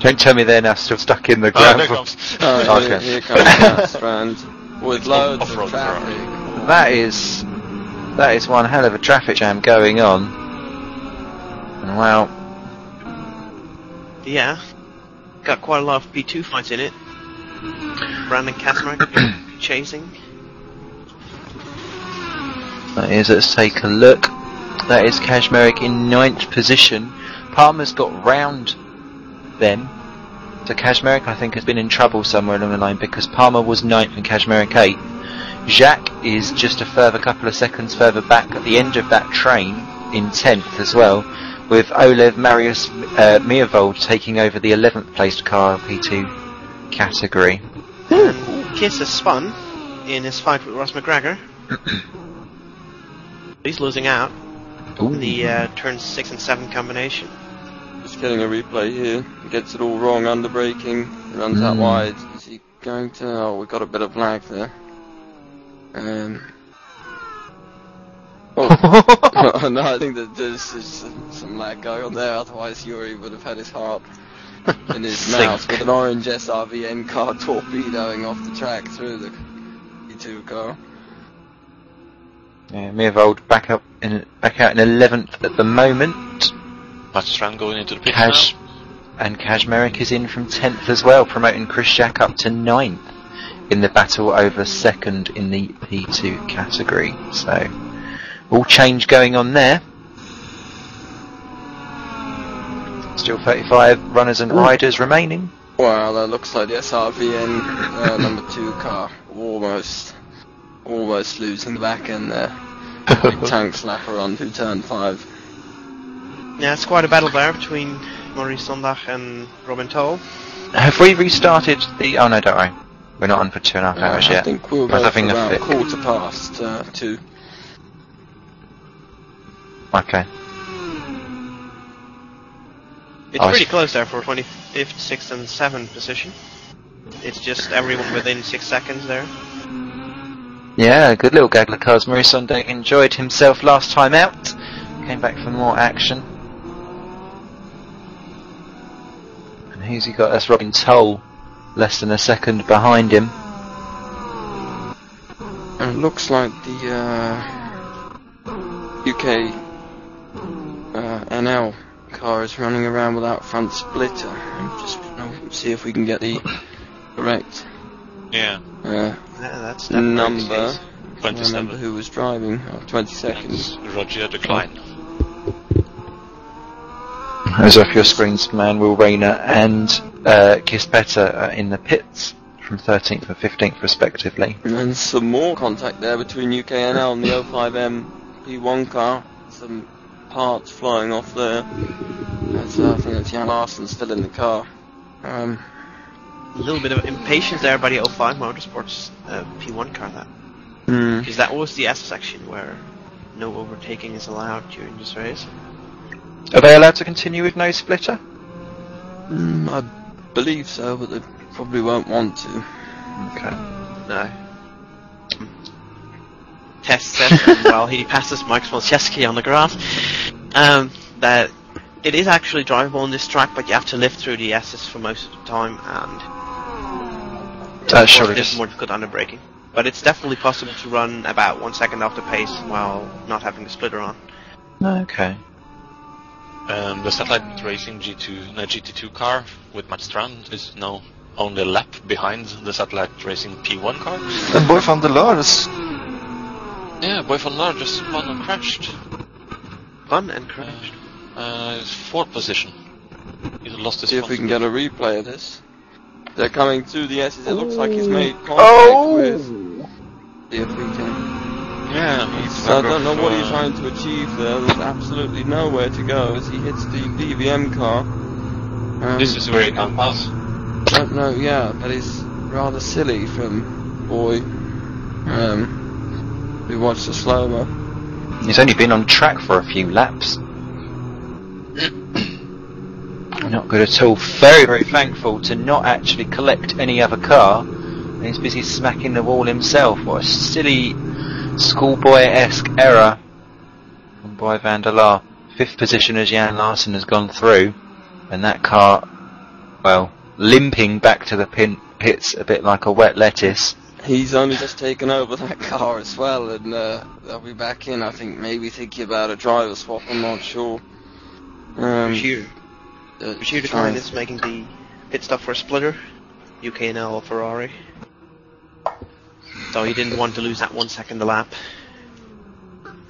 Don't tell me they're now still stuck in the Oh, there gravel. comes. Okay. Here comes that strand with loads of Off-road traffic. That is one hell of a traffic jam going on. And wow. Yeah, got quite a lot of P2 fights in it. Brandon Kaczmarek chasing. That is, let's take a look. That is Kaczmarek in 9th position. Palmer's got round them. So Kaczmarek, I think, has been in trouble somewhere along the line, because Palmer was 9th and Kaczmarek 8th. Jacques is just a further couple of seconds further back at the end of that train in 10th as well, with Olev Marius Miervold taking over the 11th placed car P2 category. And Kiss has spun in his fight with Ross McGregor. He's losing out in the turn 6 and 7 combination. Just getting a replay here. He gets it all wrong, under braking, runs out wide. Is he going to... Oh, we got a bit of lag there. Oh, no, I think that there's some lag going on there, otherwise Yuri would have had his heart in his mouth with an orange SRVN car torpedoing off the track through the P2 car. Yeah, Meervold back out in 11th at the moment. Matstrand going into the pit now. And Kazmarek is in from 10th as well, promoting Chris Jack up to 9th in the battle over 2nd in the P2 category. So, all change going on there. Still 35 runners and riders remaining. Well, that looks like the SRVN number 2 car almost losing the back end there. Big tank slapper on to turn 5. Yeah, it's quite a battle there between Maurice Sondach and Robin Toll. Have we restarted the... Oh no, don't worry. We're not on for 2.5 hours yet. I think we'll go for about 2:15. Okay. It's pretty close there for 25th, 6th and 7th position. It's just everyone within 6 seconds there. Yeah, good little gaggle of cars. Maurice Sondach enjoyed himself last time out. Came back for more action. And who's he got? That's Robin Toll, less than a second behind him. And it looks like the UK NL car is running around without front splitter. Just see if we can get the correct that's number. 27. I remember who was driving. 20 seconds. Roger Decline. As off your screens, man, Will Rayner and Kispetta are in the pits from 13th and 15th respectively. And some more contact there between UKNL and the 05M P1 car. Some parts flying off there. That's, I think that's Jan Larsen still in the car. A little bit of impatience there by the 05 Motorsports P1 car. Because that was the S section where no overtaking is allowed during this race. Are they allowed to continue with no splitter? I believe so, but they probably won't want to. Okay. No. Test set while he passes Mike Smolczewski on the grass. That it is actually drivable on this track, but you have to lift through the S's for most of the time, and it's more difficult under braking. But it's definitely possible to run about 1 second off the pace while not having the splitter on. Okay. The Satellite Racing GT2 car with Matstrand is now only a lap behind the Satellite Racing P1 car. And Boy van der Laar is... Yeah, Boy van der Laar just spun and crashed. Spun and crashed? 4th position. He lost his... See if we can get a replay of this. They're coming through the S's. It looks like he's made contact with... See if we can... Yeah, I don't know what he's trying to achieve there. There's absolutely nowhere to go as he hits the PVM car. This is where he can't pass. Don't know, yeah, that is rather silly from Boy. We watched the slow-mo. He's only been on track for a few laps. Not good at all. Very, very thankful to not actually collect any other car. And he's busy smacking the wall himself. What a silly schoolboy-esque error from Boy van der Laar. 5th position as Jan Larsen has gone through. And that car, well, limping back to the pits a bit like a wet lettuce. He's only just taken over that car as well, and they'll be back in, I think, maybe thinking about a driver swap, I'm not sure. Bashir Decline is making the pit stop for a splitter, UKNL or Ferrari. So he didn't want to lose that 1 second a lap.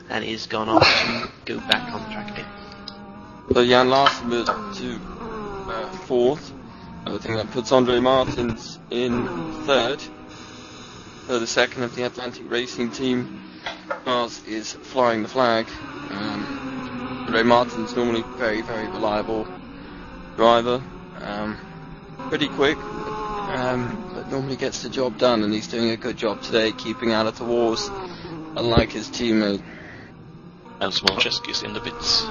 And he's gone off to go back on the track again. So Jan Larsen moved to 4th. I think that puts Andre Martins in 3rd. So the second of the Atlantic Racing Team cars is flying the flag. Andre Martins normally very, very reliable driver. Pretty quick, but normally gets the job done, and he's doing a good job today, keeping out of the wars, unlike his teammate. And Smolczewski is in the pits.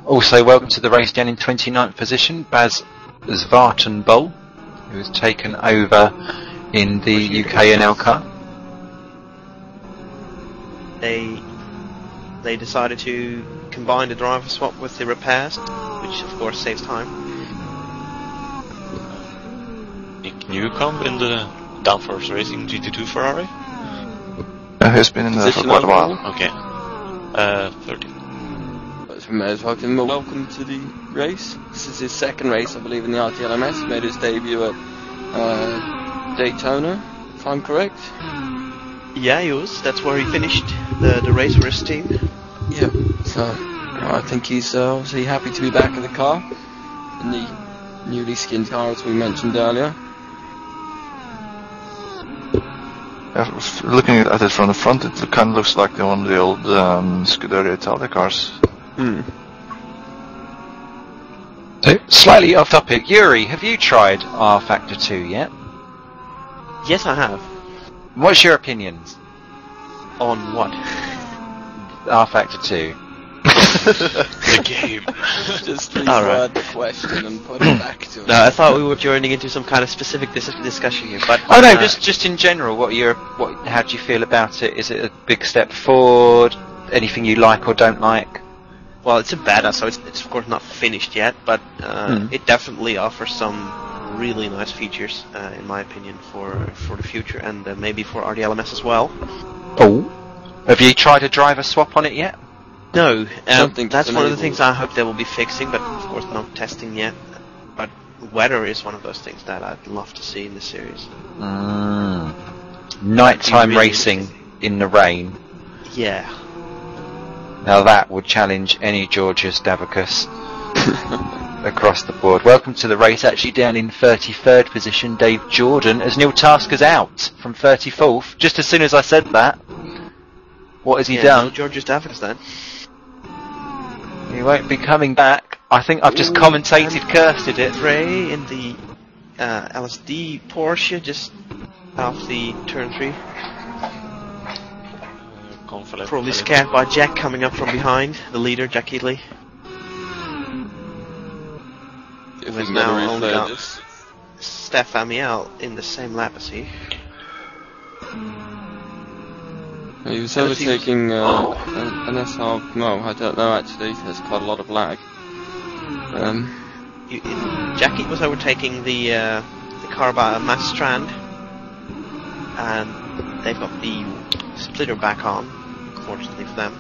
Also, welcome to the race down in 29th position, Baz Zwartenbol, who has taken over in the UKNL car. They decided to combine the driver swap with the repairs, which of course saves time. Nick Newcomb in the Downforce Racing GT2 Ferrari? He's been in there for quite a while. Okay. 30. Joakim, welcome to the race. This is his second race, I believe, in the RDLMS. He made his debut at Daytona, if I'm correct. Yeah, he was. That's where he finished the race for his team. Yeah, so I think he's obviously happy to be back in the car, in the newly skinned car, as we mentioned earlier. Looking at it from the front, it kind of looks like one of the old Scuderia Italia cars. So, slightly off topic, Yuri, have you tried R Factor 2 yet? Yes, I have. What's your opinions? On what? R Factor 2. The game. Just please All right. word the question and put it back to us. No, I thought we were joining into some kind of specific discussion here, but... Oh no, just in general, how do you feel about it? Is it a big step forward? Anything you like or don't like? Well, it's a beta, so it's of course not finished yet, but it definitely offers some really nice features, in my opinion, for the future, and maybe for RDLMS as well. Oh. Have you tried a driver swap on it yet? No, Something that's one of the enabled. things I hope they will be fixing, but of course not testing yet. But weather is one of those things that I'd love to see in the series. Nighttime Really racing in the rain. Yeah. Now that would challenge any Georgios Davicus across the board. Welcome to the race. Actually down in 33rd position, Dave Jordan, as Neil Tasker's out from 34th. Just as soon as I said that, what has he done? No Georgios Davicus then. He won't be coming back. I think I've just commentated, cursed it. Ray in the LSD Porsche just off the turn 3. Probably scared by Jack coming up from behind, the leader, Jack Heatley. If Who's we now never only replay got this. Steph Amiel in the same lap as he. He was overtaking an SR. No, I don't know actually. There's quite a lot of lag. Jackie was overtaking the car by Mastrand, and they've got the splitter back on, fortunately for them.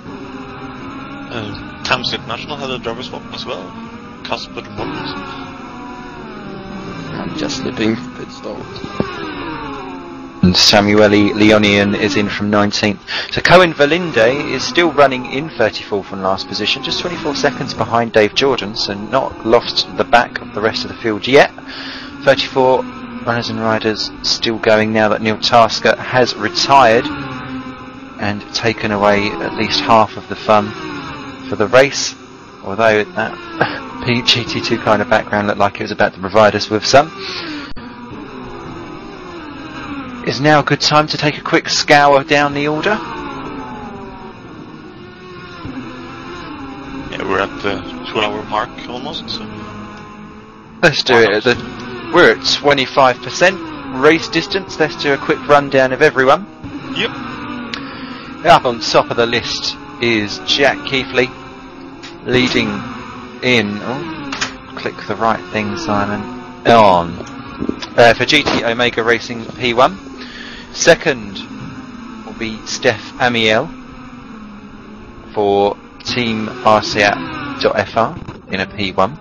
Thames International had a driver swap as well. Casper Morris. I'm just nipping pit stop. And Samueli Leonian is in from 19th. So Cohen Valinde is still running in 34th from last position, just 24 seconds behind Dave Jordan, so not lost the back of the rest of the field yet. 34 runners and riders still going now that Neil Tasker has retired and taken away at least half of the fun for the race, although that GT2 kind of background looked like it was about to provide us with some. Is now a good time to take a quick scour down the order? Yeah, we're at the 2-hour mark almost. So. Let's do it. We're at 25% race distance. Let's do a quick rundown of everyone. Yep. Up on top of the list is Jack Keithley, leading in. Oh, click the right thing, Simon. On for GT Omega Racing P1. Second will be Steph Amiel for Team RCAT.fr in a P1.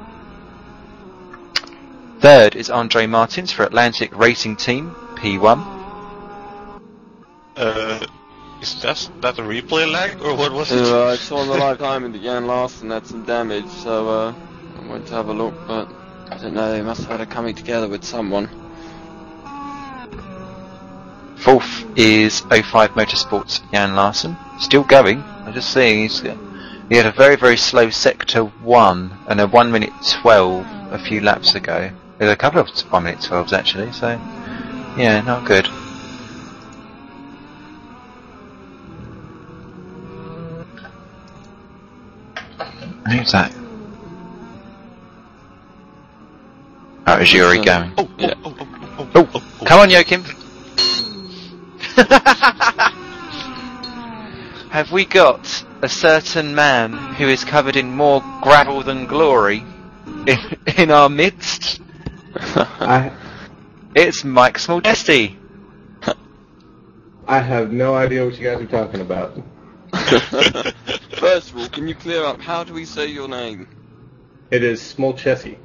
Third is Andre Martins for Atlantic Racing Team P1. Is that a replay lag or what was it? I saw the live time and Jan Larsen had some damage, so I went to have a look, but I don't know, they must have had a coming together with someone. Fourth is 05 Motorsports Jan Larsen, still going. I'm just seeing he had a very, very slow sector 1 and a 1 minute 12 a few laps ago. There's a couple of 1 minute 12s actually, so yeah, not good. Who's that? Oh, is Yuri going? Yeah. Come on, Joakim. Have we got a certain man who is covered in more gravel than glory in our midst? it's Mike Small-Chesty. I have no idea what you guys are talking about. First of all, can you clear up, how do we say your name? It is Small-Chesty.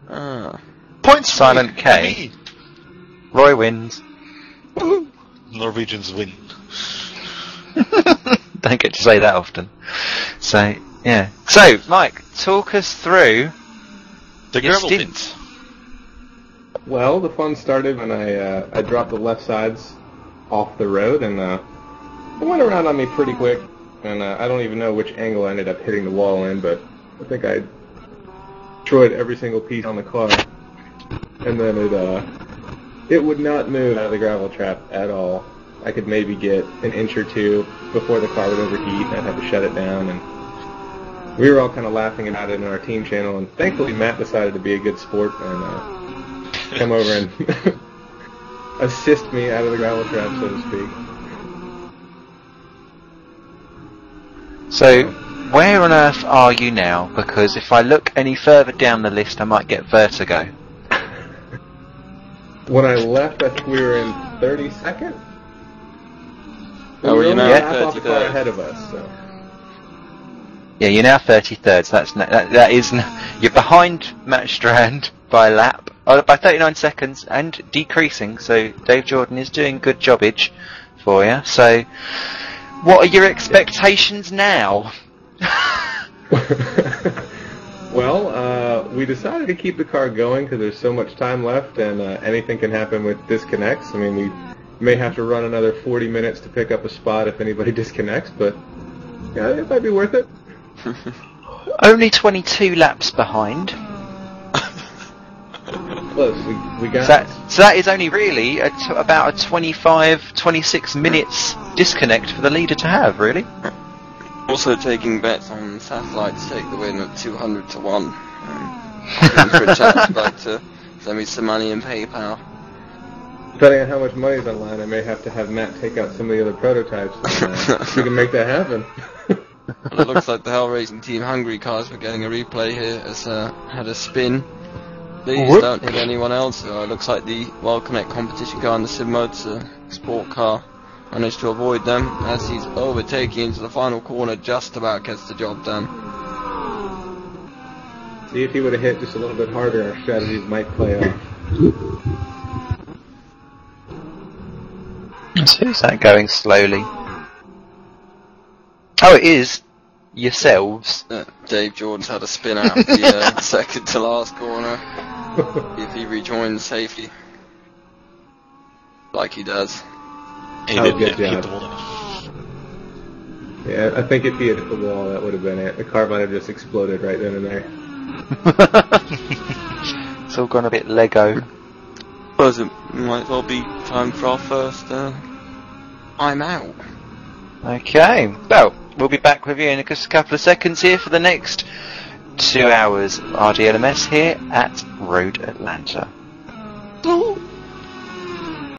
Ah. Points Silent K. Roy wins. Norwegians win. Don't get to say that often. So, yeah. So, Mike, talk us through The your gravel stint. pit. Well, the fun started when I dropped the left sides off the road, and it went around on me pretty quick, and I don't even know which angle I ended up hitting the wall in, but I think I destroyed every single piece on the car, and then it would not move out of the gravel trap at all. I could maybe get an inch or two before the car would overheat, and I'd have to shut it down, and we were all kind of laughing about it in our team channel, and thankfully Matt decided to be a good sport and come over and assist me out of the gravel trap, so to speak. So, where on earth are you now? Because if I look any further down the list, I might get vertigo. When I left, I think we were in 32nd. Oh, we were you're only now a half off the car 33rd. ahead of us, so. Yeah, you're now 33rd, so that is you're behind Matt Strand by a lap, by 39 seconds, and decreasing, so Dave Jordan is doing good jobbage for you. So, what are your expectations now? Well, we decided to keep the car going because there's so much time left, and anything can happen with disconnects. I mean, we may have to run another 40 minutes to pick up a spot if anybody disconnects, but yeah, it might be worth it. Only 22 laps behind. Close. We got. So that is only really about a 25-26 minutes disconnect for the leader to have, really. Also taking bets on Satellite to take the win at 200 to 1. Hoping for a chance back to send me some money in PayPal. Depending on how much money's on line, I may have to have Matt take out some of the other prototypes. And, we can make that happen. Well, it looks like the Hell Racing Team Hungary cars were getting a replay here as had a spin. These don't hit anyone else, so it looks like the Wild Connect competition car and the Sim Motor sport car managed to avoid them as he's overtaking into the final corner, just about gets the job done. See, if he would have hit just a little bit harder, our strategies might play off. So who's that going slowly? Oh, it is yourselves. Dave Jordan's had a spin out the second to last corner. If he rejoins safely, like he does. He Oh, did good hit job. the wall. Yeah, I think if he had hit the wall, that would have been it. The car might have just exploded right then and there. It's all gone a bit Lego. Suppose it might as well be time for our first I'm out. Okay, well, we'll be back with you in just a couple of seconds here for the next 2 hours RDLMS here at Road Atlanta. Ooh.